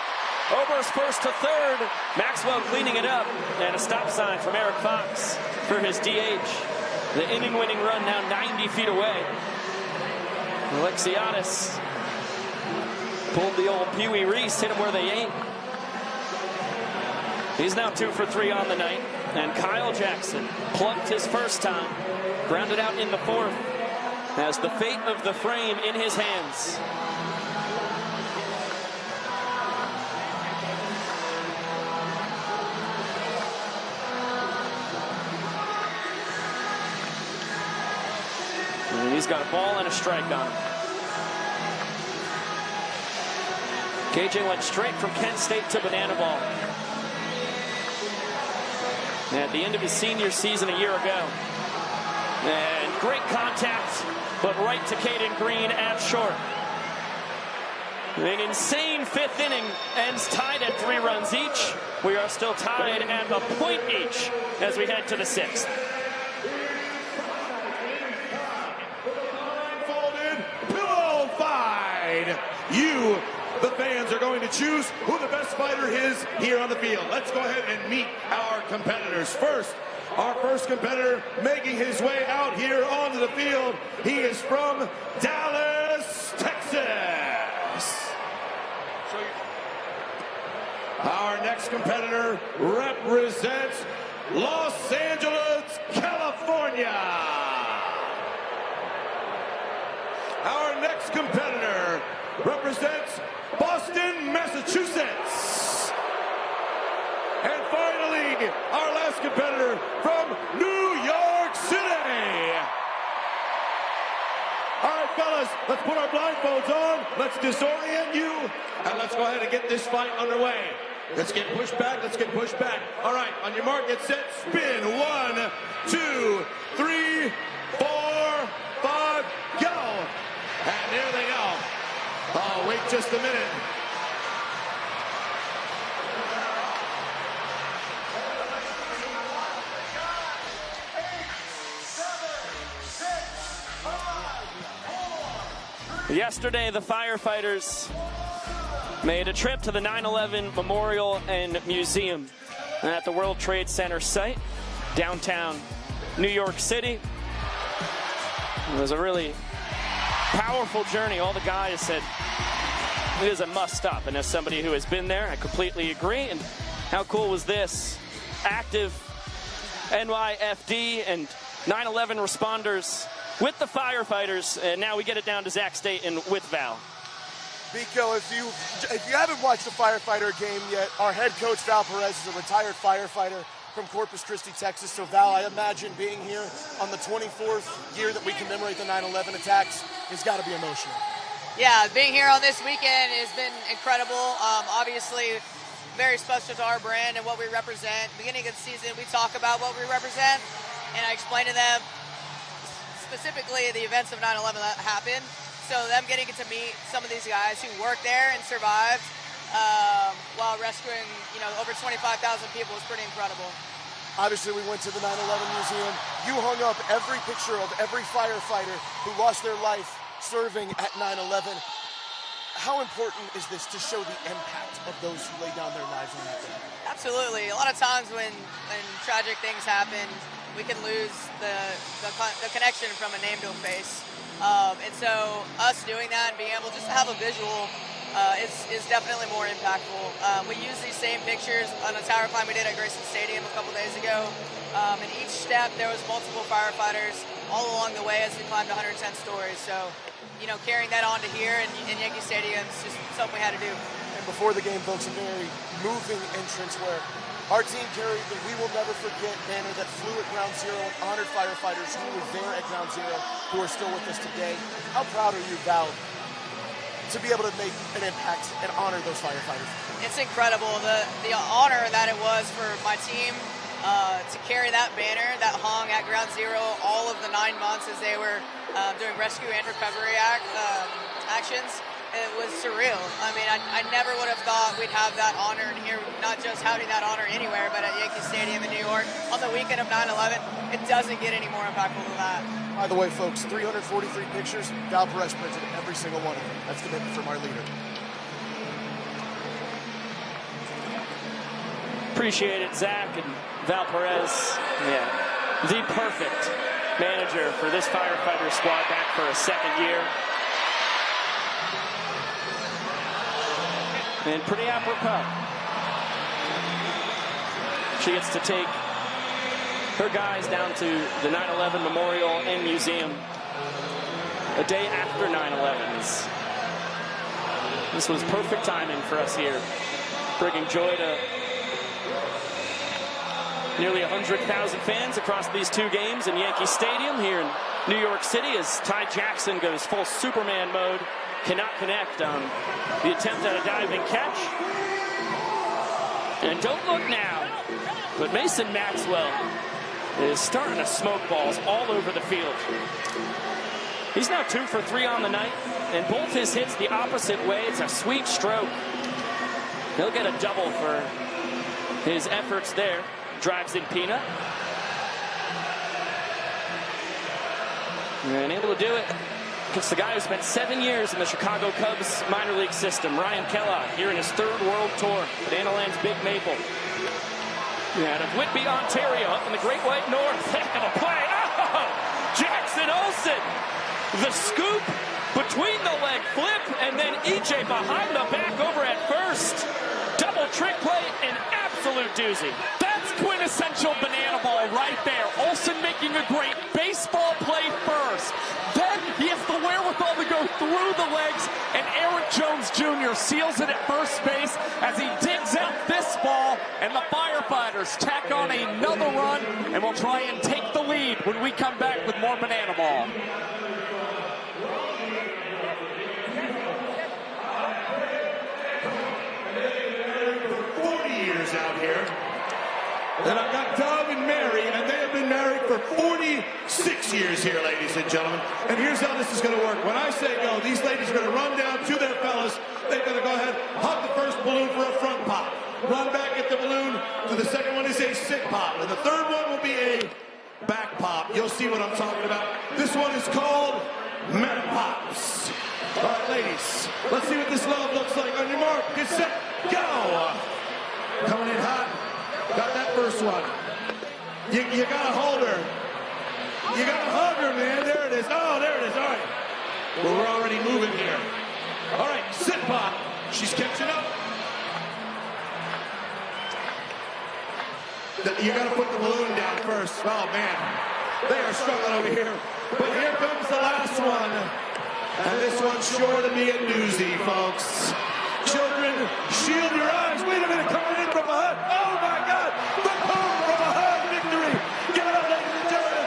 Oberst first to third. Maxwell cleaning it up. And a stop sign from Eric Fox for his DH. The inning-winning run now 90 feet away. Alexiadis pulled the old Pee Wee Reese, hit him where they ain't. He's now 2 for 3 on the night. And Kyle Jackson plunked his first time. Grounded out in the 4th. Has the fate of the frame in his hands. And he's got a ball and a strike on him. KJ went straight from Kent State to bananaball. At the end of his senior season a year ago. And great contact, but right to Caden Green at short. An insane 5th inning ends tied at 3 runs each. We are still tied at a point each as we head to the 6th. fans are going to choose who the best fighter is here on the field. Let's go ahead and meet our competitors. First, our first competitor making his way out here onto the field. He is from Dallas, Texas. Our next competitor represents Los Angeles, California. Our next competitor represents Boston, Massachusetts. And finally, our last competitor from New York City. All right, fellas, let's put our blindfolds on. Let's disorient you. And let's go ahead and get this fight underway. Let's get pushed back. Let's get pushed back. All right, on your mark, get set, spin. 1, 2, 3, 4, 5, go. And there they go. Oh, wait just a minute. Yesterday, the Firefighters made a trip to the 9/11 Memorial and Museum at the World Trade Center site, downtown New York City. It was a really powerful journey. All the guys said it is a must-stop, and as somebody who has been there, I completely agree. And how cool was this? Active NYFD and 9/11 responders with the Firefighters, and now we get it down to Zach Staten with Val. Biko, if you haven't watched the Firefighter game yet, our head coach Val Perez is a retired firefighter from Corpus Christi, Texas. So Val, I imagine being here on the 24th year that we commemorate the 9/11 attacks has got to be emotional. Yeah, being here on this weekend has been incredible. Obviously, very special to our brand and what we represent. Beginning of the season, we talk about what we represent, and I explain to them specifically the events of 9/11 that happened. So them getting to meet some of these guys who worked there and survived while rescuing, over 25,000 people was pretty incredible. Obviously, we went to the 9/11 Museum. You hung up every picture of every firefighter who lost their life serving at 9/11. How important is this to show the impact of those who laid down their lives on that day? Absolutely. A lot of times when tragic things happen, we can lose the connection from a name to a face. And so us doing that and being able just to have a visual is definitely more impactful. We use these same pictures on a tower climb we did at Grayson Stadium a couple days ago. And each step there was multiple firefighters all along the way as we climbed 110 stories. So, carrying that on to here in Yankee Stadium is just something we had to do. And before the game, folks, a very moving entrance where our team carried the We Will Never Forget banner that flew at Ground Zero and honored firefighters who were there at Ground Zero, who are still with us today. How proud are you, Val, to be able to make an impact and honor those firefighters? It's incredible. The honor that it was for my team to carry that banner that hung at Ground Zero all of the 9 months as they were doing rescue and recovery actions. It was surreal. I mean, I never would have thought we'd have that honor in here, not just having that honor anywhere, but at Yankee Stadium in New York on the weekend of 9/11. It doesn't get any more impactful than that. By the way, folks, 343 pictures, Val Perez printed every single one of them. That's commitment from our leader. Appreciate it, Zach and Val Perez. Yeah, the perfect manager for this firefighter squad back for a second year. And pretty apropos. She gets to take her guys down to the 9/11 Memorial and Museum a day after 9/11. This was perfect timing for us here, bringing joy to nearly 100,000 fans across these two games in Yankee Stadium here in New York City as Ty Jackson goes full Superman mode. Cannot connect on the attempt at a diving catch. And don't look now, but Mason Maxwell is starting to smoke balls all over the field. He's now 2 for 3 on the night, and both his hits the opposite way. It's a sweet stroke. He'll get a double for his efforts there. Drives in Peanut. And able to do it It's the guy who spent 7 years in the Chicago Cubs minor league system, Ryan Kellogg, here in his 3rd World Tour, Banana Land's Big Maple. Out of Whitby, Ontario, up in the Great White North. Heck of a play. Oh! Jackson Olsen, the scoop between the leg flip, and then EJ behind the back over at first. Double trick play, an absolute doozy. That's quintessential banana ball right there. Olsen making a great baseball play first. Then he has the wherewithal to go through the legs, and Eric Jones Jr. seals it at first base as he digs out this ball, and the Firefighters tack on another run, and will try and take the lead when we come back with more banana ball. Out here. And I've got Doug and Mary, and they have been married for 46 years here, ladies and gentlemen. And here's how this is going to work. When I say go, these ladies are going to run down to their fellas. They're going to go ahead, hug the first balloon for a front pop. Run back at the balloon to the second one is a sit pop. And the third one will be a back pop. You'll see what I'm talking about. This one is called meta pops. All right, ladies, let's see what this love looks like. On your mark, get set, go! Coming in hot. Got that first one. You gotta hold her. You gotta hug her, man. There it is. Oh, there it is. All right. Well, we're already moving here. All right, sit pop. She's catching up. You gotta put the balloon down first. Oh, man. They are struggling over here. But here comes the last one. And this one's sure to be a doozy, folks. Children, shield your eyes. Wait a minute, coming in from behind. Oh, my God. The power from behind victory. Give it up, ladies and gentlemen.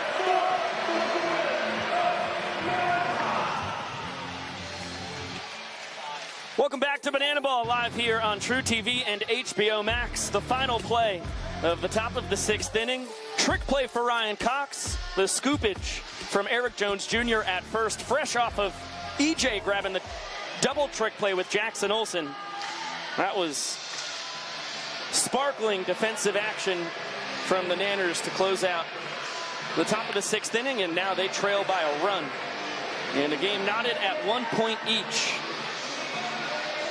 Welcome back to Banana Ball, live here on TruTV and HBO Max. The final play of the top of the 6th inning. Trick play for Ryan Cox. The scoopage from Eric Jones Jr. at first, fresh off of EJ grabbing the double trick play with Jackson Olsen. That was sparkling defensive action from the Nanners to close out the top of the 6th inning, and now they trail by a run. And the game knotted at 1 point each.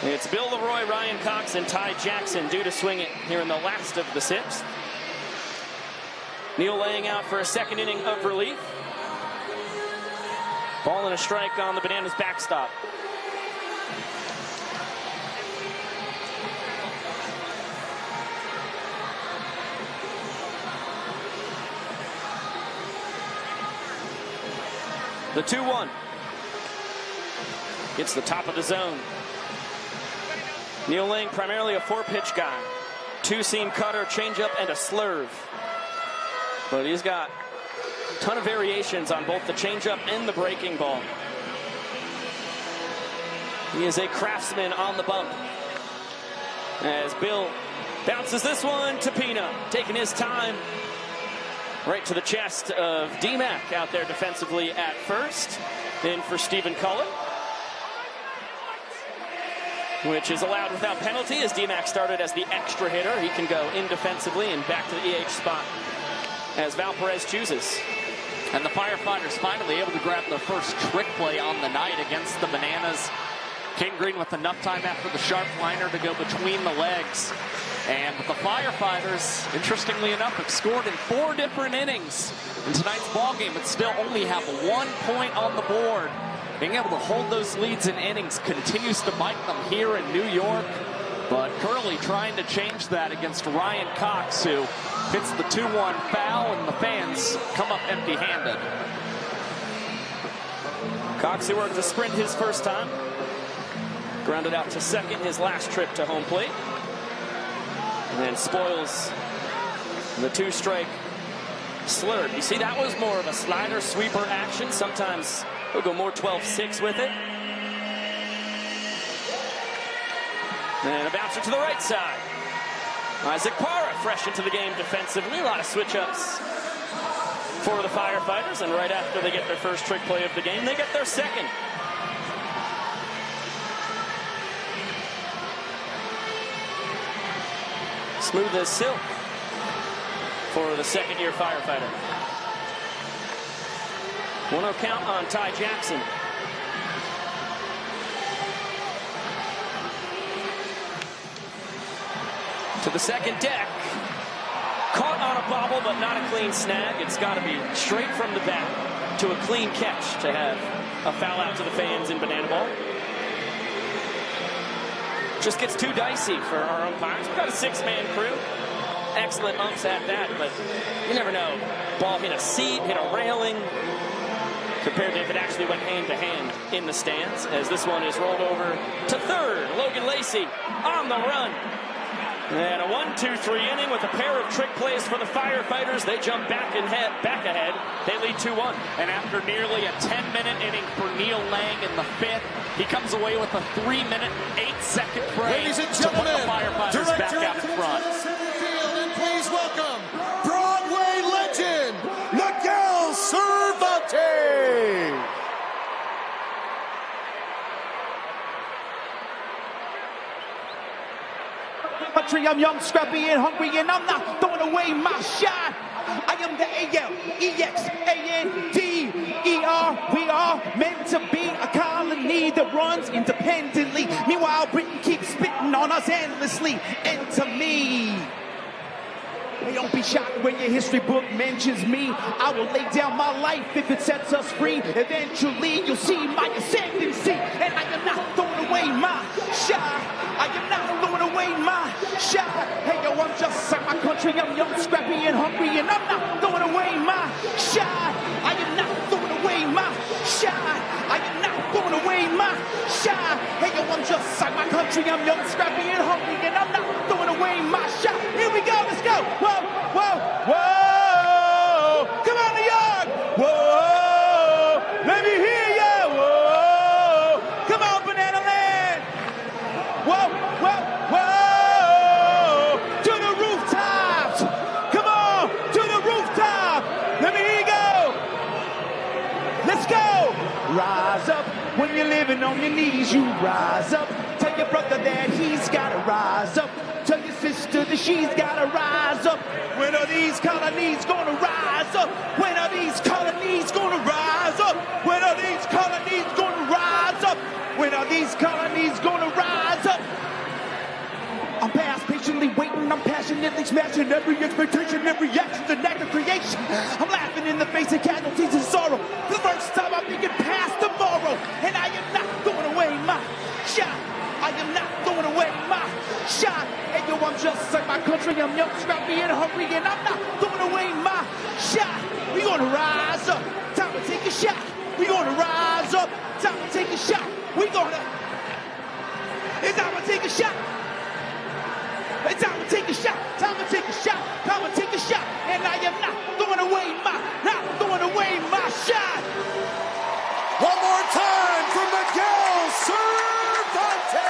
It's Bill Leroy, Ryan Cox, and Ty Jackson due to swing it here in the last of the 6th. Neal laying out for a 2nd inning of relief. Ball and a strike on the Bananas backstop. The 2-1. Gets the top of the zone. Neal Lang, primarily a 4-pitch guy. 2-seam cutter, changeup, and a slurve. But he's got a ton of variations on both the changeup and the breaking ball. He is a craftsman on the bump. As Bill bounces this one to Pina, taking his time. Right to the chest of D-Mac out there defensively at first. In for Stephen Cullen, which is allowed without penalty as D-Mac started as the extra hitter. He can go in defensively and back to the EH spot as Val Perez chooses. And the Firefighters finally able to grab their first trick play on the night against the Bananas. King Green with enough time after the sharp liner to go between the legs. And the Firefighters, interestingly enough, have scored in 4 different innings in tonight's ballgame, but still only have 1 point on the board. Being able to hold those leads in innings continues to bite them here in New York. But Curley trying to change that against Ryan Cox, who hits the 2-1 foul, and the fans come up empty-handed. Cox, who worked a sprint his first time, grounded out to second his last trip to home plate. And then spoils the 2-strike slurve. You see, that was more of a slider sweeper action. Sometimes he'll go more 12-6 with it. And a bouncer to the right side. Isaac Parra fresh into the game defensively. A lot of switch-ups for the Firefighters. And right after they get their first trick play of the game, they get their second. Smooth as silk for the second-year Firefighter. 1-0 count on Ty Jackson. the second deck. Caught on a bobble, but not a clean snag. It's got to be straight from the bat to a clean catch to have a foul out to the fans in Bananaball. Just gets too dicey for our umpires. We've got a 6-man crew. Excellent umps at that, but you never know. Ball hit a seat, hit a railing, compared to if it actually went hand-to-hand in the stands, as this one is rolled over to third. Logan Lacey on the run. And a 1-2-3 inning with a pair of trick plays for the Firefighters. They jump back ahead. They lead 2-1. And after nearly a 10-minute inning for Neil Lang in the 5th, he comes away with a 3-minute, 8-second break. Ladies and to put the gentlemen, Firefighters back out in front. And please welcome Broadway legend, Miguel Cervantes. Country, I'm young, scrappy, and hungry, and I'm not throwing away my shot. I am the ALEXANDER. We are meant to be a colony that runs independently. Meanwhile, Britain keeps spitting on us endlessly. Enter me. Hey, don't be shocked when your history book mentions me. I will lay down my life if it sets us free. Eventually, you'll see my ascendancy. And I am not throwing away my shot. I am not throwing away my shot. Hey, yo, I'm just like my country. I'm young, scrappy, and hungry. And I'm not throwing away my shot. I am not throwing away my shot. I am not throwing away my shot. Hey, yo, I'm just like my country. I'm young, scrappy, and hungry. And I'm not throwing away my shot. Here we go, let's go. Whoa, whoa, whoa. Come on, New York. Whoa. Let me hear ya. Whoa. Come on, Banana Land. Whoa, whoa, whoa. To the rooftops. Come on, to the rooftop. Let me hear you go. Let's go. Rise up. When you're living on your knees, you rise up. Tell your brother that he's gotta rise up. Tell your sister that she's gotta rise up. When are these colonies gonna rise up? When are these colonies gonna rise up? When are these colonies gonna rise up? When are these colonies gonna rise up? I'm past patiently waiting, I'm passionately smashing every expectation, every action's an act of creation. I'm laughing in the face of casualties and sorrow. For the first time I'm thinking past tomorrow. And I am not throwing away my shot. I am not throwing away my shot. Hey, yo, I'm just like my country. I'm young, scrappy, and hungry, and I'm not throwing away my shot. We gonna rise up. Time to take a shot. We gonna rise up. Time to take a shot. We gonna. It's time to take a shot. It's time to take a shot. Time to take a shot. Time to take a shot. And I am not throwing away my shot. One more time for Miguel Cervantes.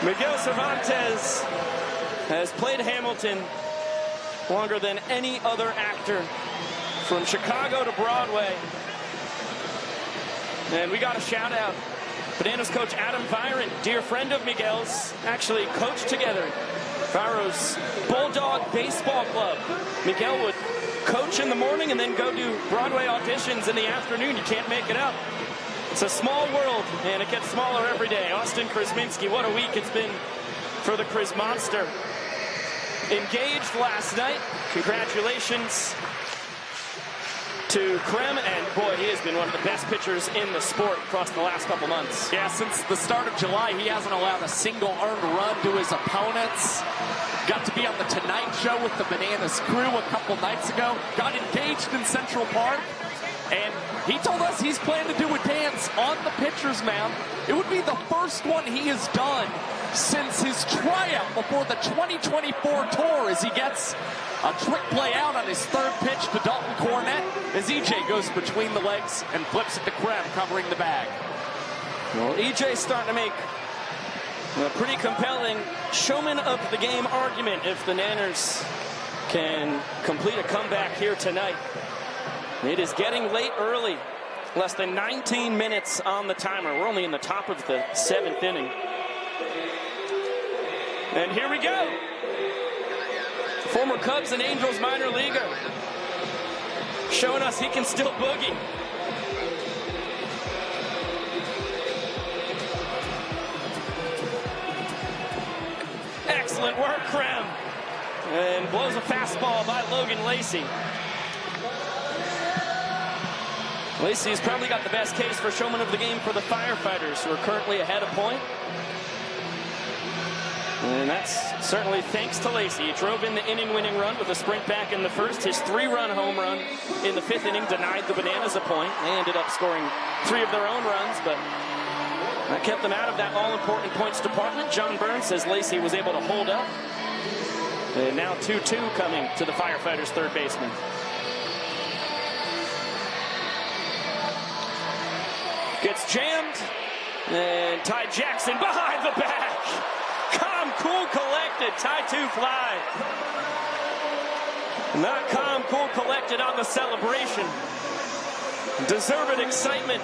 Miguel Cervantes has played Hamilton longer than any other actor, from Chicago to Broadway. And we got a shout out. Bananas coach Adam Byron, dear friend of Miguel's, actually coached together. Faro's Bulldog Baseball Club. Miguel would coach in the morning and then go do Broadway auditions in the afternoon. You can't make it up. It's a small world, and it gets smaller every day. Austin Krasminski, what a week it's been for the Chris Monster. Engaged last night. Congratulations to Krem, and boy, he has been one of the best pitchers in the sport across the last couple months. Yeah, since the start of July, he hasn't allowed a single earned run to his opponents. Got to be on the Tonight Show with the Bananas crew a couple nights ago. Got engaged in Central Park, and he told us he's planning to do a dance on the pitcher's mound. It would be the first one he has done since his tryout before the 2024 tour, as he gets a trick play out on his third pitch to Dalton Cornett as EJ goes between the legs and flips it to Krem, covering the bag. Well, EJ's starting to make a pretty compelling showman of the game argument if the Nanners can complete a comeback here tonight. It is getting late early. Less than 19 minutes on the timer. We're only in the top of the 7th inning. And here we go. Former Cubs and Angels minor leaguer showing us he can still boogie. Excellent work, Krem. And blows a fastball by Logan Lacey. Lacey's probably got the best case for showman of the game for the Firefighters, who are currently ahead a point. And that's certainly thanks to Lacey. He drove in the inning-winning run with a sprint back in the first. His 3-run home run in the 5th inning denied the Bananas a point. They ended up scoring 3 of their own runs, but that kept them out of that all-important points department. John Burns says Lacey was able to hold up. And now 2-2 coming to the Firefighters' third baseman. Gets jammed, and Ty Jackson behind the back. Calm, cool, collected, Ty 2 fly. Not calm, cool, collected on the celebration. Deserved excitement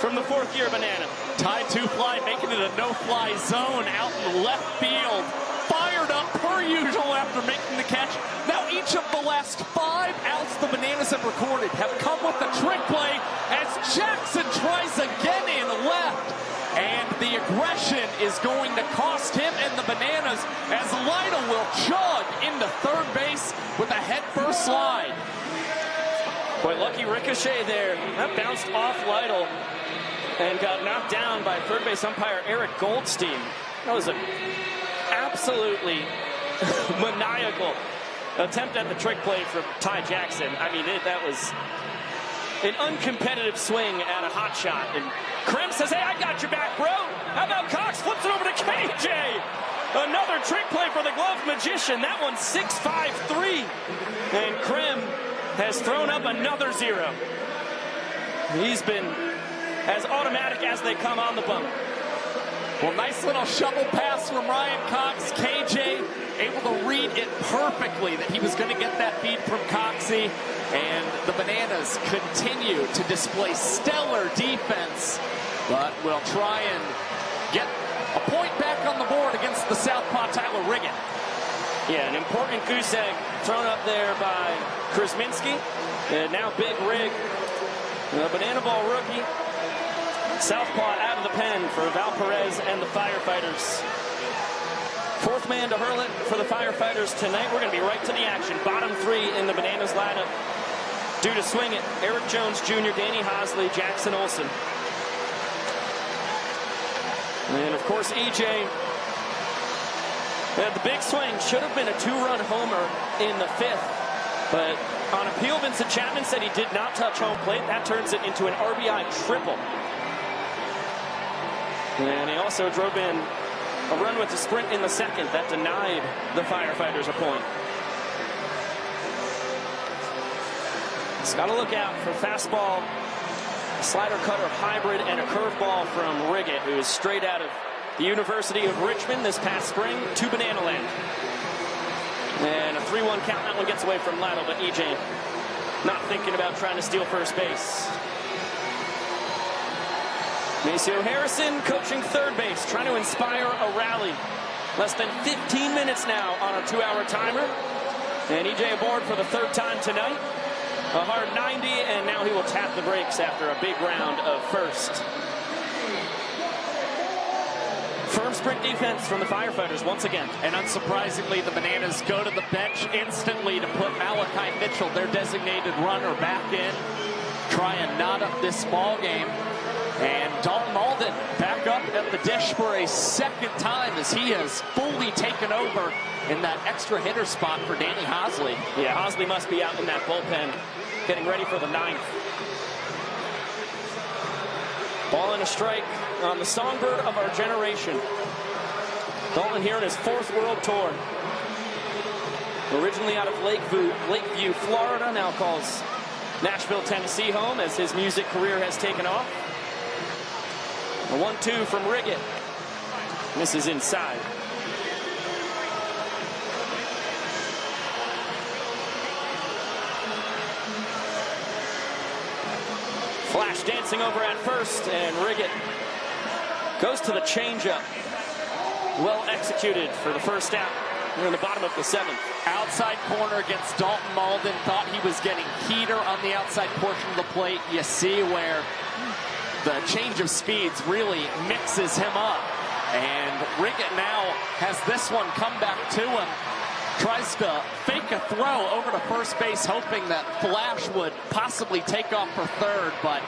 from the 4th-year Banana. Ty 2 fly, making it a no-fly zone out in the left field. Fired up per usual after making the catch. Now each of the last 5 outs the Bananas have recorded have come with a trick play as Jackson tries again in left. And the aggression is going to cost him and the Bananas as Lytle will jog into third base with a head-first slide. Boy, lucky ricochet there. That bounced off Lytle and got knocked down by third base umpire Eric Goldstein. That was an absolutely maniacal attempt at the trick play from Ty Jackson. I mean, that was an uncompetitive swing at a hot shot. And Krem says, hey, I got your back, bro. How about Cox flips it over to KJ? Another trick play for the glove magician. That one's 6-5-3. And Krem has thrown up another 0. He's been as automatic as they come on the bump. Well, nice little shovel pass from Ryan Cox. KJ able to read it perfectly that he was going to get that feed from Coxie. And the Bananas continue to display stellar defense, but will try and get a point back on the board against the southpaw Tyler Riggett. Yeah, an important goose egg thrown up there by Krasminski. And now Big Rig, the BananaBall rookie. Southpaw out of the pen for Val Perez and the Firefighters. 4th man to hurl it for the Firefighters tonight. We're going to be right to the action. Bottom 3 in the Bananas lineup. Due to swing it, Eric Jones Jr., Danny Hosley, Jackson Olsen. And of course, EJ had the big swing. Should have been a 2-run homer in the 5th. But on appeal, Vincent Chapman said he did not touch home plate. That turns it into an RBI triple. And he also drove in a run with a sprint in the 2nd that denied the Firefighters a point. He's got to look out for fastball, slider cutter hybrid, and a curveball from Riggett, who is straight out of the University of Richmond this past spring to Banana Land. And a 3-1 count. That one gets away from Lytle, but EJ not thinking about trying to steal first base. Maceo Harrison coaching third base, trying to inspire a rally. Less than 15 minutes now on a 2-hour timer. And EJ aboard for the 3rd time tonight. A hard 90, and now he will tap the brakes after a big round of first. Firm sprint defense from the Firefighters once again. And unsurprisingly, the Bananas go to the bench instantly to put Malachi Mitchell, their designated runner, back in. Try and knot up this ball game. And Dalton Malden back up at the dish for a 2nd time as he has fully taken over in that extra hitter spot for Danny Hosley. Yeah, Hosley must be out in that bullpen getting ready for the 9th. Ball and a strike on the songbird of our generation. Dalton here in his 4th world tour. Originally out of Lakeview, Florida, now calls Nashville, Tennessee home as his music career has taken off. A 1-2 from Riggett. This is inside. Flash dancing over at first, and Riggett goes to the changeup. Well executed for the first out. We're in the bottom of the 7th. Outside corner against Dalton Malden. Thought he was getting heater on the outside portion of the plate. You see where the change of speeds really mixes him up. And Riggett now has this one come back to him. Tries to fake a throw over to first base, hoping that Flash would possibly take off for third, but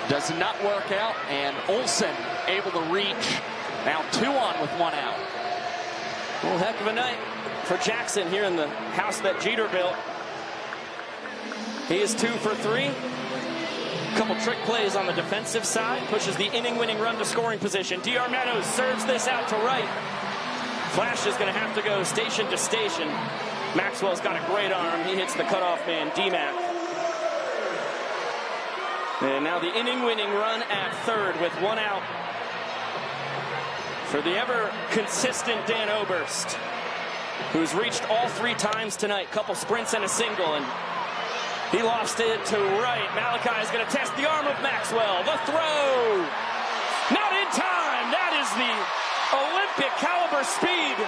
does not work out. And Olsen able to reach. Now 2 on with 1 out. Well, heck of a night for Jackson here in the house that Jeter built. He is 2 for 3. Couple trick plays on the defensive side. Pushes the inning-winning run to scoring position. D.R. Meadows serves this out to right. Flash is going to have to go station to station. Maxwell's got a great arm. He hits the cutoff man, D-Mac. And now the inning-winning run at third with 1 out for the ever-consistent Dan Oberst, who's reached all 3 times tonight. Couple sprints and a single, and he lost it to right. Malachi is going to test the arm of Maxwell. The throw! Not in time! That is the Olympic caliber speed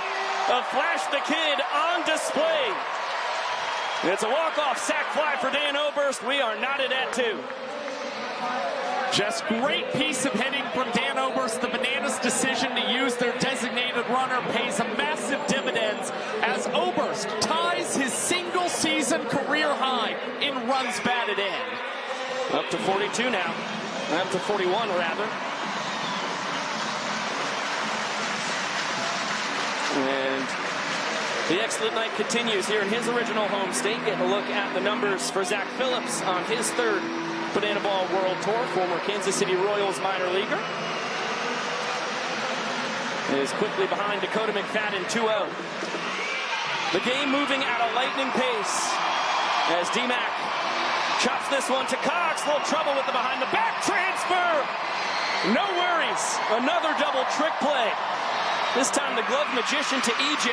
of Flash the Kid on display. It's a walk-off sac fly for Dan Oberst. We are knotted at 2. Just great piece of hitting from Dan Oberst. The Bananas' decision to use their designated runner pays a massive dividends as Oberst ties his single-season career high in runs batted in. Up to 42 now. Up to 41, rather. And the excellent night continues here in his original home state. Getting a look at the numbers for Zach Phillips on his 3rd Banana Ball World Tour. Former Kansas City Royals minor leaguer. Is quickly behind Dakota McFadden 2-0. The game moving at a lightning pace as D-Mac chops this one to Cox. A little trouble with the behind the back transfer. No worries. Another double trick play. This time the glove magician to EJ.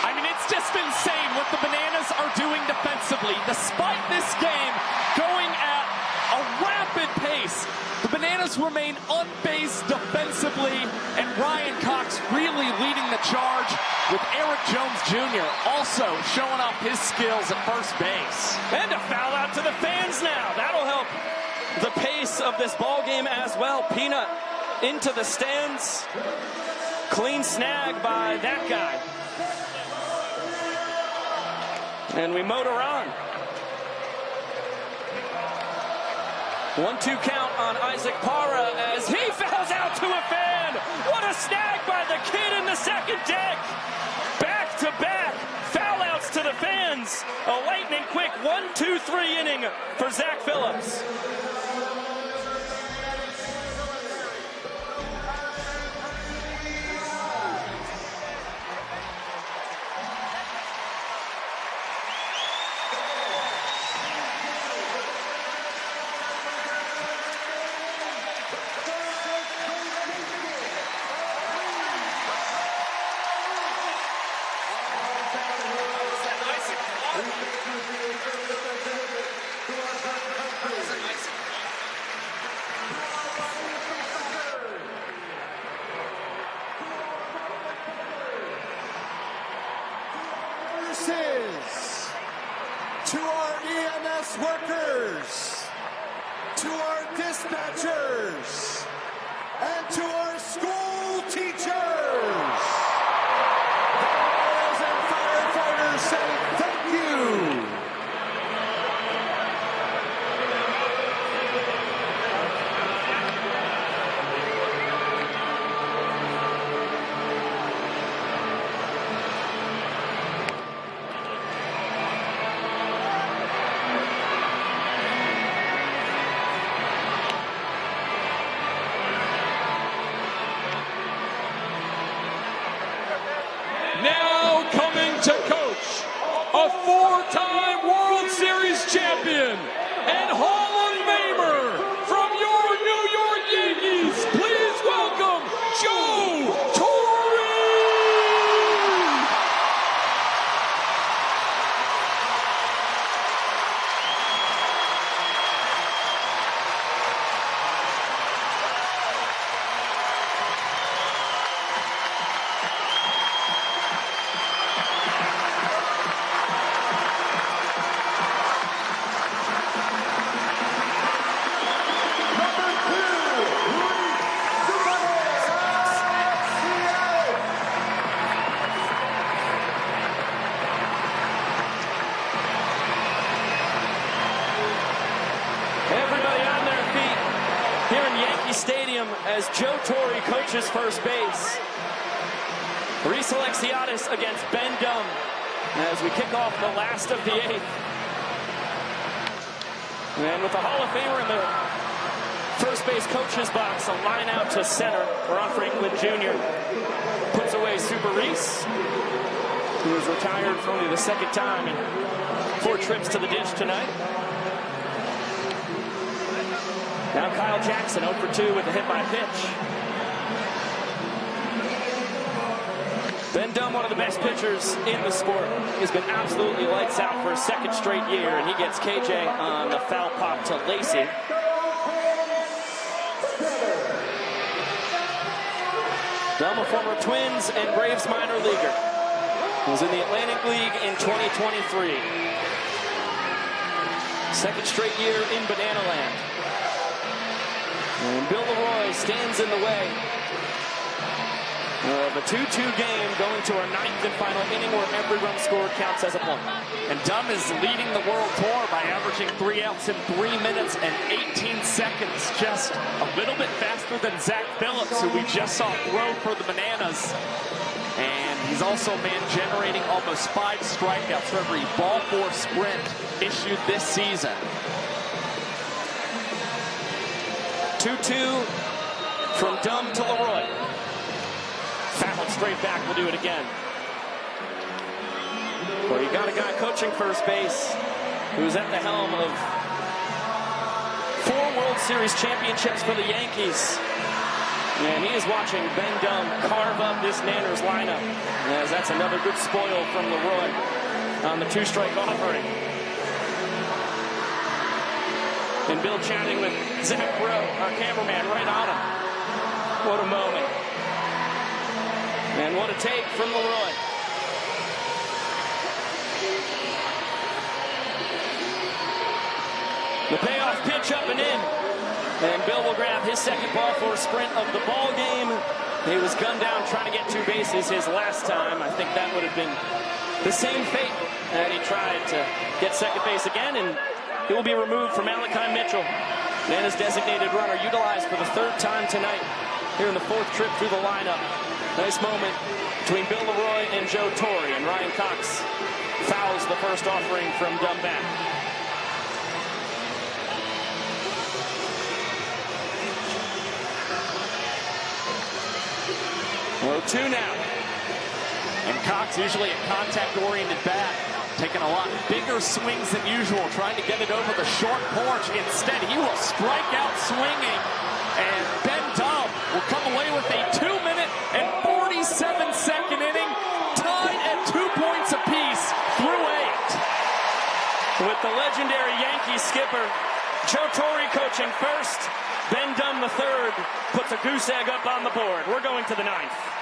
I mean, it's just insane what the Bananas are doing defensively. Despite this game going at a rapid pace, the Bananas remain unfazed defensively, and Ryan Cox really leading the charge with Eric Jones Jr. also showing off his skills at first base. And a foul out to the fans now. That'll help the pace of this ball game as well. Peanut into the stands. Clean snag by that guy. And we motor on. 1-2 count on Isaac Parra as he fouls out to a fan. What a snag by the kid in the second deck. Back to back foul outs to the fans. A lightning quick 1-2-3 inning for Zach Phillips. To our EMS workers, to our dispatchers, and to our school teachers. Firefighters and firefighters say thank you. Now coming to coach, a 4-time World Series champion and Hall of Famer from your New York Yankees. Please welcome Joe Torre. as Joe Torre coaches first base. Reese Alexiadis against Ben Dunn as we kick off the last of the 8th. And with the Hall of Famer in the first base coach's box, a line out to center. Ron Franklin Jr. puts away Super Reese, who was retired for only the 2nd time in 4 trips to the dish tonight. Now Kyle Jackson 0 for 2 with a hit by pitch. Ben Dunn, one of the best pitchers in the sport, has been absolutely lights out for a 2nd straight year, and he gets KJ on the foul pop to Lacey. Dunn, a former Twins and Braves minor leaguer, was in the Atlantic League in 2023. 2nd straight year in Banana Land. And Bill Leroy stands in the way of a 2-2 game going to our 9th and final inning where every run scored counts as a point. And Dunn is leading the world tour by averaging 3 outs in 3 minutes and 18 seconds. Just a little bit faster than Zach Phillips, who we just saw throw for the Bananas. And he's also generating almost 5 strikeouts for every ball 4 sprint issued this season. 2-2 from Dunn to Leroy. Fouled straight back, we'll do it again. Well, you got a guy coaching first base who's at the helm of 4 World Series championships for the Yankees. And he is watching Ben Dunn carve up this Nanners lineup, as that's another good spoil from Leroy on the 2-strike offering. And Bill chatting with Zach Rowe, our cameraman, right on him. What a moment. And what a take from Leroy. The payoff pitch up and in. And Bill will grab his 2nd ball for a sprint of the ball game. He was gunned down trying to get 2 bases his last time. I think that would have been the same fate had he tried to get 2nd base again. And he will be removed from Malachi Mitchell. Nana's designated runner utilized for the 3rd time tonight here in the 4th trip through the lineup. Nice moment between Bill Leroy and Joe Torre, and Ryan Cox fouls the first offering from Dunn back. 0-2 now. And Cox, usually a contact-oriented bat, taking a lot bigger swings than usual, trying to get it over the short porch. Instead, he will strike out swinging. And Ben Dunn will come away with a 2-minute and 47-second inning, tied at 2 points apiece through 8. With the legendary Yankee skipper, Joe Torre coaching first, Ben Dunn the 3rd, puts a goose egg up on the board. We're going to the 9th.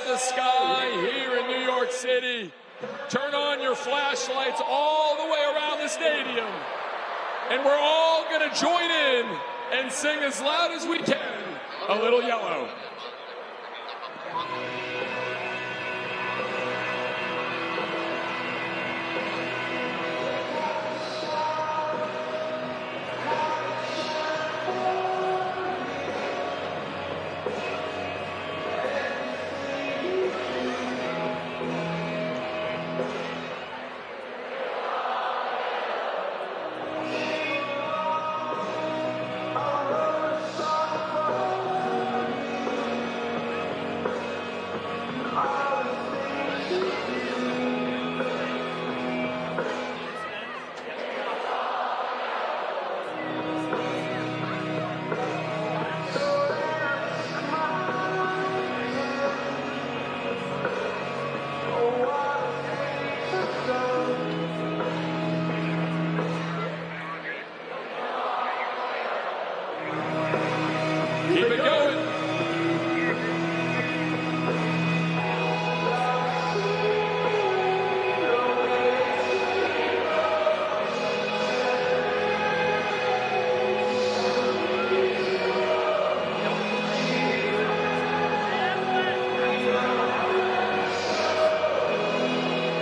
The sky here in New York City. Turn on your flashlights all the way around the stadium. And we're all going to join in and sing as loud as we can, A Little Yellow.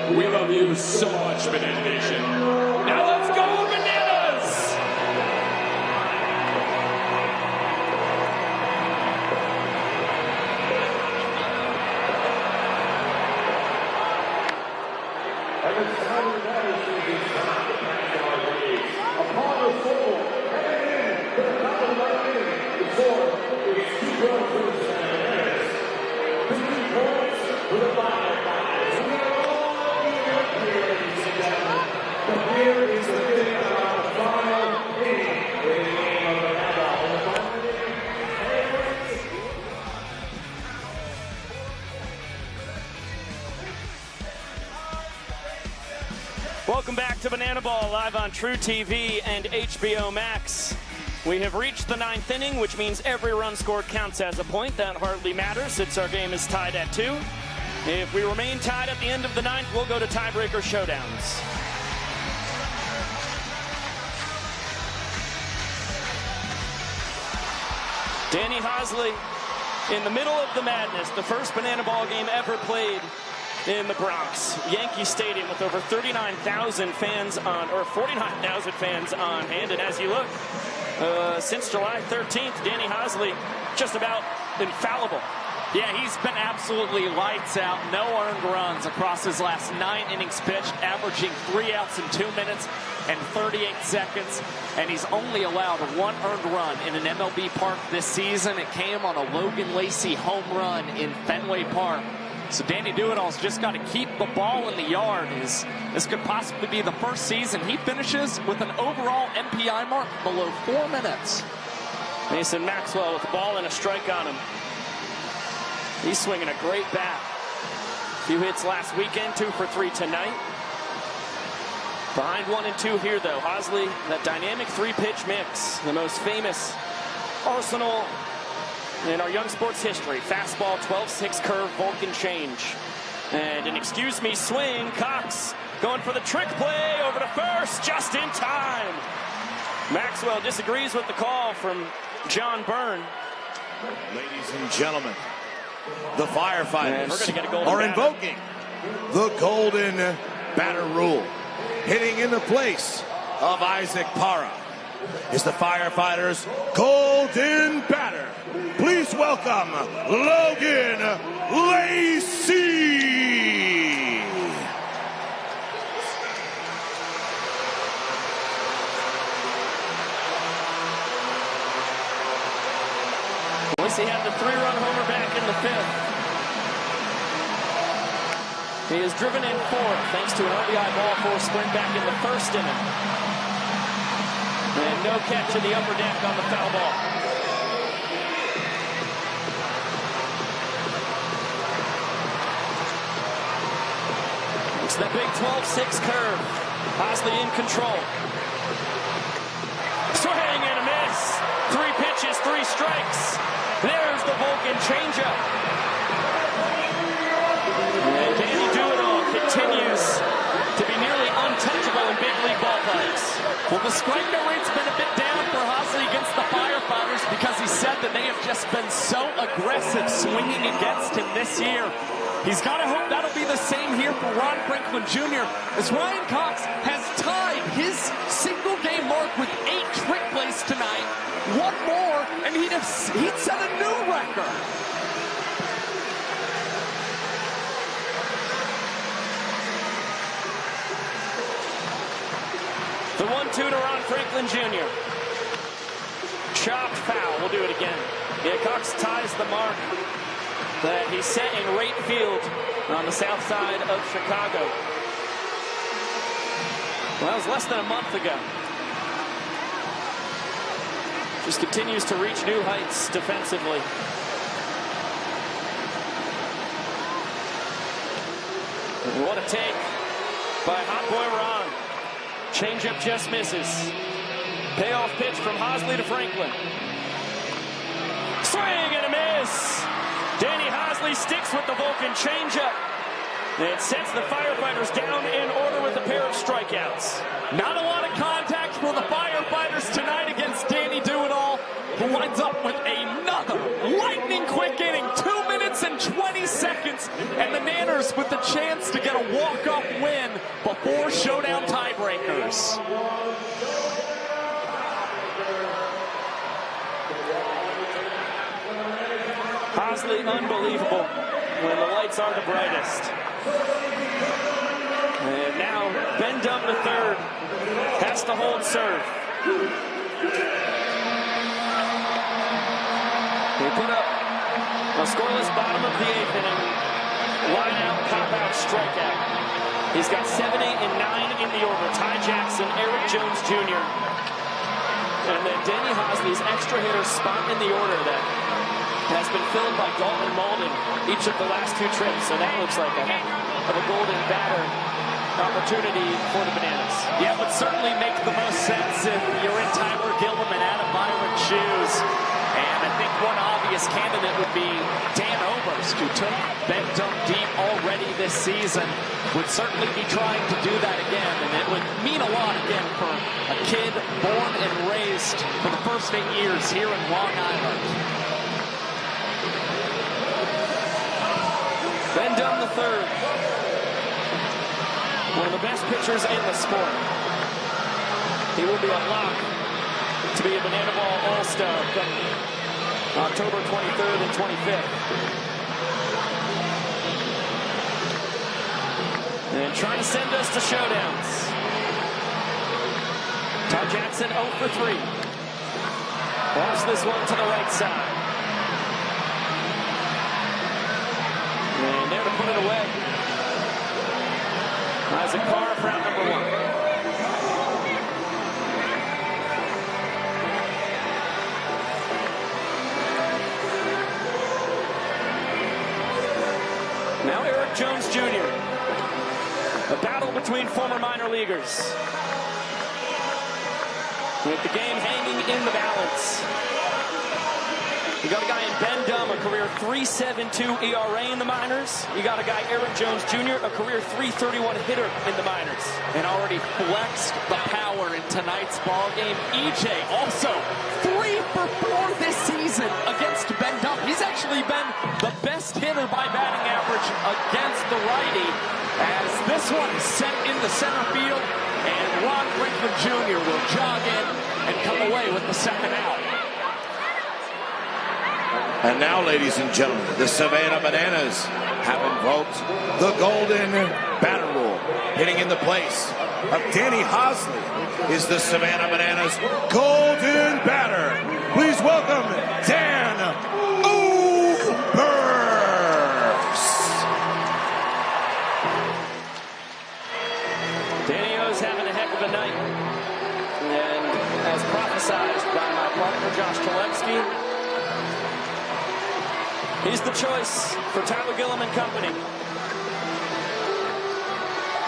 We love you so much, Banana Nation. Now let's go, Bananas! And it's time to battle to the backyard race. Upon the full, heading in to the top of the inning, the score is 2 runs for the Savannah. 2 points for the Firefighters. We are all even here, ladies and gentlemen. But here is the thing about the final inning in the game of the Bananaball. In the final inning, Welcome back to Bananaball, live on TruTV and HBO Max. We have reached the 9th inning, which means every run scored counts as a point. That hardly matters since our game is tied at 2. If we remain tied at the end of the 9th, we'll go to tiebreaker showdowns. Danny Hosley in the middle of the madness, the first Bananaball game ever played in the Bronx. Yankee Stadium with over 39,000 fans on, or 49,000 fans on hand. And as you look, since July 13th, Danny Hosley just about infallible. Yeah, he's been absolutely lights out. No earned runs across his last 9 innings pitched, averaging 3 outs in 2 minutes and 38 seconds. And he's only allowed 1 earned run in an MLB park this season. It came on a Logan Lacey home run in Fenway Park. So Danny Do-It-All's just got to keep the ball in the yard. This could possibly be the first season he finishes with an overall MPI mark below 4 minutes. Mason Maxwell with the ball and a strike on him. He's swinging a great bat. Few hits last weekend, 2 for 3 tonight. Behind 1 and 2 here, though. Hosley, that dynamic 3-pitch mix, the most famous arsenal in our young sports history. Fastball, 12-6 curve, Vulcan change. And an excuse me swing. Cox going for the trick play over to first, just in time. Maxwell disagrees with the call from John Byrne. Ladies and gentlemen, the Firefighters are invoking the golden batter rule. Hitting in the place of Isaac Para is the Firefighters' golden batter. Please welcome Logan Lacey. Lacey had the 3-run homer back in the 5th. He is driven in 4th thanks to an RBI ball for a sprint back in the 1st inning. And no catch in the upper deck on the foul ball. It's the big 12-6 curve. Hosley in control. Swing and a miss. 3 pitches, 3 strikes. There's the Vulcan changeup. And Danny Do-It-All continues to be nearly untouchable in big league ballparks. Well, the strikeout rate's been a bit down for Hosley against the Firefighters because he said that they have just been so aggressive swinging against him this year. He's got to hope that'll be the same here for Ron Franklin Jr. as Ryan Cox has tied his single-game mark with 8 trick plays tonight. 1 more, and he'd set a new record. The 1-2 to Ron Franklin Jr. Chopped foul. We'll do it again. Yeah, Cox ties the mark that he set in right field on the south side of Chicago. Well, that was less than a month ago. Just continues to reach new heights defensively. And what a take by Hot Boy Ron. Changeup just misses. Payoff pitch from Hosley to Franklin. Swing and a miss. Danny Hosley sticks with the Vulcan changeup. It sets the Firefighters down in order with a pair of strikeouts. Not a lot of contact for the Firefighters tonight against Danny Do-It-All, who winds up with another lightning quick inning. 2 minutes and 20 seconds, and the Nanners Tigers with the chance to get a walk-off win before showdown tiebreakers. Hosley, unbelievable when the lights are the brightest. And now Ben Dumb the third has to hold serve. He put up a scoreless bottom of the eighth inning. Line out, pop out, strikeout. He's got 7, 8, and 9 in the order. Ty Jackson, Eric Jones Jr. And then Danny Hosley's extra hitter spot in the order that has been filled by Dalton Malden each of the last 2 trips. So that looks like a heck of a golden batter opportunity for the Bananas. Yeah, it would certainly make the most sense if you're in Tyler Gillum and Adam Byron's shoes. And I think one obvious candidate would be Dan Oberst, who took Ben Dumb deep already this season. Would certainly be trying to do that again, and it would mean a lot again for a kid born and raised for the first 8 years here in Long Island. Ben Dumb the third. One of the best pitchers in the sport. He will be a lock to be a BananaBall All-Star come October 23rd and 25th. And trying to send us to showdowns. Ty Jackson 0 for 3. Walks this one to the right side. And there to put it away. Isaac Carr for out number 1. Now Eric Jones Jr. A battle between former minor leaguers. With the game hanging in the balance. You got a guy in Ben Dumb, a career 3.72 ERA in the minors. You got a guy, Eric Jones Jr., a career 3.31 hitter in the minors. And already flexed the power in tonight's ball game. EJ also 3 for 4 this season against Ben Dumb. He's actually been the best hitter by batting average against the righty, as this one is set in the center field, and Ron Brinkman Jr. will jog in and come away with the second out. And now, ladies and gentlemen, the Savannah Bananas have invoked the golden batter rule. Hitting in the place of Danny Hosley is the Savannah Bananas golden batter. Please welcome Dan Oberst. Danny O's having a heck of a night. And as prophesized by my partner, Josh Talevsky, he's the choice for Tyler Gillum and company.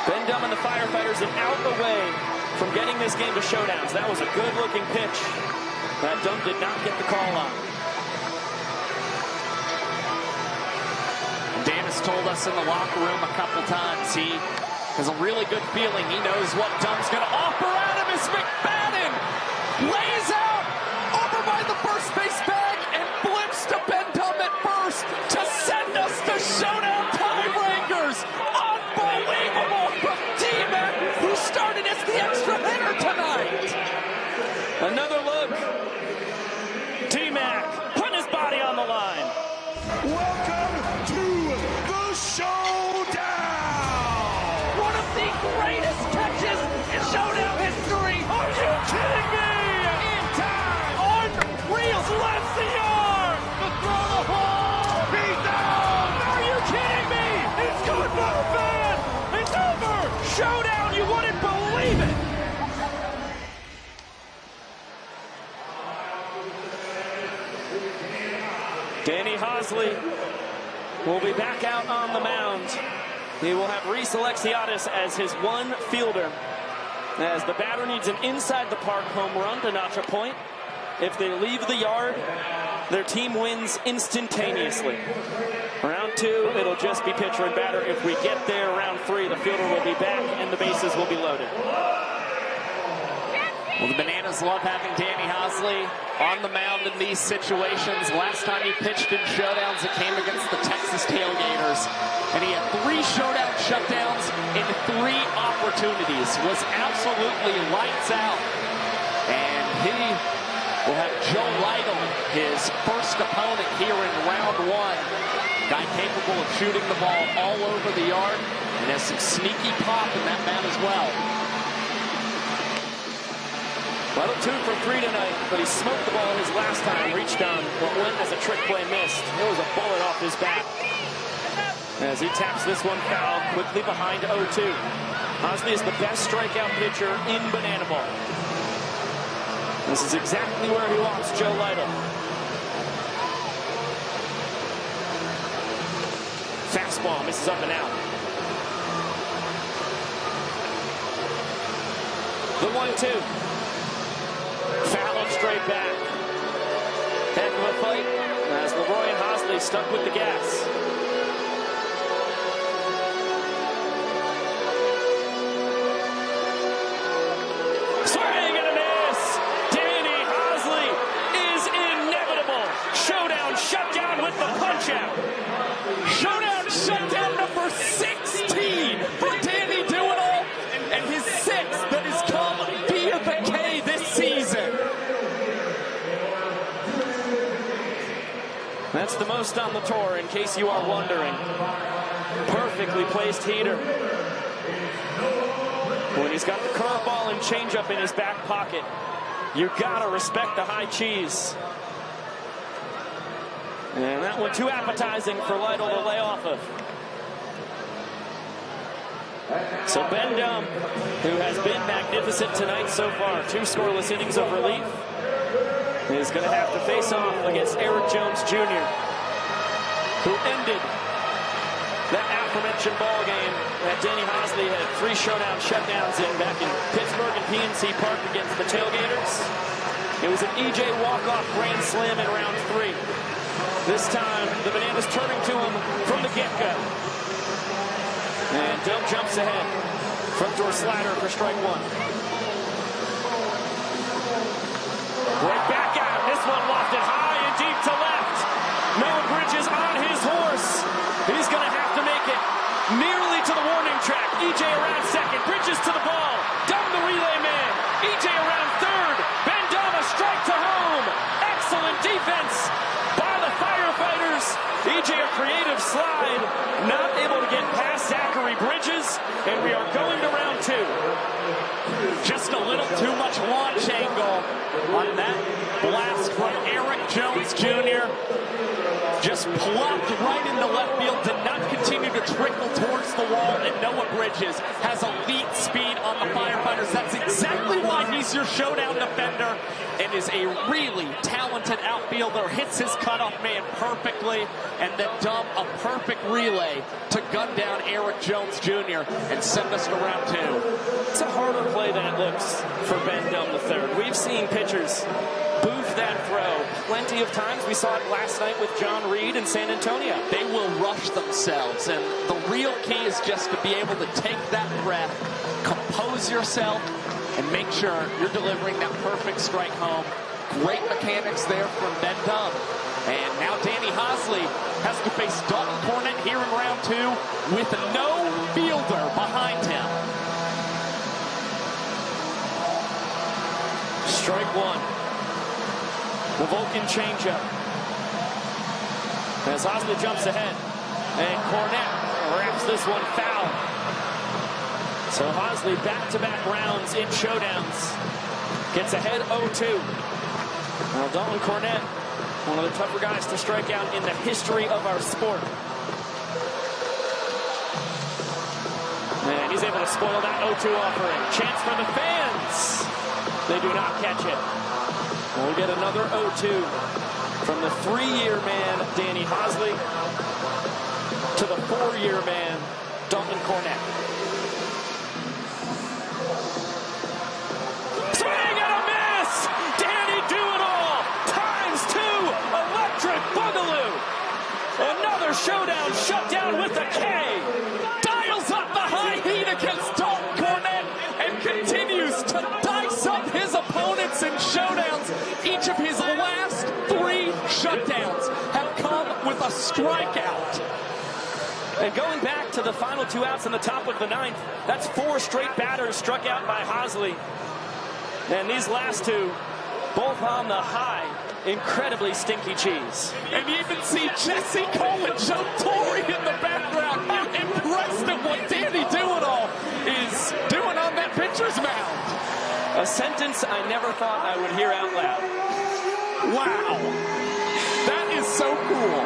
Ben Dumb and the Firefighters are out away from getting this game to showdowns. That was a good-looking pitch that Dumb did not get the call on. Dan has told us in the locker room a couple times he has a really good feeling. He knows what Dumb's going to offer at him as McFadden lays out over by the first base bag and flips to Ben Dumb at first to send us to showdown tiebreakers. Unbelievable from T-Mac, who started as the extra hitter tonight. Another look. T-Mac putting his body on the line. Welcome to the showdown. One of the greatest catches in showdown history. Are you kidding me? In time. Unreal. Slams the arm. The throw the ball. He's down. Are you kidding me? It's good for the fan. It's over. Showdown, you wouldn't believe it. Danny Hosley will be back out on the mound. He will have Reese Alexiadis as his one fielder, as the batter needs an inside the park home run to notch a point. If they leave the yard, their team wins instantaneously. Round 2, it'll just be pitcher and batter. If we get there, round 3, the fielder will be back and the bases will be loaded. Well, the Bananas love having Danny Hosley on the mound in these situations. Last time he pitched in showdowns, it came against the Texas Tailgaters. and he had 3 showdown shutdowns in 3 opportunities. Was absolutely lights out. And he will have Joe Lytle, his first opponent here in round 1. Guy capable of shooting the ball all over the yard and has some sneaky pop in that man as well. Lytle 2 for 3 tonight, but he smoked the ball his last time, reached on what went as a trick play missed. It was a bullet off his bat. As he taps this one foul quickly behind 0-2. Hosley is the best strikeout pitcher in Bananaball. This is exactly where he wants Joe Lytle. Fastball misses up and out. The 1-2. Fouled straight back. Heck of a fight as Leroy and Hosley stuck with the gas. Swing and a miss. Danny Hosley is inevitable. Showdown shutdown with the punch out. Showdown shutdown number 16 for Danny Doolittle, and his 6th that has come via the K this season. That's the most on the tour, in case you are wondering. Perfectly placed heater. When he's got the curveball and changeup in his back pocket, you gotta respect the high cheese. And that one too appetizing for Lytle to lay off of. So Ben Dumb, who has been magnificent tonight so far, 2 scoreless innings of relief, is going to have to face off against Eric Jones Jr., who ended that aforementioned ball game that Danny Hosley had 3 showdown shutdowns in back in Pittsburgh and PNC Park against the Tailgaters. It was an EJ walk-off grand slam in round 3. This time, the Bananas turning to him from the get-go. And Dumb jumps ahead. Front door slider for strike 1. Right back out. This one lofted high and deep to left. Noah Bridges on his horse. He's going to have to make it nearly to the warning track. EJ around second. Bridges to the ball. Dumb the relay man. EJ around third. Ben Dumb a strike to home. Excellent defense by the Firefighters. EJ a creative slide. Not able to get past Zachary Bridges. And we are going to round 2. Just a little too much launch angle on that blast from Eric Jones Jr. Just plopped right into left field, did not continue to trickle towards the wall, and Noah Bridges has elite speed on the Firefighters. That's exactly why he's your showdown defender and is a really talented outfielder. Hits his cutoff man perfectly, and then Dumb a perfect relay to gun down Eric Jones Jr. and send us to round 2. It's a harder play than it looks for Ben Dumb III. We've seen pitchers boof that throw plenty of times. We saw it last night with John Reed in San Antonio. They will rush themselves, and the real key is just to be able to take that breath, compose yourself, and make sure you're delivering that perfect strike home. Great mechanics there from Ben Dumb. And now Danny Hosley has to face Dalton Cornett here in round 2 with no fielder behind him. Strike 1. The Vulcan changeup. As Hosley jumps ahead. And Cornett wraps this one foul. So Hosley back-to-back rounds in showdowns. Gets ahead 0-2. Now Dalton Cornett, one of the tougher guys to strike out in the history of our sport. And he's able to spoil that 0-2 offering. Chance for the fans. They do not catch it. We'll get another 0-2 from the 3-year man, Danny Hosley, to the 4-year man, Dalton Cornett. Swing and a miss! Danny Doolittle ×2 electric boogaloo. Another showdown shutdown with a K. Dials up the high heat against Dalton Cornett and continues to dice up his opponents in showdowns. Each of his last 3 shutdowns have come with a strikeout. And going back to the final 2 outs in the top of the 9th, that's 4 straight batters struck out by Hosley. And these last 2, both on the high, incredibly stinky cheese. And you even see Jesse Cole and Joe Torre in the background, impressed at what Danny Doolittle is doing on that pitcher's mound. A sentence I never thought I would hear out loud. Wow. That is so cool.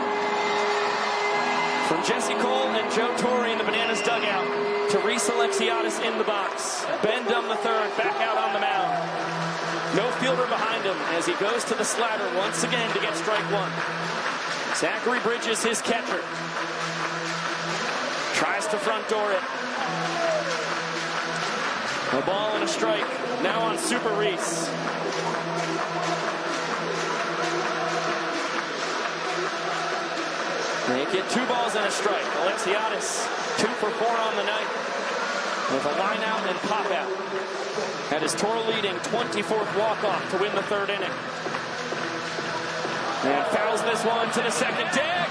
From Jesse Cole and Joe Torre in the Bananas dugout to Reese Alexiadis in the box. Ben Dunn III back out on the mound. No fielder behind him as he goes to the slider once again to get strike 1. Zachary Bridges, his catcher. Tries to front door it. A ball and a strike. Now on Super Reese. They get 2 balls and a strike. Alexiadis 2 for 4 on the night with a line out and pop out. That is Toro leading 24th walk-off to win the 3rd inning. And fouls this one to the second deck.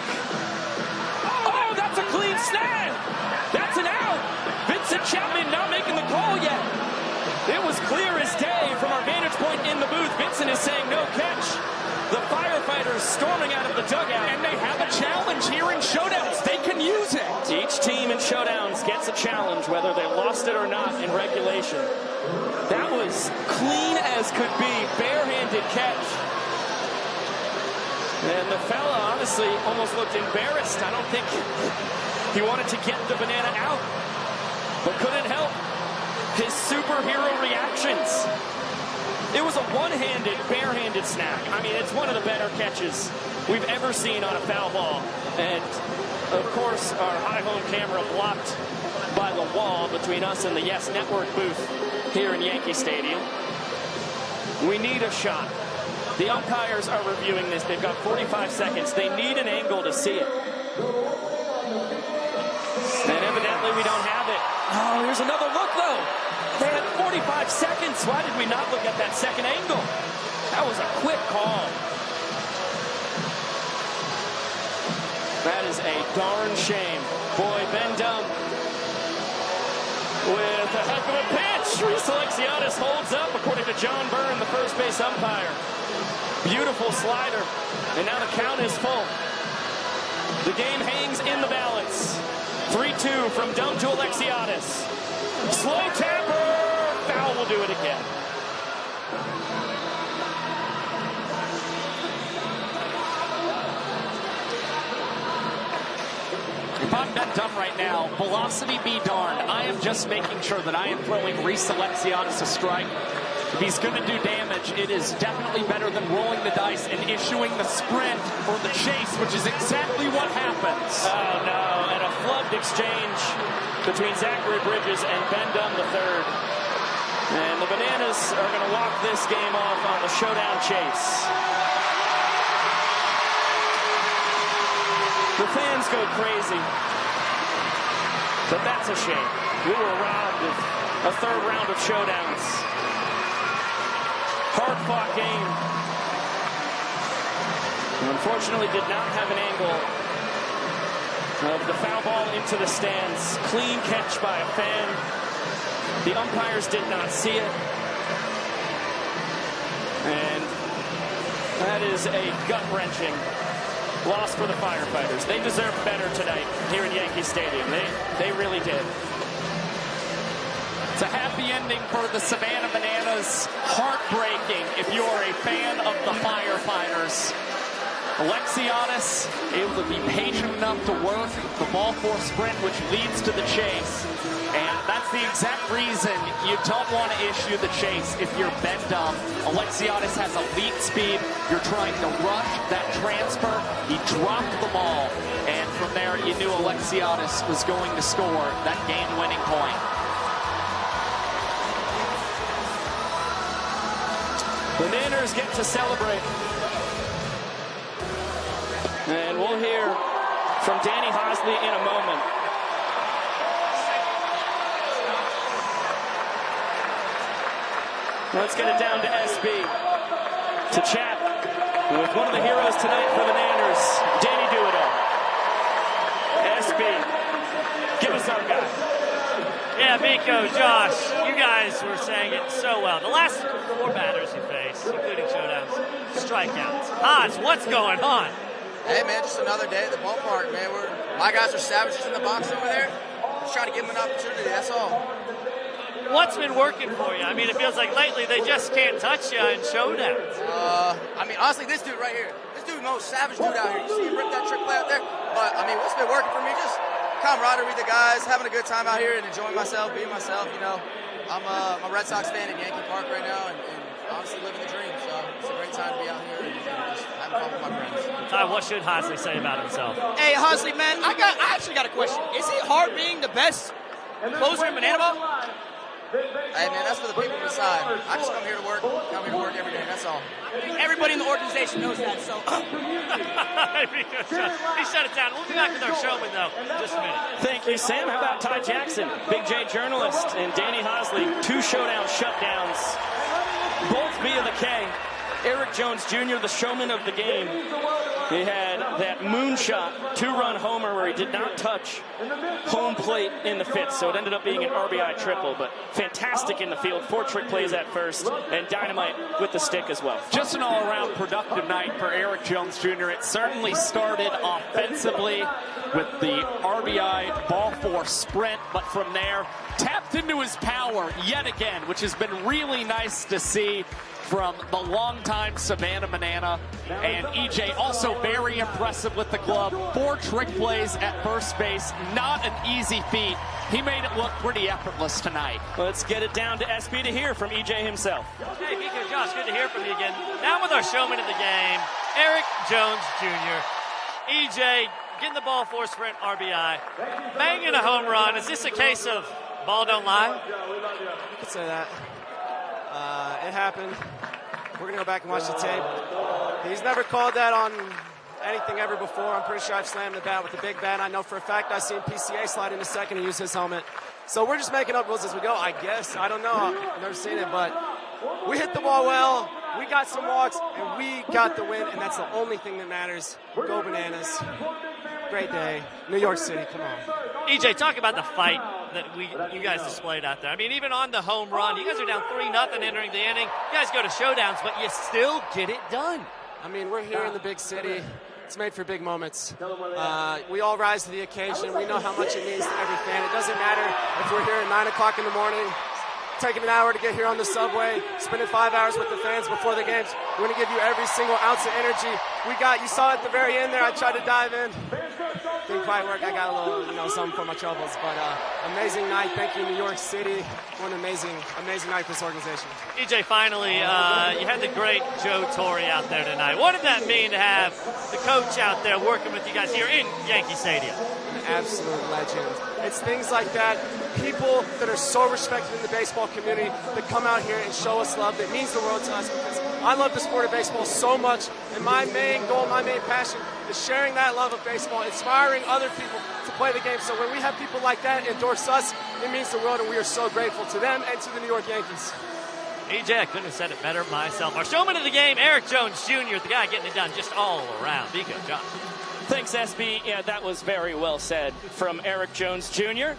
Oh, that's a clean snag. That's an out. Vincent Chapman not making the call yet. It was clear as day from our vantage point in the booth. Vincent is saying no catch. The Firefighters storming out of the dugout. And they have a challenge here in showdowns. They can use it. Each team in showdowns gets a challenge, whether they lost it or not in regulation. That was clean as could be. Barehanded catch. And the fella, honestly, almost looked embarrassed. I don't think he wanted to get the banana out, but couldn't help his superhero reactions. It was a one-handed, barehanded snag. I mean, it's one of the better catches we've ever seen on a foul ball. And, of course, our high home camera blocked by the wall between us and the Yes Network booth here in Yankee Stadium. We need a shot. The umpires are reviewing this. They've got 45 seconds. They need an angle to see it. And evidently we don't have it. Oh, here's another look, though. They had 45 seconds. Why did we not look at that second angle? That was a quick call. That is a darn shame. Boy, Ben Dunn with a heck of a pitch. Reese Alexiadis holds up, according to John Byrne, the first base umpire. Beautiful slider. And now the count is full. The game hangs in the balance. 3-2 from Dunn to Alexiadis. Slow tapper. Foul will do it again. If I'm Ben Dunn right now, velocity be darned. I am just making sure that I am throwing Reese Alexiadis a strike. If he's going to do damage, it is definitely better than rolling the dice and issuing the sprint or the chase, which is exactly what happens. Oh, no. And a flubbed exchange between Zachary Bridges and Ben Dunn III. And the Bananas are going to walk this game off on the showdown chase. The fans go crazy. But that's a shame. We were robbed of a 3rd round of showdowns. Hard-fought game. Unfortunately, did not have an angle of the foul ball into the stands. Clean catch by a fan. The umpires did not see it. And that is a gut-wrenching loss for the Firefighters. They deserved better tonight here in Yankee Stadium. They really did. It's a happy ending for the Savannah Bananas. Heartbreaking if you are a fan of the Firefighters. Alexiadis able to be patient enough to work the ball four sprint, which leads to the chase. And that's the exact reason you don't want to issue the chase if you're Ben Dunn. Alexiadis has elite speed. You're trying to rush that transfer. He dropped the ball. And from there, you knew Alexiadis was going to score that game-winning point. The Niners get to celebrate. And we'll hear from Danny Hosley in a moment. Let's get it down to SB to chat with one of the heroes tonight for the Niners, Danny Doolittle. SB, What's up, guys? Yeah, Miko, Josh, you guys were saying it so well. The last 4 batters you faced, including showdowns, strikeouts. Hans, what's going on? Hey, man, just another day at the ballpark, man. My guys are savages in the box over there. Just trying to give them an opportunity, that's all. What's been working for you? I mean, it feels like lately they just can't touch you in showdowns. I mean, honestly, this dude right here, this dude the most savage dude out here. You see him rip that trick play out there? But, I mean, what's been working for me, just camaraderie with the guys, having a good time out here and enjoying myself, being myself, you know. I'm a Red Sox fan in Yankee Park right now and honestly living the dream. So it's a great time to be out here and just having fun with my friends. What should Hosley say about himself? Hey, Hosley, man, I actually got a question. Is it hard being the best closer in Bananaball? Hey, man, that's for the people to decide. I just come here to work every day, that's all. Everybody in the organization knows that, so. He shut it down. We'll be back with our showman, though, in just a minute. Thank you, Sam. How about Ty Jackson, Big J journalist, and Danny Hosley, 2 showdown shutdowns, both via the K. Eric Jones Jr., the showman of the game. He had that moonshot 2-run homer where he did not touch home plate in the 5th, so it ended up being an RBI triple, but fantastic in the field. 4 trick plays at first, and dynamite with the stick as well. Just an all-around productive night for Eric Jones Jr. It certainly started offensively with the RBI ball 4 sprint, but from there, tapped into his power yet again, which has been really nice to see from the longtime Savannah Banana. And EJ also very impressive with the glove. 4 trick plays at first base, not an easy feat. He made it look pretty effortless tonight. Let's get it down to SB to hear from EJ himself. Hey, Miko, Josh, good to hear from you again. Now with our showman of the game, Eric Jones Jr. EJ getting the ball 4 sprint RBI, banging a home run. Is this a case of ball don't lie? You could say that. It happened. We're going to go back and watch the tape. He's never called that on anything ever before. I'm pretty sure I've slammed the bat with the big bat. I know for a fact I've seen PCA slide into second and use his helmet. So we're just making up rules as we go, I guess. I don't know. I've never seen it, but we hit the ball well. We got some walks, and we got the win, and that's the only thing that matters. Go Bananas. Great day. New York City, come on. EJ, talk about the fight that you guys displayed out there. I mean, even on the home run, you guys are down 3-0 entering the inning. You guys go to showdowns, but you still get it done. I mean, we're here in the big city. It's made for big moments. We all rise to the occasion. We know how much it means to every fan. It doesn't matter if we're here at 9 o'clock in the morning, taking an hour to get here on the subway, spending 5 hours with the fans before the games. We're going to give you every single ounce of energy. You saw at the very end there, I tried to dive in. Didn't quite work. I got a little, something for my troubles. But amazing night. Thank you, New York City. What an amazing night for this organization. EJ, finally, you had the great Joe Torre out there tonight. What did that mean to have the coach out there working with you guys here in Yankee Stadium? An absolute legend. It's things like that, people that are so respected in the baseball community that come out here and show us love that means the world to us, because I love the sport of baseball so much, and my main goal, my main passion is sharing that love of baseball, inspiring other people to play the game. So when we have people like that endorse us, it means the world, and we are so grateful to them and to the New York Yankees. EJ, I couldn't have said it better myself. Our showman of the game, Eric Jones Jr., the guy getting it done just all around. Biko, John. Thanks, SB. Yeah, that was very well said from Eric Jones Jr.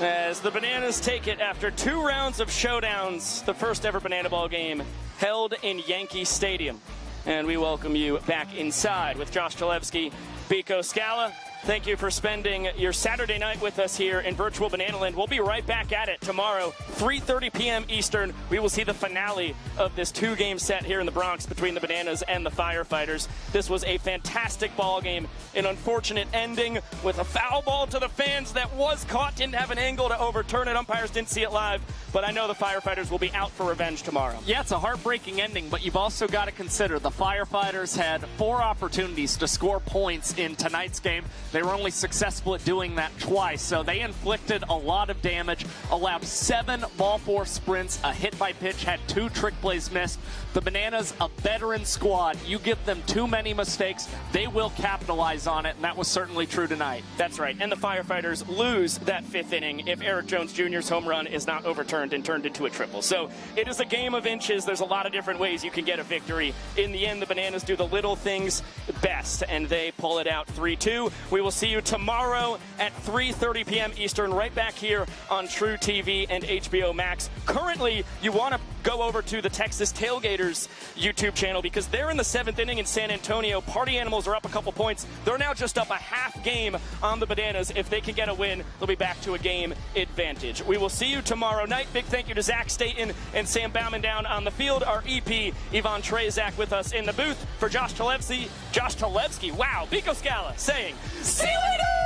As the Bananas take it after 2 rounds of showdowns, the first ever Banana Ball game held in Yankee Stadium. And we welcome you back inside with Josh Chalevsky, Biko Scala. Thank you for spending your Saturday night with us here in virtual Banana Land. We'll be right back at it tomorrow, 3:30 p.m. Eastern. We will see the finale of this 2-game set here in the Bronx between the Bananas and the Firefighters. This was a fantastic ball game. An unfortunate ending with a foul ball to the fans that was caught. Didn't have an angle to overturn it. Umpires didn't see it live, but I know the Firefighters will be out for revenge tomorrow. Yeah, it's a heartbreaking ending, but you've also got to consider the Firefighters had 4 opportunities to score points in tonight's game. They were only successful at doing that twice, so they inflicted a lot of damage, allowed 7 ball 4 sprints, a hit by pitch, had 2 trick plays missed. The Bananas, a veteran squad. You give them too many mistakes, they will capitalize on it, and that was certainly true tonight. That's right, and the Firefighters lose that 5th inning if Eric Jones Jr.'s home run is not overturned and turned into a triple. So it is a game of inches. There's a lot of different ways you can get a victory. In the end, the Bananas do the little things best, and they pull it out 3-2. We will see you tomorrow at 3:30 p.m. Eastern, right back here on TruTV and HBO Max. Currently, you want to go over to the Texas Tailgaters YouTube channel because they're in the 7th inning in San Antonio. Party Animals are up a couple points. They're now just up a half game on the Bananas. If they can get a win, they'll be back to a game advantage. We will see you tomorrow night. Big thank you to Zach Staten and Sam Bauman down on the field. Our EP, Yvonne Trezak, with us in the booth. For Josh Talevsky, wow, Biko Scala saying, see you later!